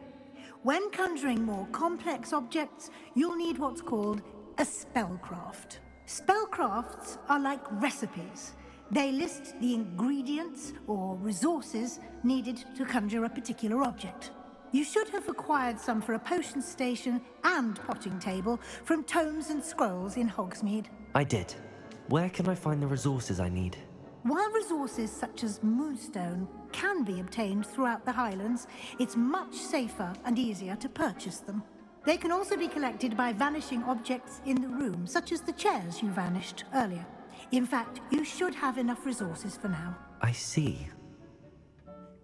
When conjuring more complex objects, you'll need what's called a spellcraft. Spellcrafts are like recipes. They list the ingredients or resources needed to conjure a particular object. You should have acquired some for a potion station and potting table from tomes and scrolls in Hogsmeade. I did. Where can I find the resources I need? While resources such as moonstone can be obtained throughout the Highlands, it's much safer and easier to purchase them. They can also be collected by vanishing objects in the room, such as the chairs you vanished earlier. In fact, you should have enough resources for now. I see.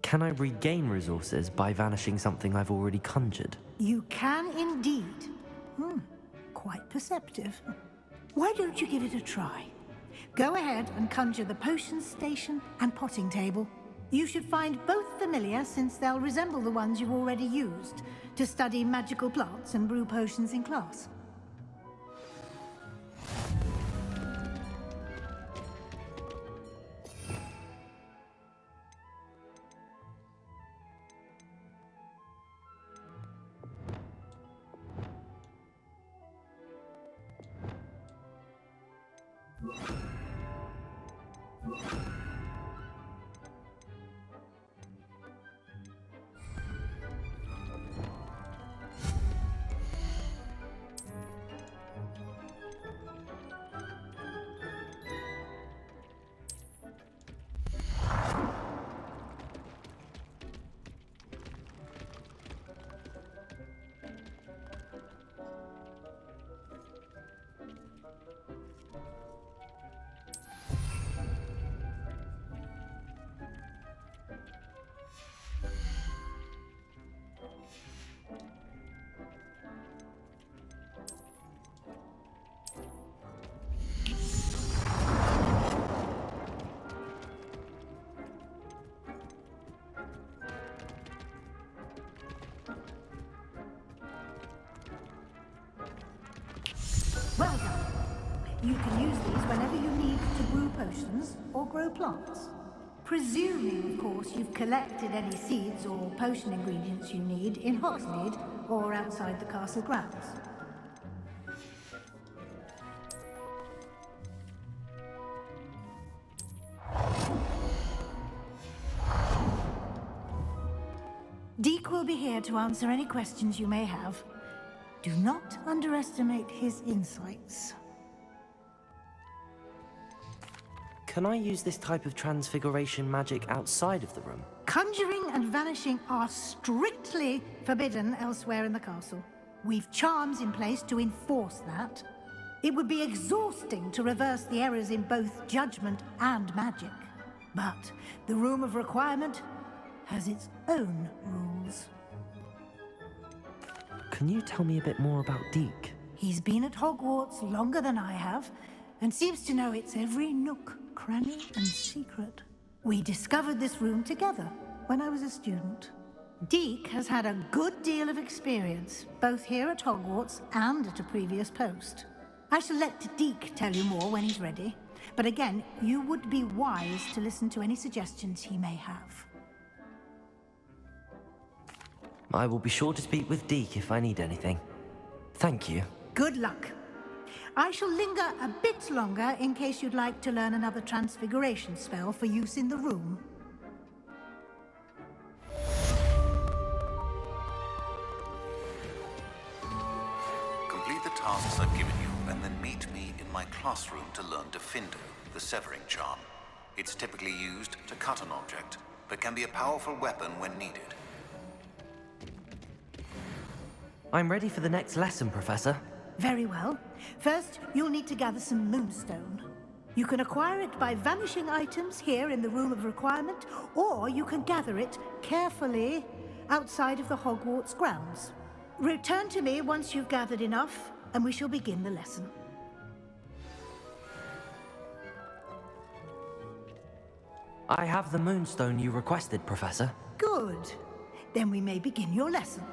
Can I regain resources by vanishing something I've already conjured? You can indeed. Quite perceptive. Why don't you give it a try? Go ahead and conjure the potion station and potting table. You should find both familiar, since they'll resemble the ones you've already used to study magical plants and brew potions in class. Well done. You can use these whenever you need to brew potions or grow plants. Presuming, of course, you've collected any seeds or potion ingredients you need in Hogsmeade or outside the castle grounds. Deek will be here to answer any questions you may have. Do not underestimate his insights. Can I use this type of transfiguration magic outside of the room? Conjuring and vanishing are strictly forbidden elsewhere in the castle. We've charms in place to enforce that. It would be exhausting to reverse the errors in both judgment and magic. But the Room of Requirement has its own rules. Can you tell me a bit more about Deek? He's been at Hogwarts longer than I have, and seems to know its every nook, cranny, and secret. We discovered this room together when I was a student. Deek has had a good deal of experience, both here at Hogwarts and at a previous post. I shall let Deek tell you more when he's ready, but again, you would be wise to listen to any suggestions he may have. I will be sure to speak with Deek if I need anything. Thank you. Good luck. I shall linger a bit longer in case you'd like to learn another transfiguration spell for use in the room. Complete the tasks I've given you, and then meet me in my classroom to learn Defindo, the severing charm. It's typically used to cut an object, but can be a powerful weapon when needed. I'm ready for the next lesson, Professor. Very well. First, you'll need to gather some moonstone. You can acquire it by vanishing items here in the Room of Requirement, or you can gather it carefully outside of the Hogwarts grounds. Return to me once you've gathered enough, and we shall begin the lesson. I have the moonstone you requested, Professor. Good. Then we may begin your lesson.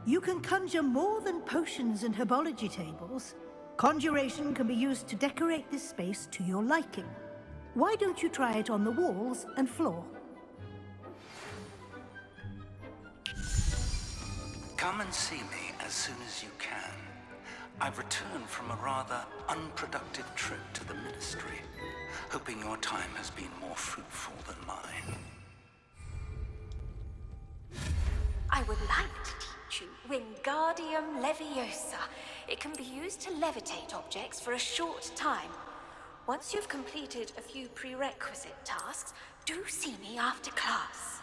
You can conjure more than potions and herbology tables. Conjuration can be used to decorate this space to your liking. Why don't you try it on the walls and floor? Come and see me as soon as you can. I've returned from a rather unproductive trip to the Ministry, hoping your time has been more fruitful than mine. I would like to teach you Wingardium Leviosa. It can be used to levitate objects for a short time. Once you've completed a few prerequisite tasks, do see me after class.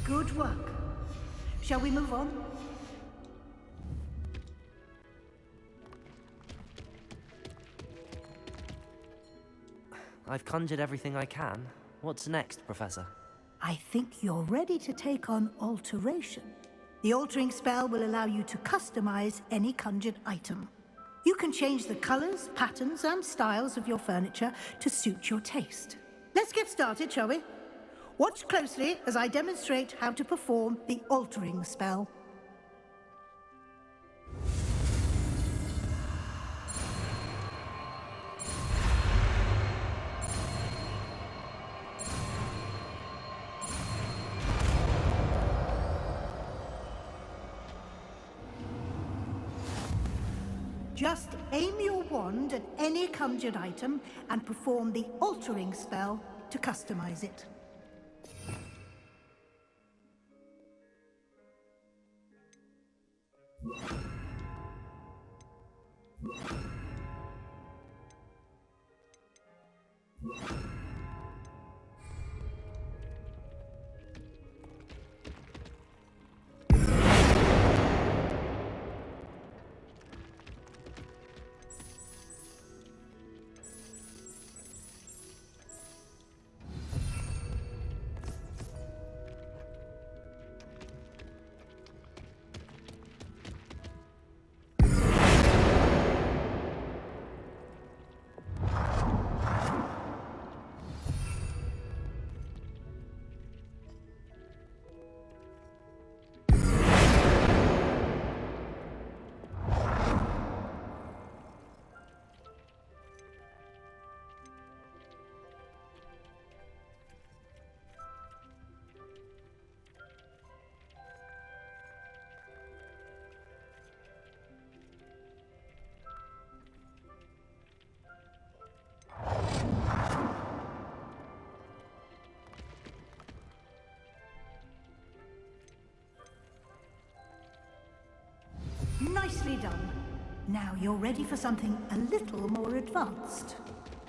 Good work. Shall we move on? I've conjured everything I can. What's next, Professor? I think you're ready to take on alteration. The altering spell will allow you to customize any conjured item. You can change the colors, patterns, and styles of your furniture to suit your taste. Let's get started, shall we? Watch closely as I demonstrate how to perform the altering spell. Just aim your wand at any conjured item and perform the altering spell to customize it. Nicely done. Now you're ready for something a little more advanced.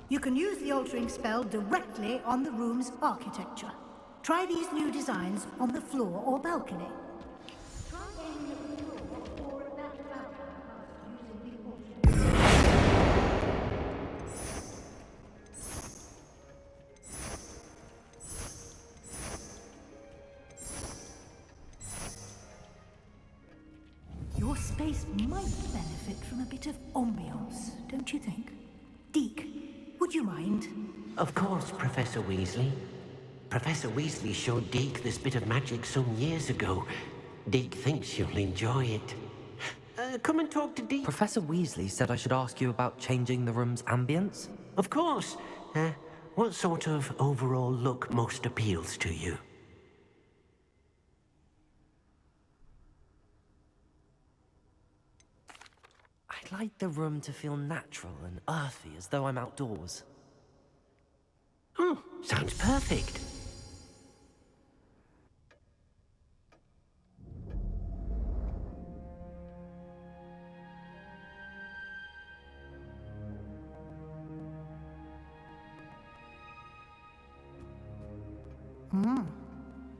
You can use the altering spell directly on the room's architecture. Try these new designs on the floor or balcony. Your space might benefit from a bit of ambiance, don't you think? Deke, would you mind? Of course, Professor Weasley. Professor Weasley showed Deke this bit of magic some years ago. Deke thinks you'll enjoy it. Come and talk to Deke. Professor Weasley said I should ask you about changing the room's ambience? Of course. What sort of overall look most appeals to you? I'd like the room to feel natural and earthy, as though I'm outdoors. Oh, sounds perfect.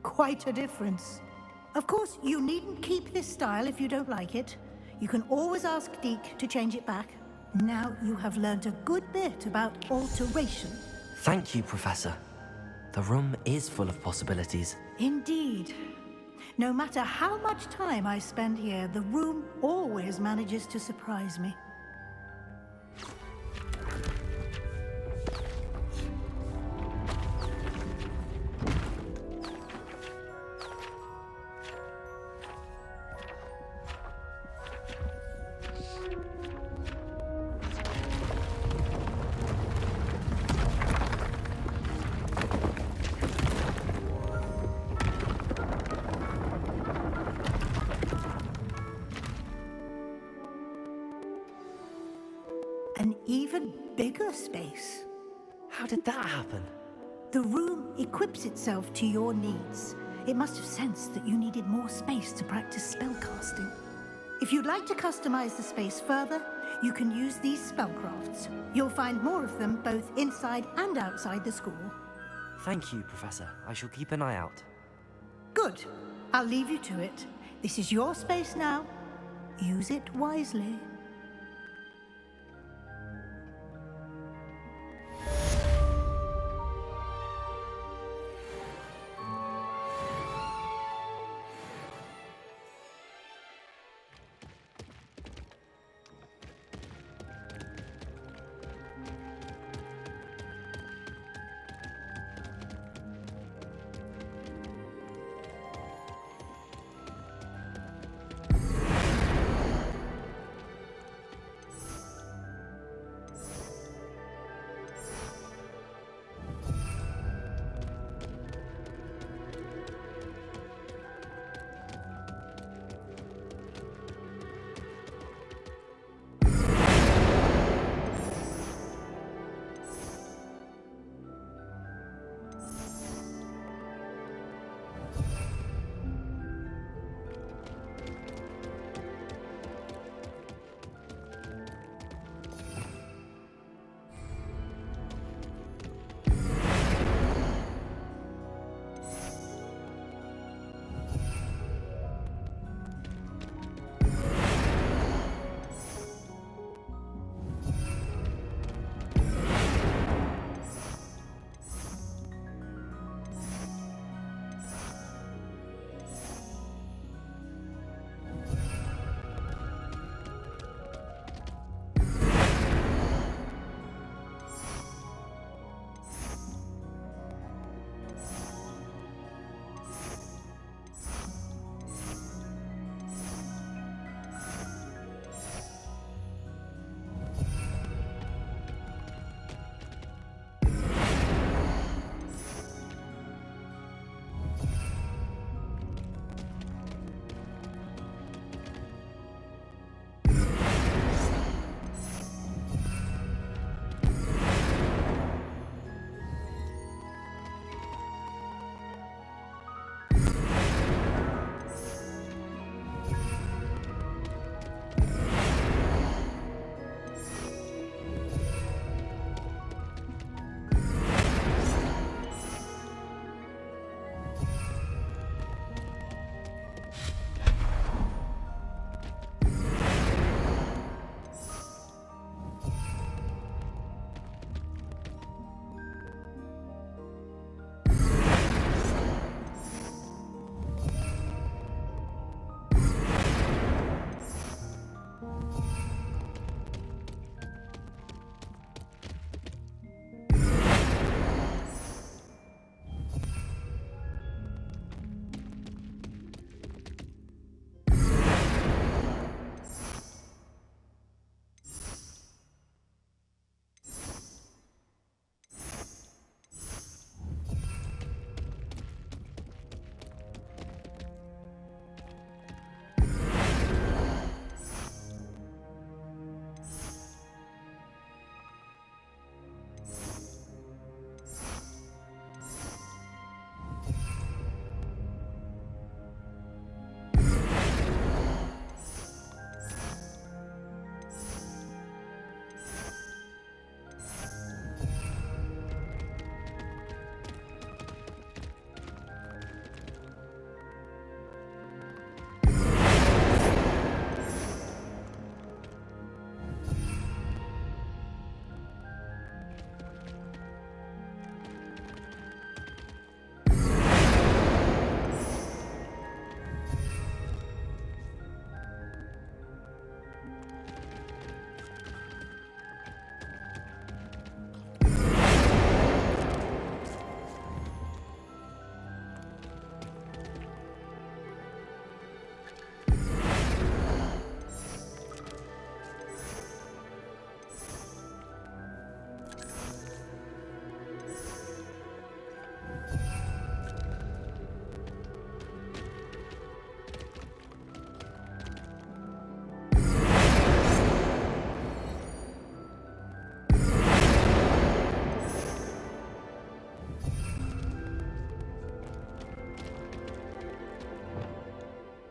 Quite a difference. Of course, you needn't keep this style if you don't like it. You can always ask Deke to change it back. Now you have learned a good bit about alteration. Thank you, Professor. The room is full of possibilities. Indeed. No matter how much time I spend here, the room always manages to surprise me. An even bigger space. How did that happen? The room equips itself to your needs. It must have sensed that you needed more space to practice spellcasting. If you'd like to customize the space further, you can use these spellcrafts. You'll find more of them both inside and outside the school. Thank you, Professor. I shall keep an eye out. Good. I'll leave you to it. This is your space now. Use it wisely.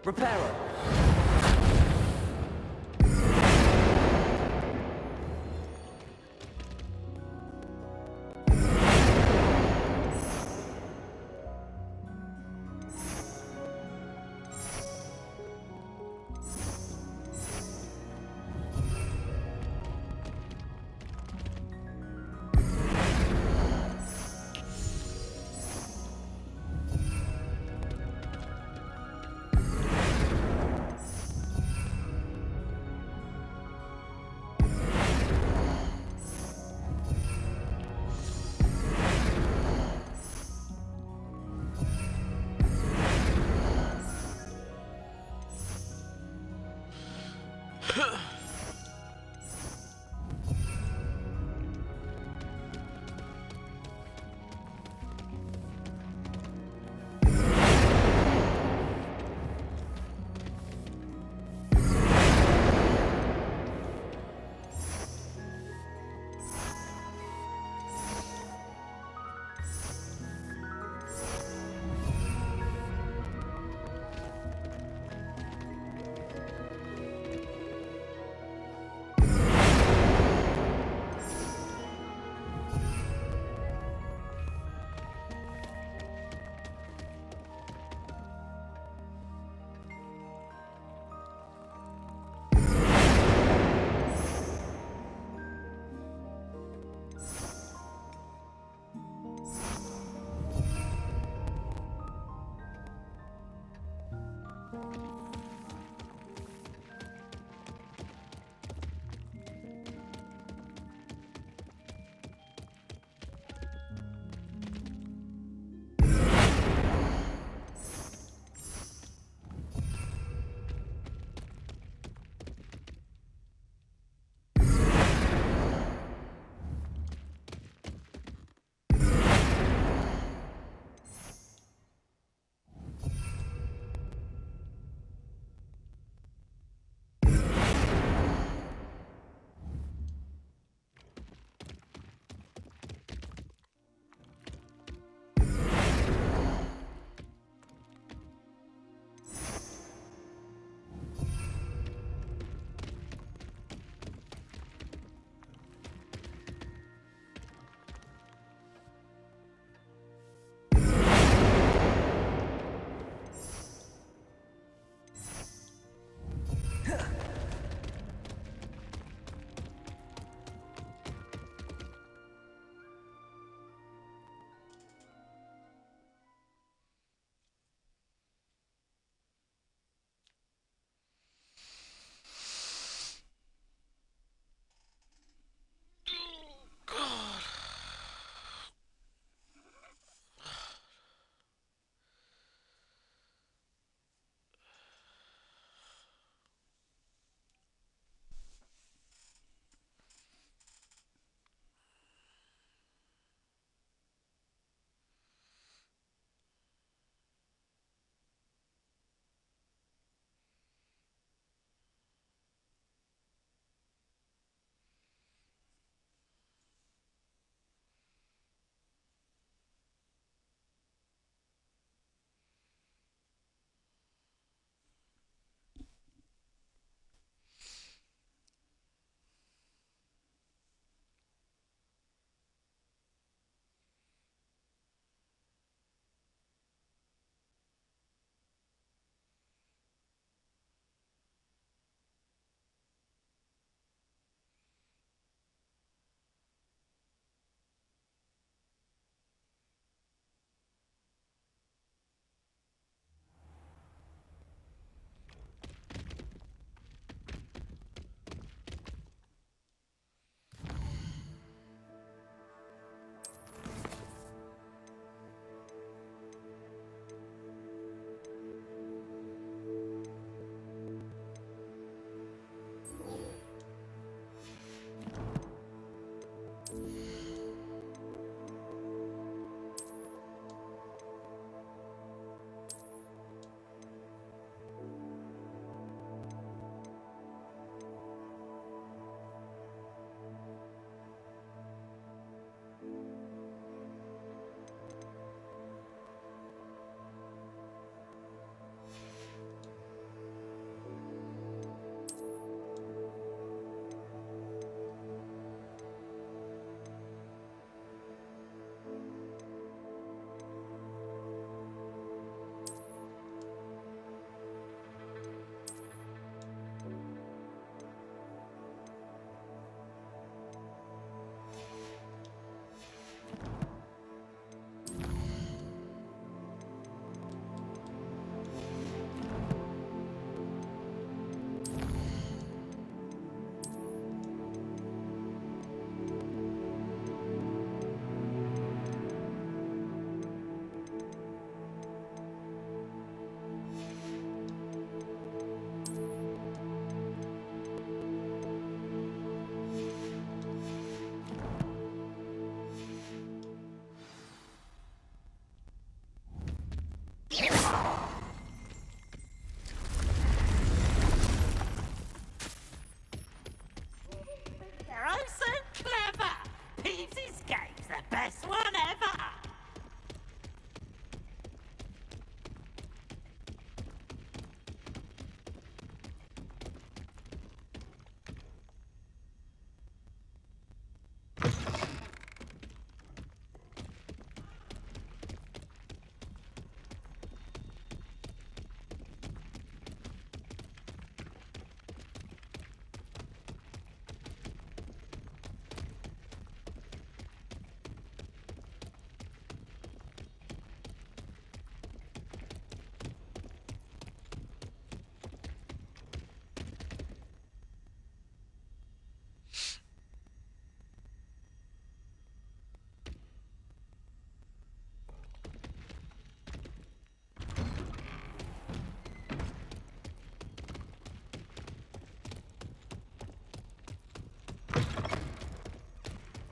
Repairer!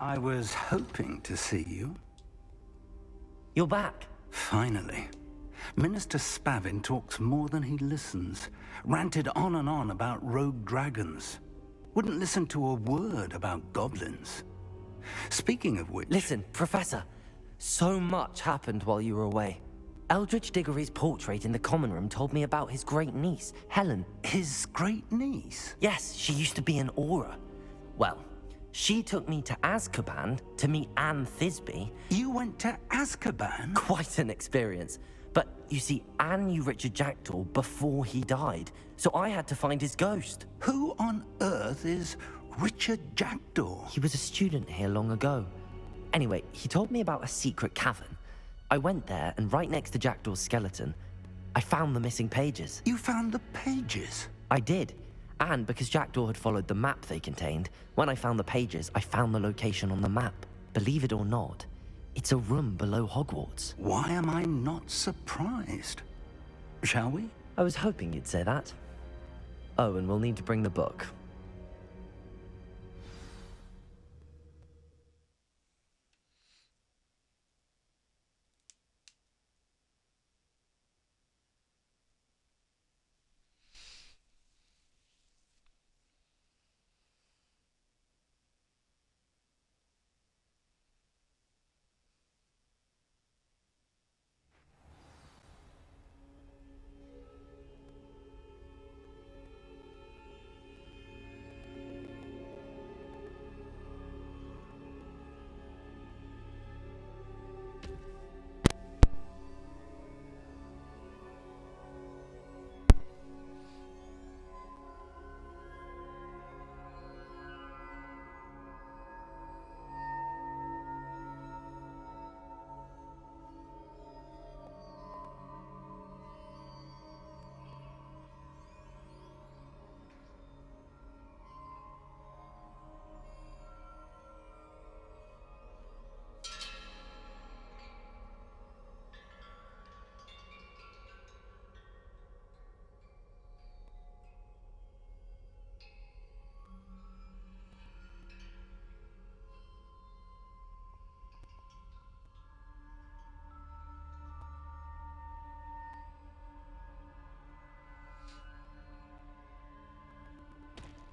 I was hoping to see you. You're back. Finally. Minister Spavin talks more than he listens. Ranted on and on about rogue dragons. Wouldn't listen to a word about goblins. Speaking of which... Listen, Professor. So much happened while you were away. Eldridge Diggory's portrait in the common room told me about his great niece, Helen. His great niece? Yes, she used to be an Auror. Well, she took me to Azkaban to meet Anne Thisbe. You went to Azkaban? Quite an experience. But you see, Anne knew Richard Jackdaw before he died, so I had to find his ghost. Who on earth is Richard Jackdaw? He was a student here long ago. Anyway, he told me about a secret cavern. I went there, and right next to Jackdaw's skeleton, I found the missing pages. You found the pages? I did. And because Jackdaw had followed the map they contained, when I found the pages, I found the location on the map. Believe it or not, it's a room below Hogwarts. Why am I not surprised? Shall we? I was hoping you'd say that. Oh, and we'll need to bring the book.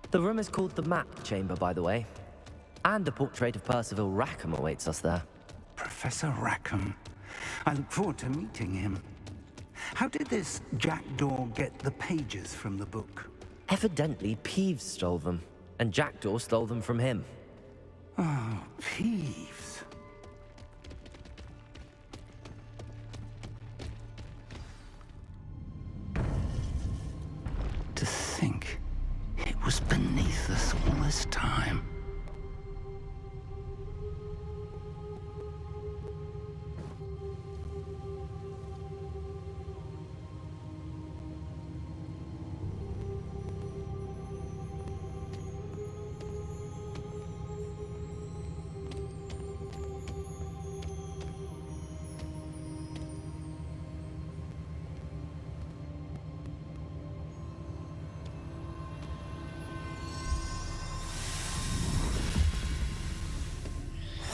The room is called the Map Chamber, by the way. And a portrait of Percival Rackham awaits us there. Professor Rackham. I look forward to meeting him. How did this Jackdaw get the pages from the book? Evidently, Peeves stole them, and Jackdaw stole them from him. Oh, Peeves. To think it was beneath us all this time.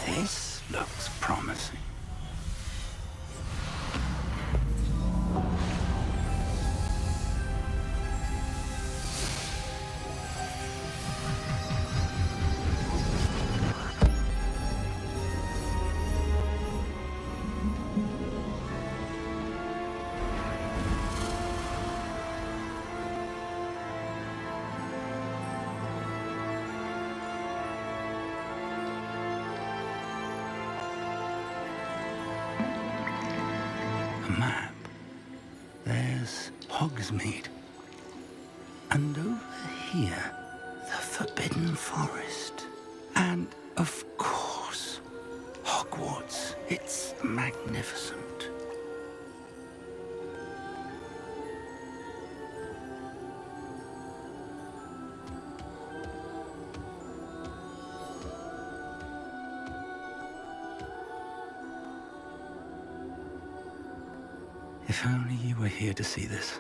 This looks promising. Map. There's Hogsmeade. And over here, the Forbidden Forest. And, of course, Hogwarts. It's magnificent. If only you were here to see this.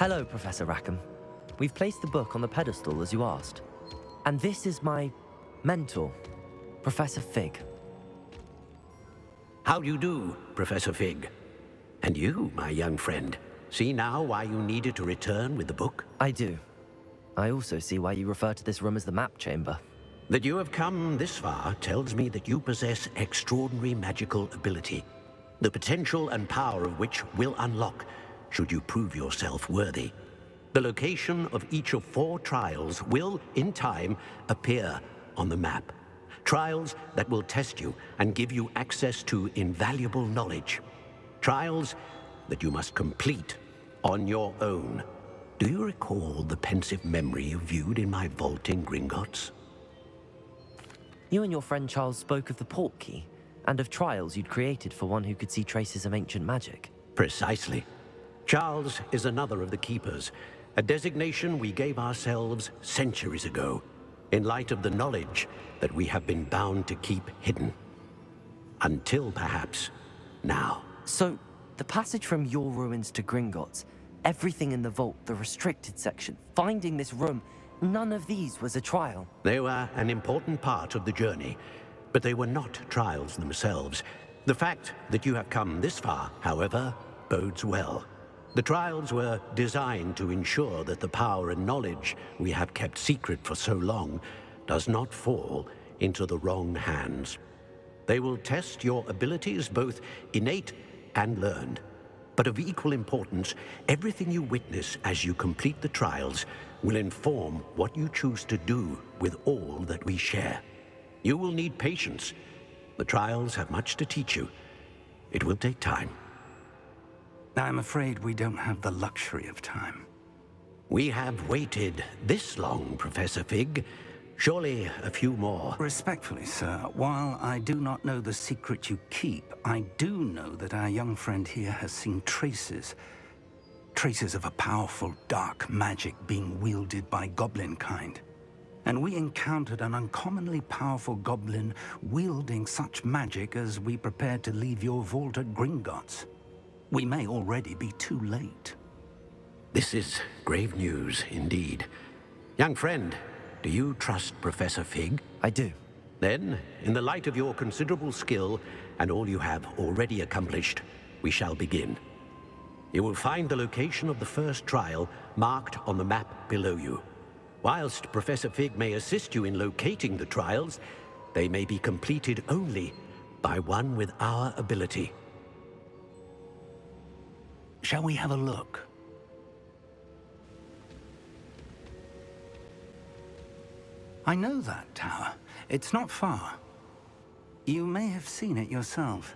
Hello, Professor Rackham. We've placed the book on the pedestal as you asked. And this is my mentor, Professor Fig. How do you do, Professor Fig? And you, my young friend, see now why you needed to return with the book? I do. I also see why you refer to this room as the map chamber. That you have come this far tells me that you possess extraordinary magical ability, the potential and power of which will unlock should you prove yourself worthy. The location of each of 4 trials will, in time, appear on the map. Trials that will test you and give you access to invaluable knowledge. Trials that you must complete on your own. Do you recall the pensive memory you viewed in my vault in Gringotts? You and your friend Charles spoke of the port key, and of trials you'd created for one who could see traces of ancient magic. Precisely. Charles is another of the Keepers, a designation we gave ourselves centuries ago, in light of the knowledge that we have been bound to keep hidden. Until, perhaps, now. So, the passage from your ruins to Gringotts, everything in the vault, the restricted section, finding this room, none of these was a trial. They were an important part of the journey, but they were not trials themselves. The fact that you have come this far, however, bodes well. The trials were designed to ensure that the power and knowledge we have kept secret for so long does not fall into the wrong hands. They will test your abilities, both innate and learned. But of equal importance, everything you witness as you complete the trials will inform what you choose to do with all that we share. You will need patience. The trials have much to teach you. It will take time. I'm afraid we don't have the luxury of time. We have waited this long, Professor Fig. Surely a few more. Respectfully, sir, while I do not know the secret you keep, I do know that our young friend here has seen traces of a powerful dark magic being wielded by goblin kind. And we encountered an uncommonly powerful goblin wielding such magic as we prepared to leave your vault at Gringotts. We may already be too late. This is grave news indeed. Young friend, do you trust Professor Fig? I do. Then, in the light of your considerable skill and all you have already accomplished, we shall begin. You will find the location of the first trial marked on the map below you. Whilst Professor Fig may assist you in locating the trials, they may be completed only by one with our ability. Shall we have a look? I know that tower. It's not far. You may have seen it yourself.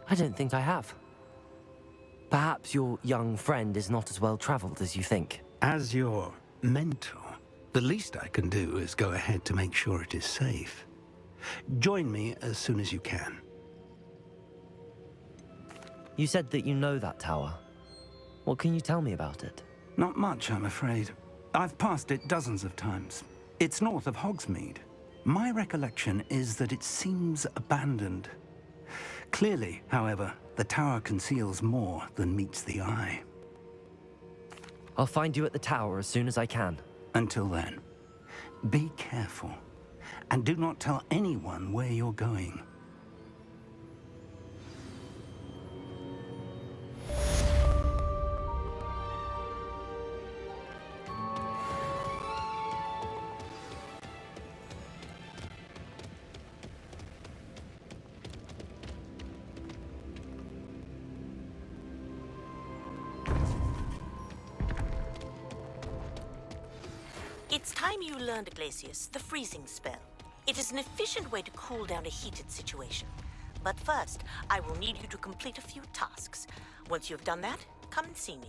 I don't think I have. Perhaps your young friend is not as well traveled as you think. As your mentor, the least I can do is go ahead to make sure it is safe. Join me as soon as you can. You said that you know that tower. What can you tell me about it? Not much, I'm afraid. I've passed it dozens of times. It's north of Hogsmeade. My recollection is that it seems abandoned. Clearly, however, the tower conceals more than meets the eye. I'll find you at the tower as soon as I can. Until then, be careful, and do not tell anyone where you're going. It's time you learned, Glacius, the freezing spell. It is an efficient way to cool down a heated situation. But first, I will need you to complete a few tasks. Once you've done that, come and see me.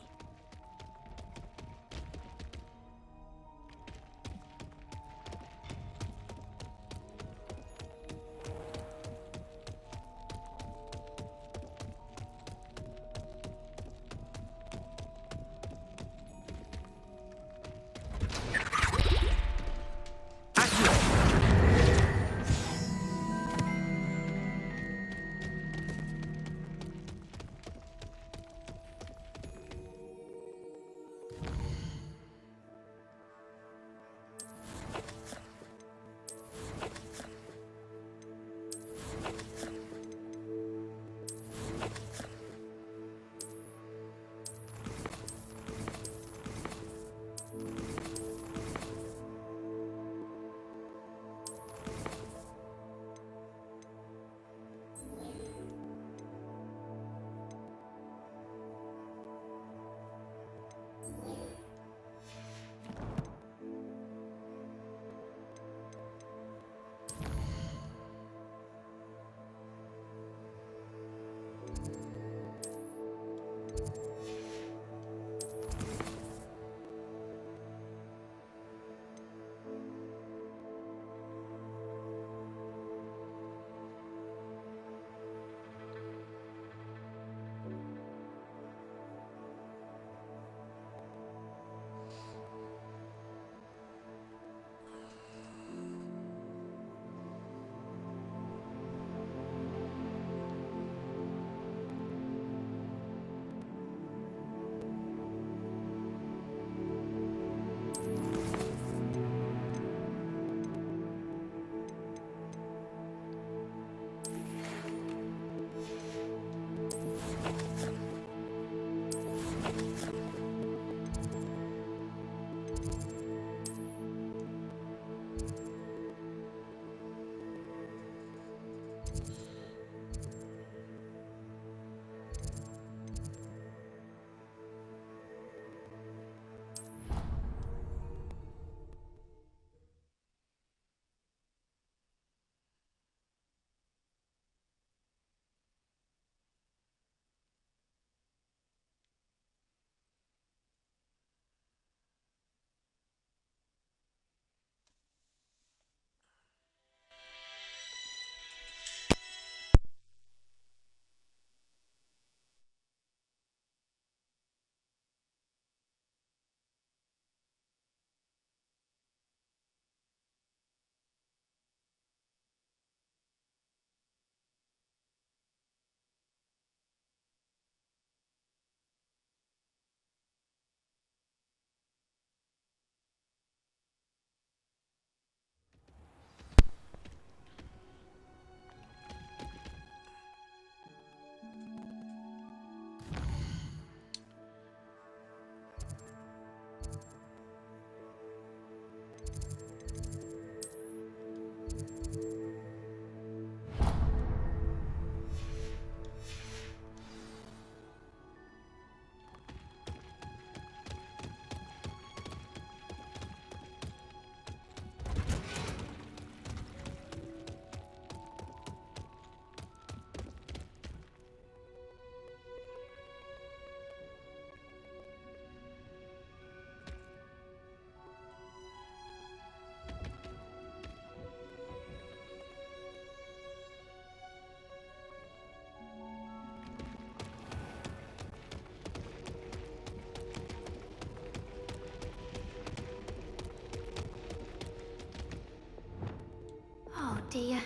dear.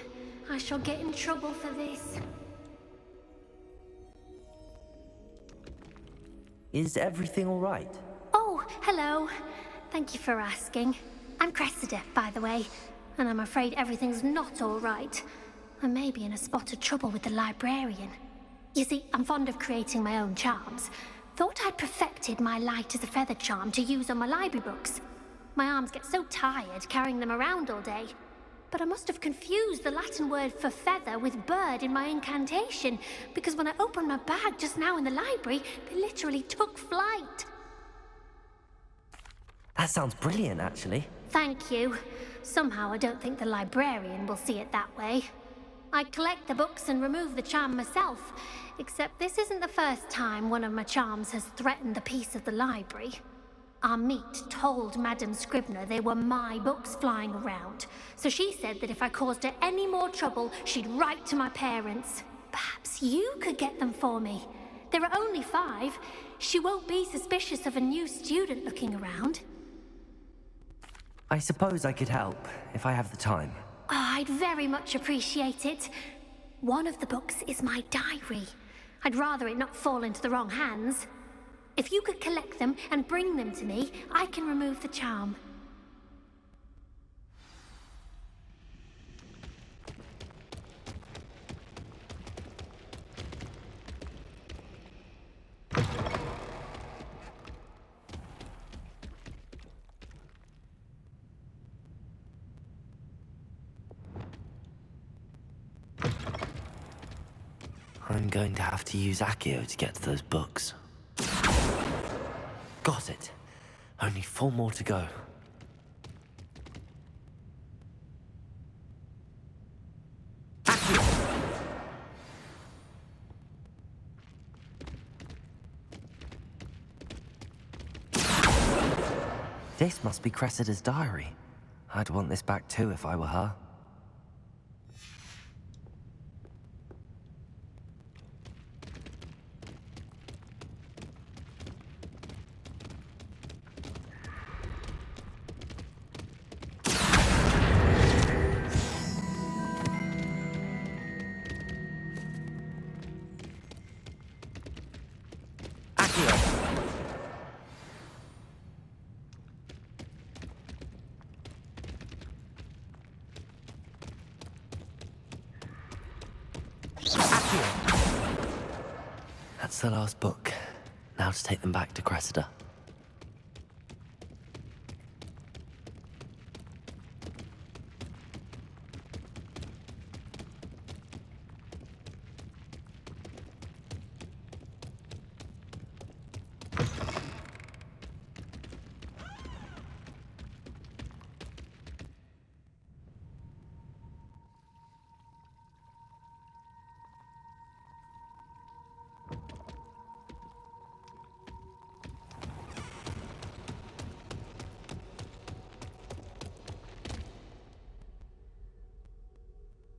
I shall get in trouble for this. Is everything all right? Oh, hello. Thank you for asking. I'm Cressida, by the way, and I'm afraid everything's not all right. I may be in a spot of trouble with the librarian. You see, I'm fond of creating my own charms. Thought I'd perfected my light as a feather charm to use on my library books. My arms get so tired carrying them around all day. But I must have confused the Latin word for feather with bird in my incantation, because when I opened my bag just now in the library, it literally took flight. That sounds brilliant, actually. Thank you. Somehow I don't think the librarian will see it that way. I collect the books and remove the charm myself, except this isn't the first time one of my charms has threatened the peace of the library. Our meet told Madame Scribner they were my books flying around, so she said that if I caused her any more trouble, she'd write to my parents. Perhaps you could get them for me. There are only 5. She won't be suspicious of a new student looking around. I suppose I could help, if I have the time. Oh, I'd very much appreciate it. One of the books is my diary. I'd rather it not fall into the wrong hands. If you could collect them and bring them to me, I can remove the charm. I'm going to have to use Accio to get to those books. Got it. Only 4 more to go. This must be Cressida's diary. I'd want this back too if I were her. That's the last book. Now to take them back to Cressida.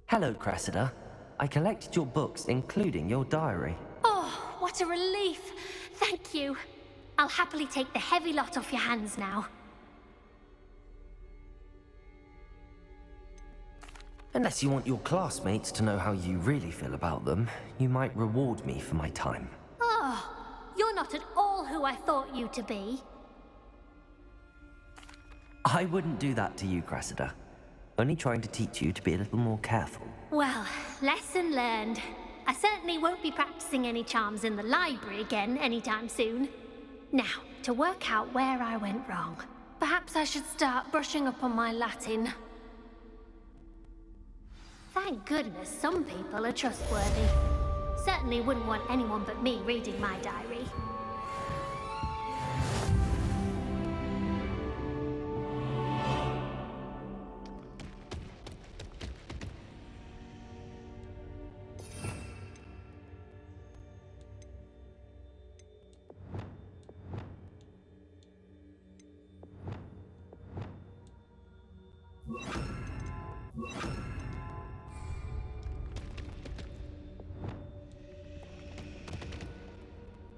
Hello, Cressida. I collected your books, including your diary. Oh, what a relief. Thank you. I'll happily take the heavy lot off your hands now. Unless you want your classmates to know how you really feel about them, you might reward me for my time. Oh, you're not at all who I thought you to be. I wouldn't do that to you, Cressida. Only trying to teach you to be a little more careful. Well, lesson learned. I certainly won't be practicing any charms in the library again anytime soon. Now, to work out where I went wrong. Perhaps I should start brushing up on my Latin. Thank goodness some people are trustworthy. Certainly wouldn't want anyone but me reading my diary.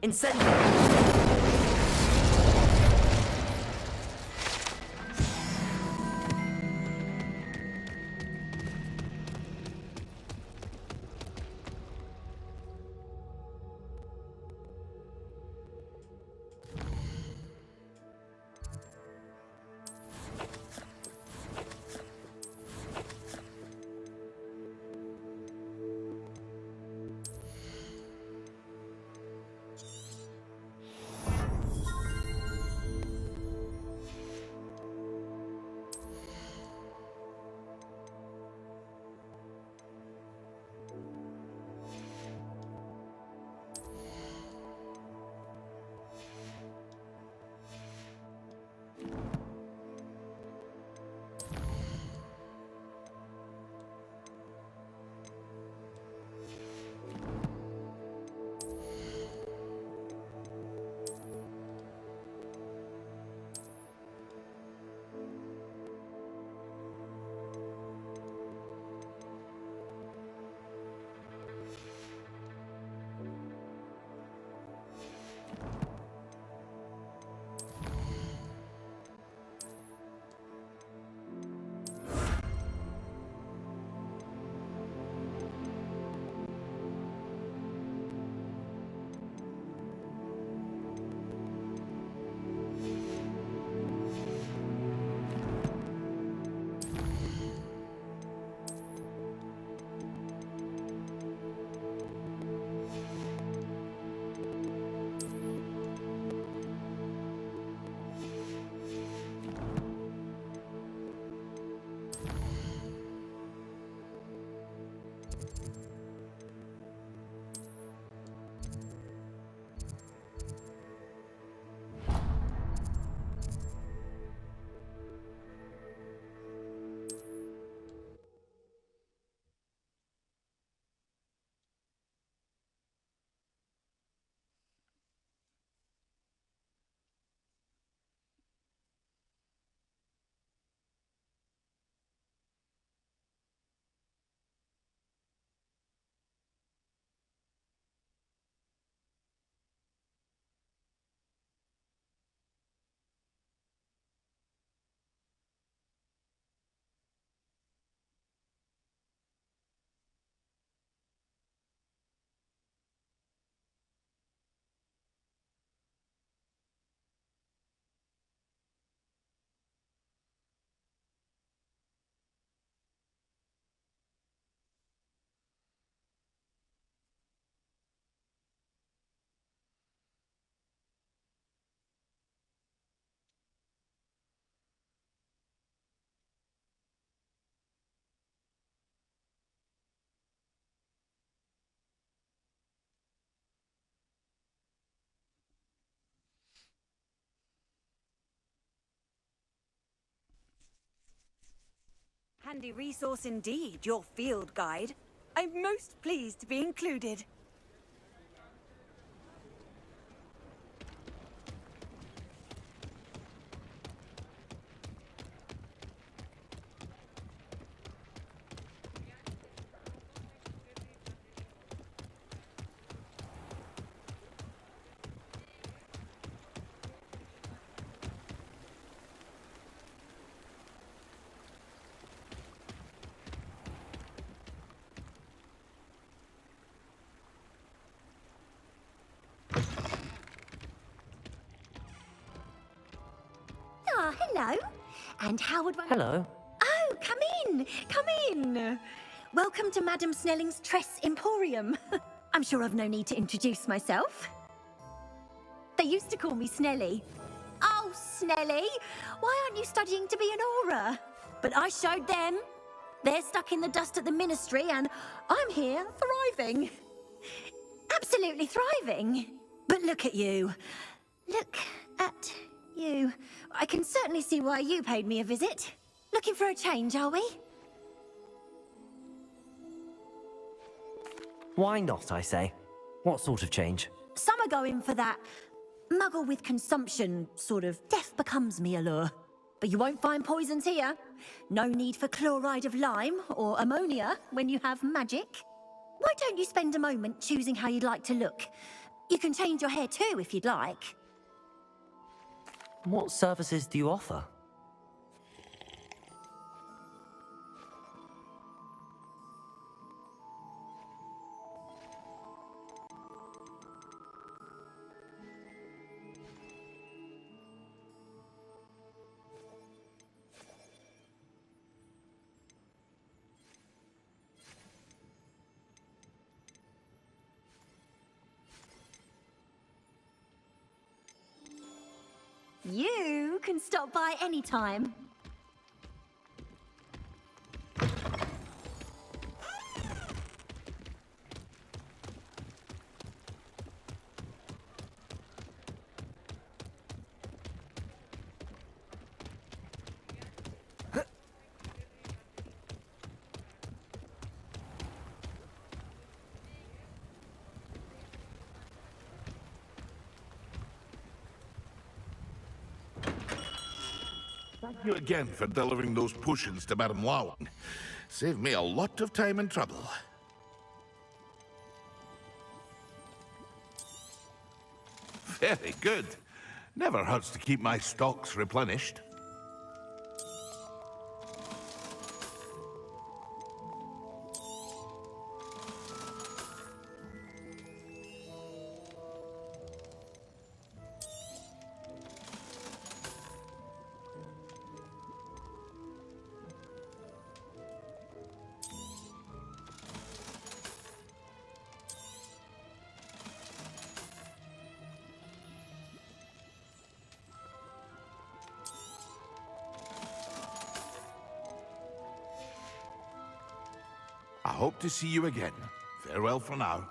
Incendio! handy resource indeed, your field guide. I'm most pleased to be included. Ah, hello. And how would one... Hello. Oh, come in. Come in. Welcome to Madam Snelling's Tress Emporium. I'm sure I've no need to introduce myself. They used to call me Snelly. Oh, Snelly, why aren't you studying to be an aura? But I showed them. They're stuck in the dust at the Ministry, and I'm here thriving. Absolutely thriving. But look at you. Look at you. I can certainly see why you paid me a visit. Looking for a change, are we? Why not, I say? What sort of change? Some are going for that muggle with consumption, sort of death becomes me allure. But you won't find poisons here. No need for chloride of lime or ammonia when you have magic. Why don't you spend a moment choosing how you'd like to look? You can change your hair too if you'd like. What services do you offer? You can stop by any time. Thank you again for delivering those potions to Madame Lawing. Saved me a lot of time and trouble. Very good. Never hurts to keep my stocks replenished. I hope to see you again. Farewell for now.